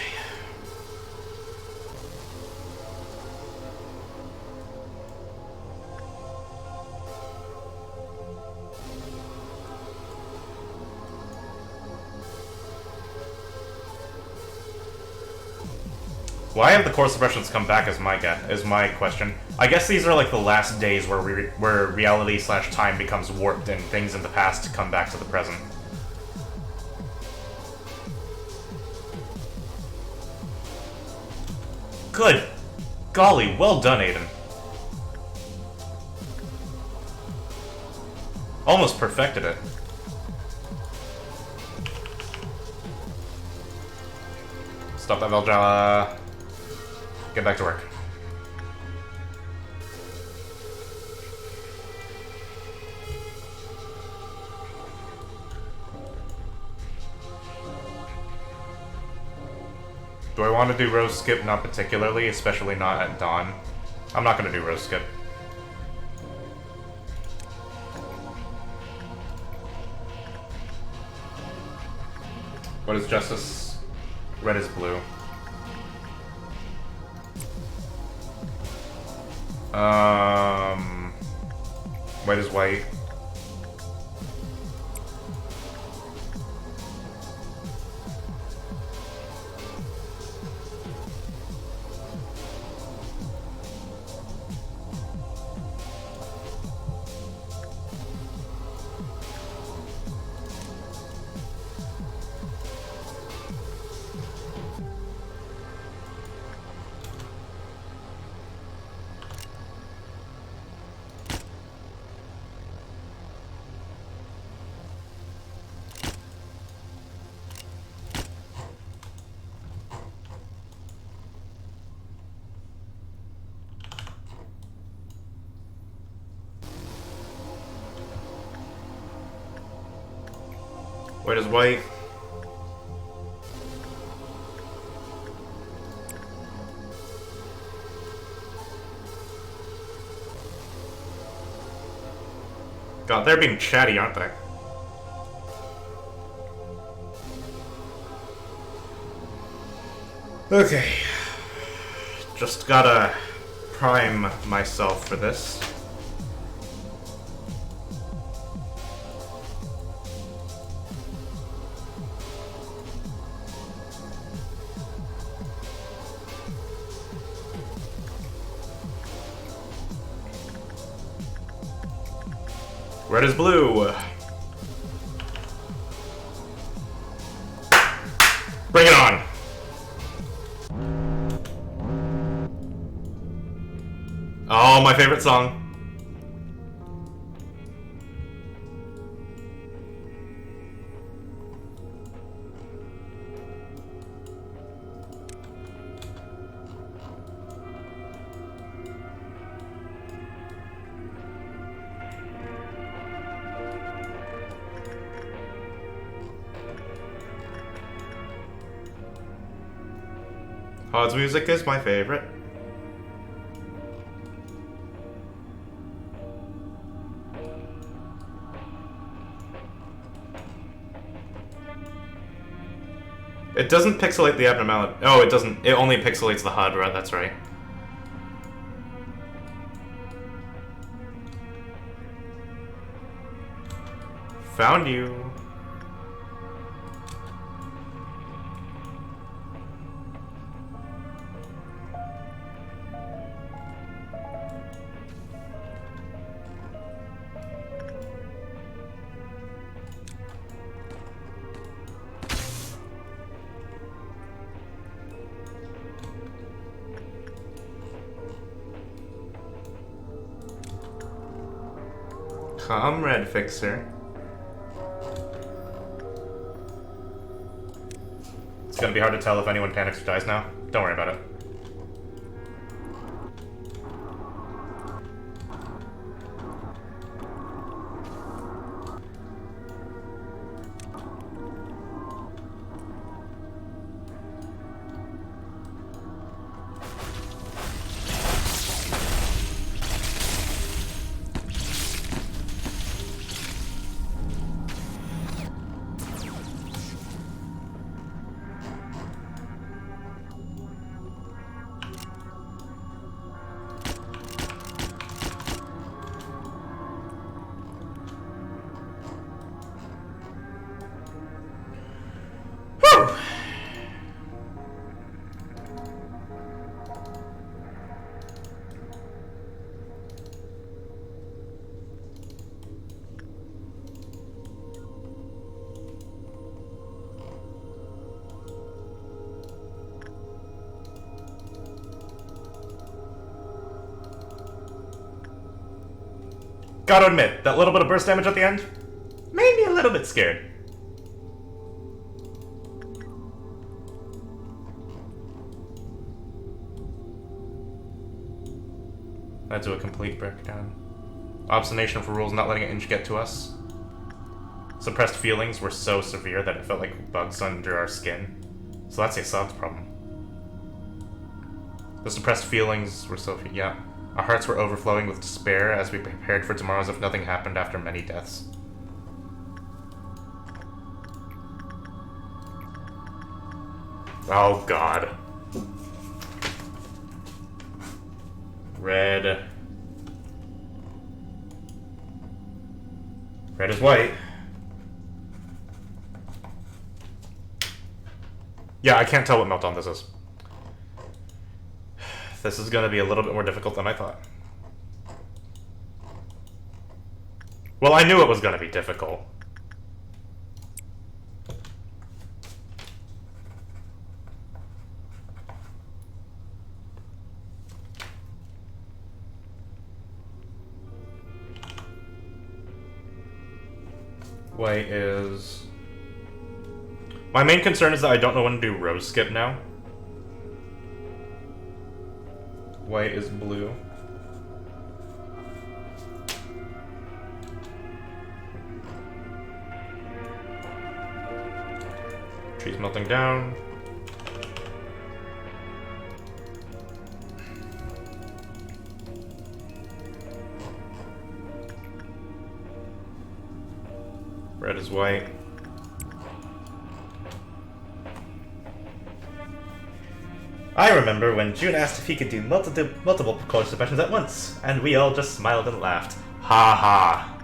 Why have the core suppressions come back is my question. I guess these are like the last days where reality / time becomes warped and things in the past come back to the present. Good golly, well done, Aiden. Almost perfected it. Stop that Veljala. Get back to work. Do I want to do Rose Skip? Not particularly, especially not at dawn. I'm not going to do Rose Skip. What is Justice? Red is blue. White is white. White is white. God, they're being chatty, aren't they? Okay. Just gotta prime myself for this. Red is blue. Bring it on. Oh, my favorite song. Hod's music is my favorite. It doesn't pixelate the abnormality. Oh, it doesn't. It only pixelates the HUD, right? That's right. Found you. Comrade Fixer. It's gonna be hard to tell if anyone panics or dies now. Don't worry about it. Gotta admit, that little bit of burst damage at the end made me a little bit scared. Let's do a complete breakdown. Obstination for rules, not letting an inch get to us. Suppressed feelings were so severe that it felt like bugs under our skin. So that's a soft problem. The suppressed feelings were so... yeah. Our hearts were overflowing with despair as we prepared for tomorrow as if nothing happened after many deaths. Oh, God. Red. Red is white. Yeah, I can't tell what meltdown this is. This is going to be a little bit more difficult than I thought. Well, I knew it was going to be difficult. White is... My main concern is that I don't know when to do rose skip now. White is blue. Trees melting down. Red is white. I remember when June asked if he could do multiple color suppressions at once, and we all just smiled and laughed. Ha ha.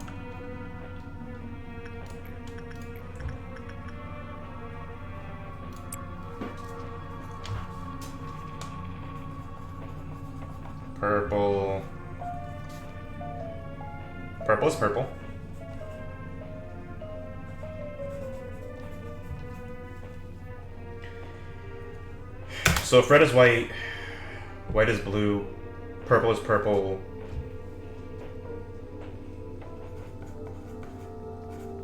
Purple. Purple is purple. So if red is white, white is blue, purple is purple.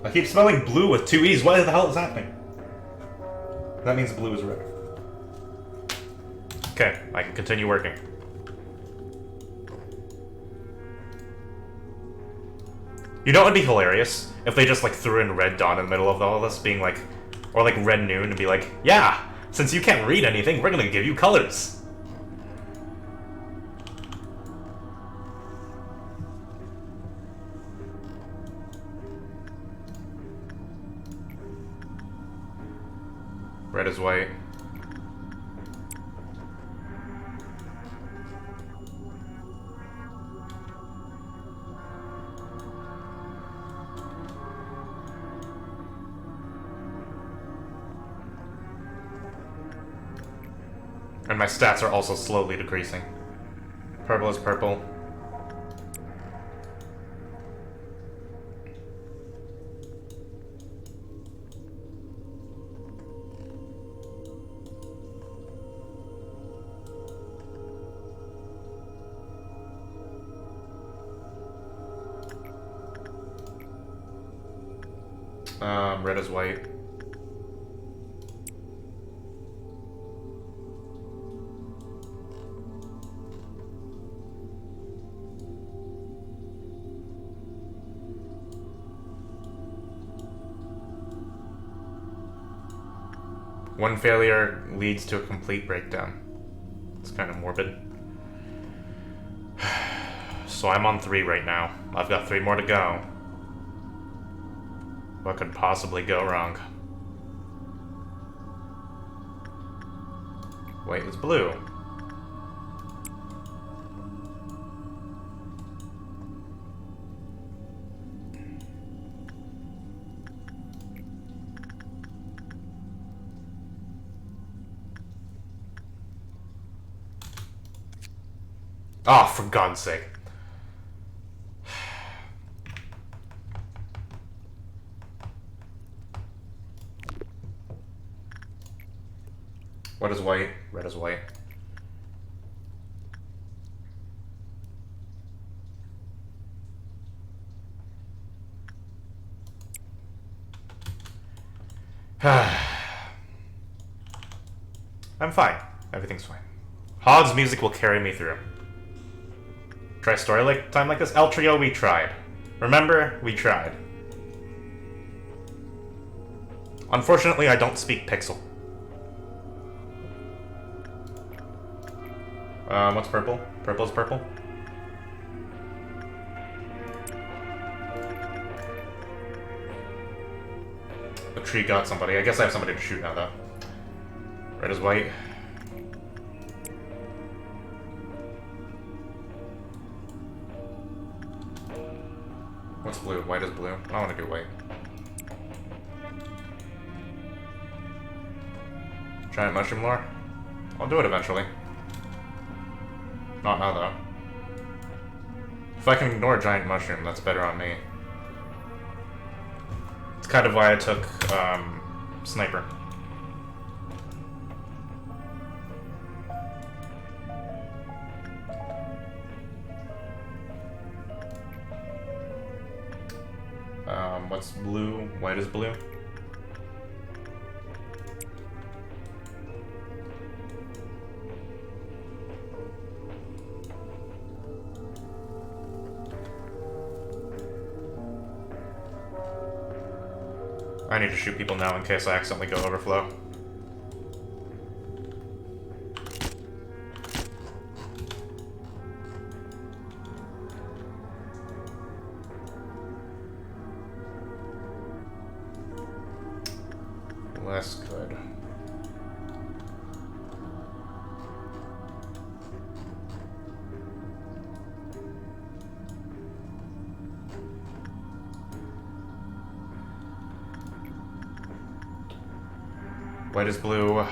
I keep spelling blue with two E's. What the hell is happening? That means blue is red. Okay, I can continue working. You know what would be hilarious? If they just like threw in Red Dawn in the middle of all this, being like, or like Red Noon, and be like, yeah! Since you can't read anything, we're gonna give you colors. Red is white. And my stats are also slowly decreasing. Purple is purple. Red is white. One failure leads to a complete breakdown. It's kind of morbid. So I'm on 3 right now. I've got 3 more to go. What could possibly go wrong? White is blue. Oh, for God's sake. What is white? Red is white. I'm fine. Everything's fine. Hog's music will carry me through. Try story like time like this? El Trio, we tried. Remember? We tried. Unfortunately, I don't speak Pixel. What's purple? Purple is purple. The tree got somebody. I guess I have somebody to shoot now, though. Red is white. What's blue? White is blue. I want to do white. Giant mushroom lore? I'll do it eventually. Not now, though. If I can ignore giant mushroom, that's better on me. It's kind of why I took, sniper. What's blue? White is blue. I need to shoot people now in case I accidentally go overflow. Less good. White is blue.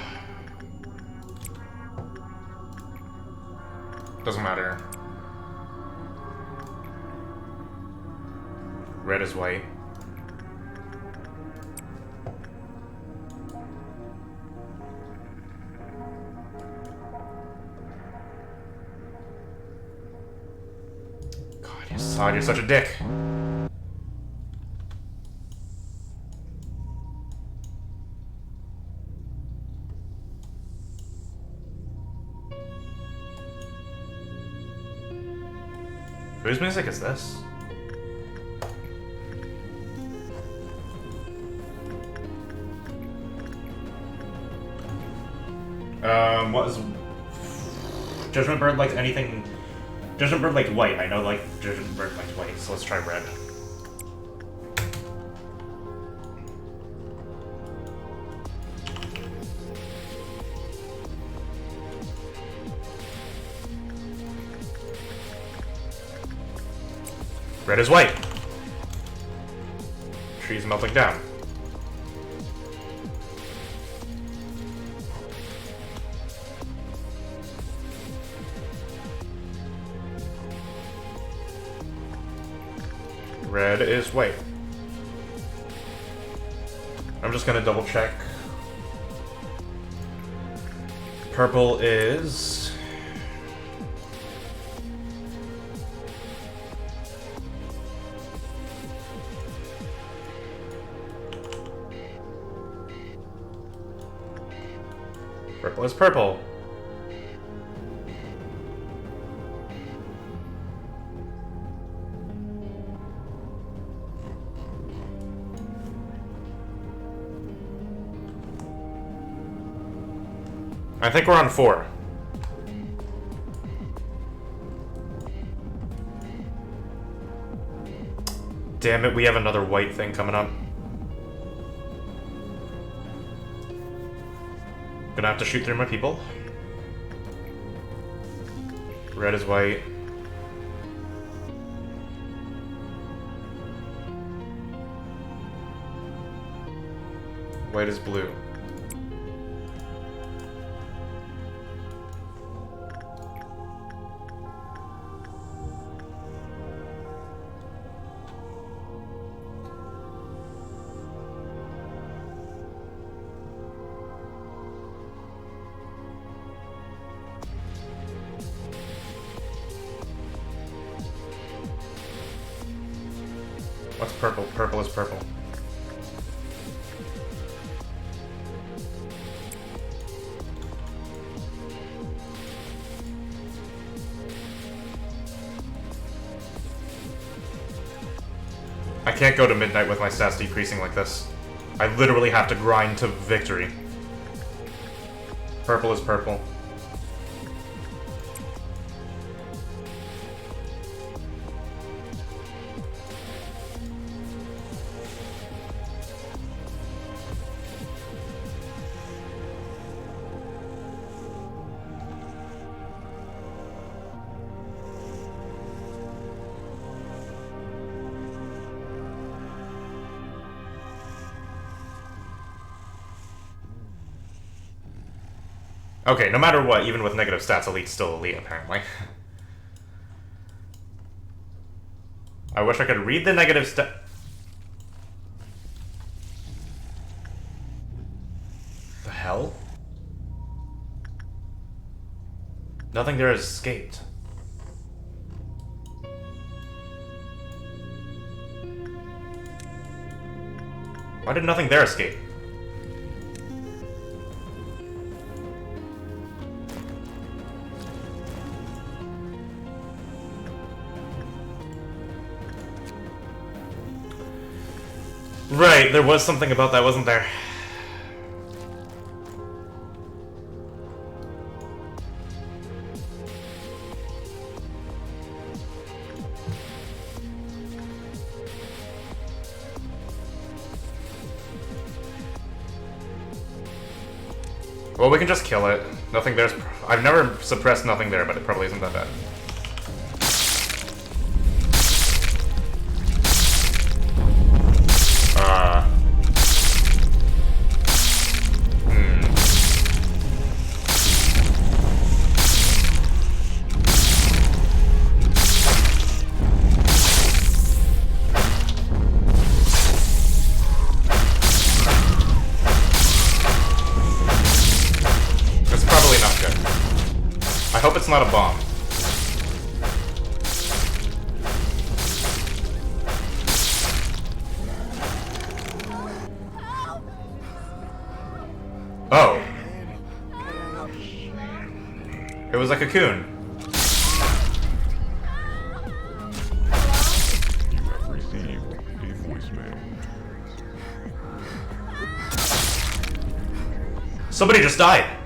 Doesn't matter. Red is white. God, you're such a dick. Whose music is this? What is... Judgment Bird likes anything... Judgment Bird liked white. I know, like, Judgment Bird likes white, so let's try red. Red is white. Trees melting down. Red is white. I'm just gonna double check. Purple is... Purple is purple. I think we're on 4. Damn it, we have another white thing coming up. Gonna have to shoot through my people. Red is white. White is blue. What's purple? Purple is purple. I can't go to midnight with my stats decreasing like this. I literally have to grind to victory. Purple is purple. Okay, no matter what, even with negative stats, Elite's still Elite, apparently. I wish I could read the negative stat. The hell? Nothing there has escaped. Why did nothing there escape? Right, there was something about that, wasn't there? Well, we can just kill it. Nothing there's... I've never suppressed nothing there, but it probably isn't that bad. I hope it's not a bomb. Oh. It was a cocoon. You have received a voicemail. Somebody just died.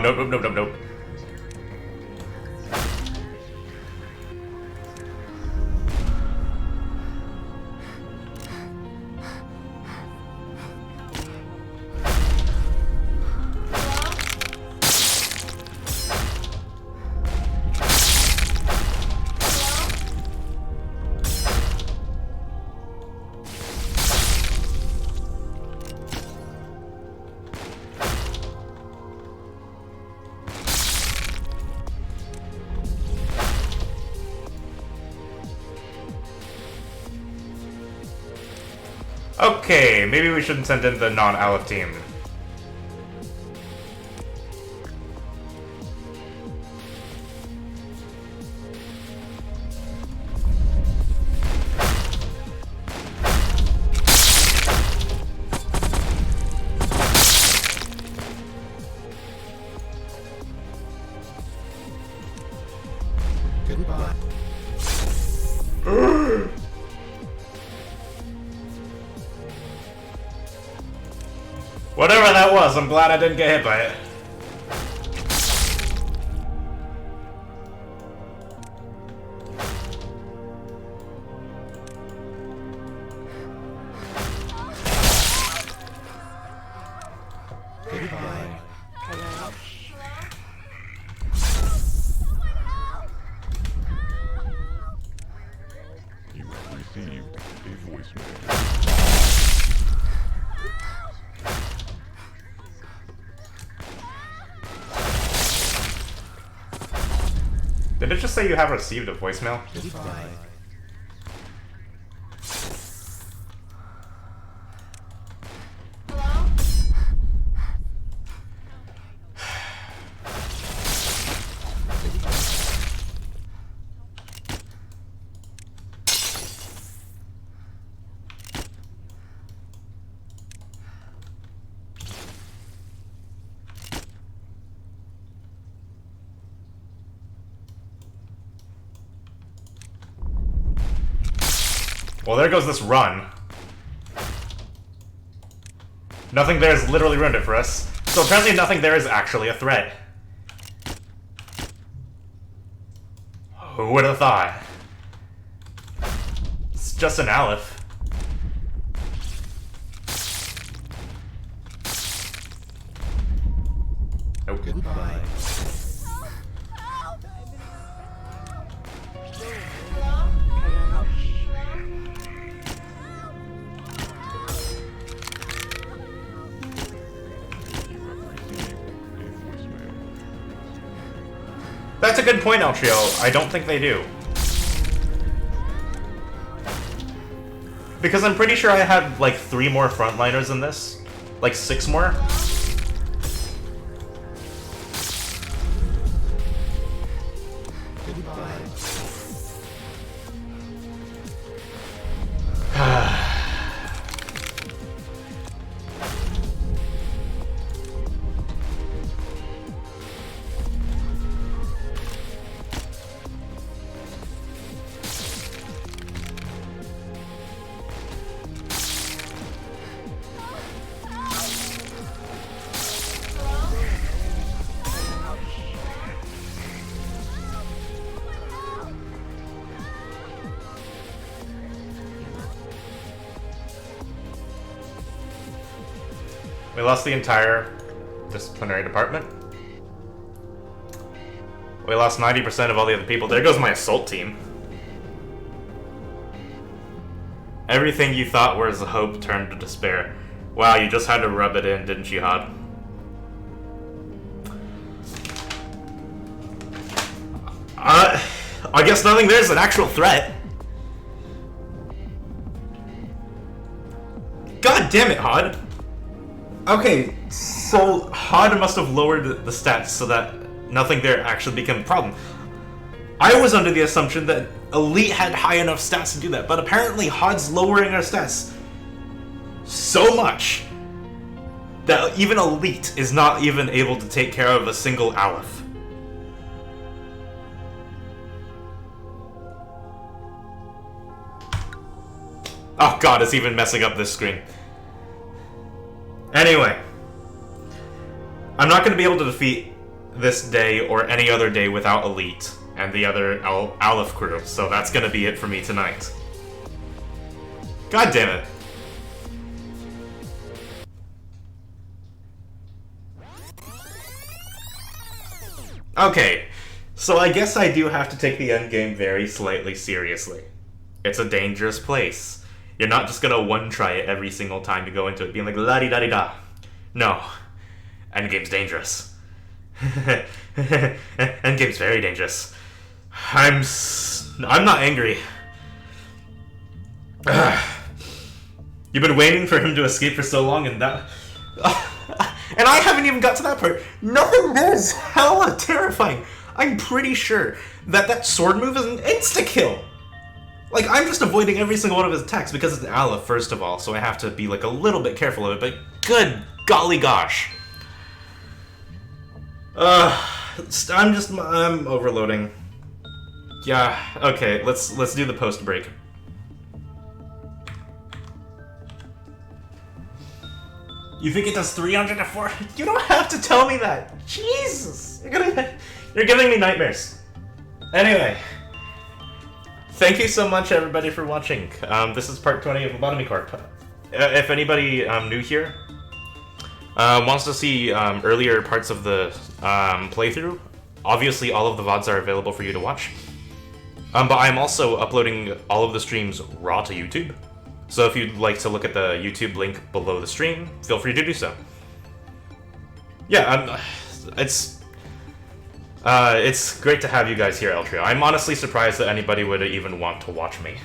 Nope. Okay, maybe we shouldn't send in the non-Aleph team. Goodbye. Whatever that was, I'm glad I didn't get hit by it. Goodbye. You have received a voicemail. Did it just say you have received a voicemail? Goodbye. Well, there goes this run. Nothing there has literally ruined it for us. So apparently nothing there is actually a threat. Who would have thought? It's just an Aleph. Nope. Goodbye. That's a good point, Altrio. I don't think they do. Because I'm pretty sure I had like 3 more frontliners in this. Like 6 more. We lost the entire disciplinary department. We lost 90% of all the other people. There goes my assault team. Everything you thought was a hope turned to despair. Wow, you just had to rub it in, didn't you, Hod? I guess nothing there's an actual threat. God damn it, Hod. Okay, so Hod must have lowered the stats so that nothing there actually became a problem. I was under the assumption that Elite had high enough stats to do that, but apparently Hod's lowering our stats so much that even Elite is not even able to take care of a single Aleph. Oh god, it's even messing up this screen. Anyway, I'm not going to be able to defeat this day or any other day without Elite and the other Aleph crew, so that's going to be it for me tonight. God damn it. Okay, so I guess I do have to take the endgame very slightly seriously. It's a dangerous place. You're not just gonna one-try it every single time you go into it, being like, la-di-da-di-da. No. Endgame's dangerous. Endgame's very dangerous. I'm not angry. You've been waiting for him to escape for so long, and that... and I haven't even got to that part. Nothing there is hella terrifying. I'm pretty sure that that sword move is an insta-kill. Like, I'm just avoiding every single one of his attacks because it's an Aleph, first of all, so I have to be, like, a little bit careful of it, but good golly gosh. I'm overloading. Yeah, okay, let's do the post break. You think it does 300 to 4? You don't have to tell me that. Jesus, you're giving me nightmares. Anyway. Thank you so much, everybody, for watching. This is part 20 of Lobotomy Corp. If anybody new here wants to see earlier parts of the playthrough, obviously all of the VODs are available for you to watch. But I'm also uploading all of the streams raw to YouTube. So if you'd like to look at the YouTube link below the stream, feel free to do so. Yeah, it's great to have you guys here, Eltrio. I'm honestly surprised that anybody would even want to watch me.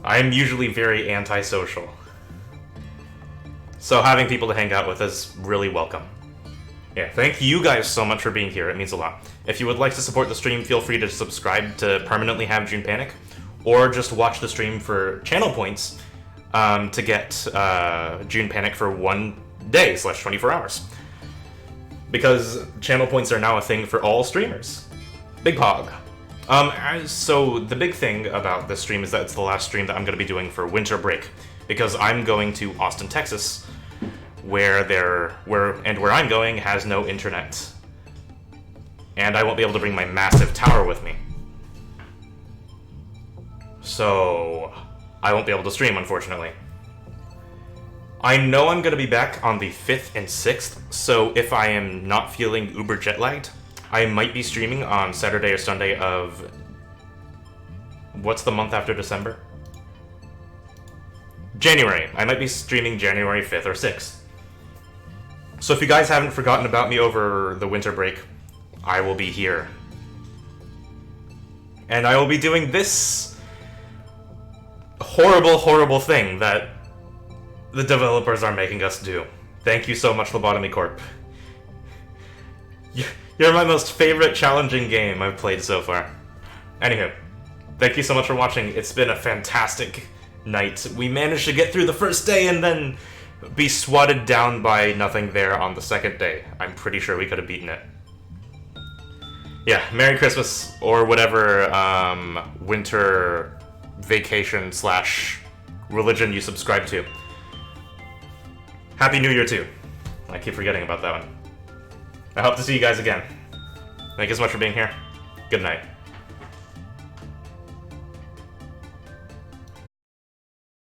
I'm usually very antisocial. So having people to hang out with is really welcome. Yeah, thank you guys so much for being here. It means a lot. If you would like to support the stream, feel free to subscribe to permanently have June Panic, or just watch the stream for channel points to get June Panic for 1 day / 24 hours. Because channel points are now a thing for all streamers. Big pog. So the big thing about this stream is that it's the last stream that I'm going to be doing for winter break, because I'm going to Austin, Texas, where I'm going has no internet, and I won't be able to bring my massive tower with me. So I won't be able to stream, unfortunately. I know I'm going to be back on the 5th and 6th, so if I am not feeling uber jet-lagged, I might be streaming on Saturday or Sunday of... What's the month after December? January. I might be streaming January 5th or 6th. So if you guys haven't forgotten about me over the winter break, I will be here and I will be doing this horrible, horrible thing that the developers are making us do. Thank you so much, Lobotomy Corp. You're my most favorite challenging game I've played so far. Anywho, thank you so much for watching. It's been a fantastic night. We managed to get through the first day and then be swatted down by nothing there on the second day. I'm pretty sure we could have beaten it. Yeah, Merry Christmas, or whatever winter vacation / religion you subscribe to. Happy New Year too. I keep forgetting about that one. I hope to see you guys again. Thank you so much for being here. Good night.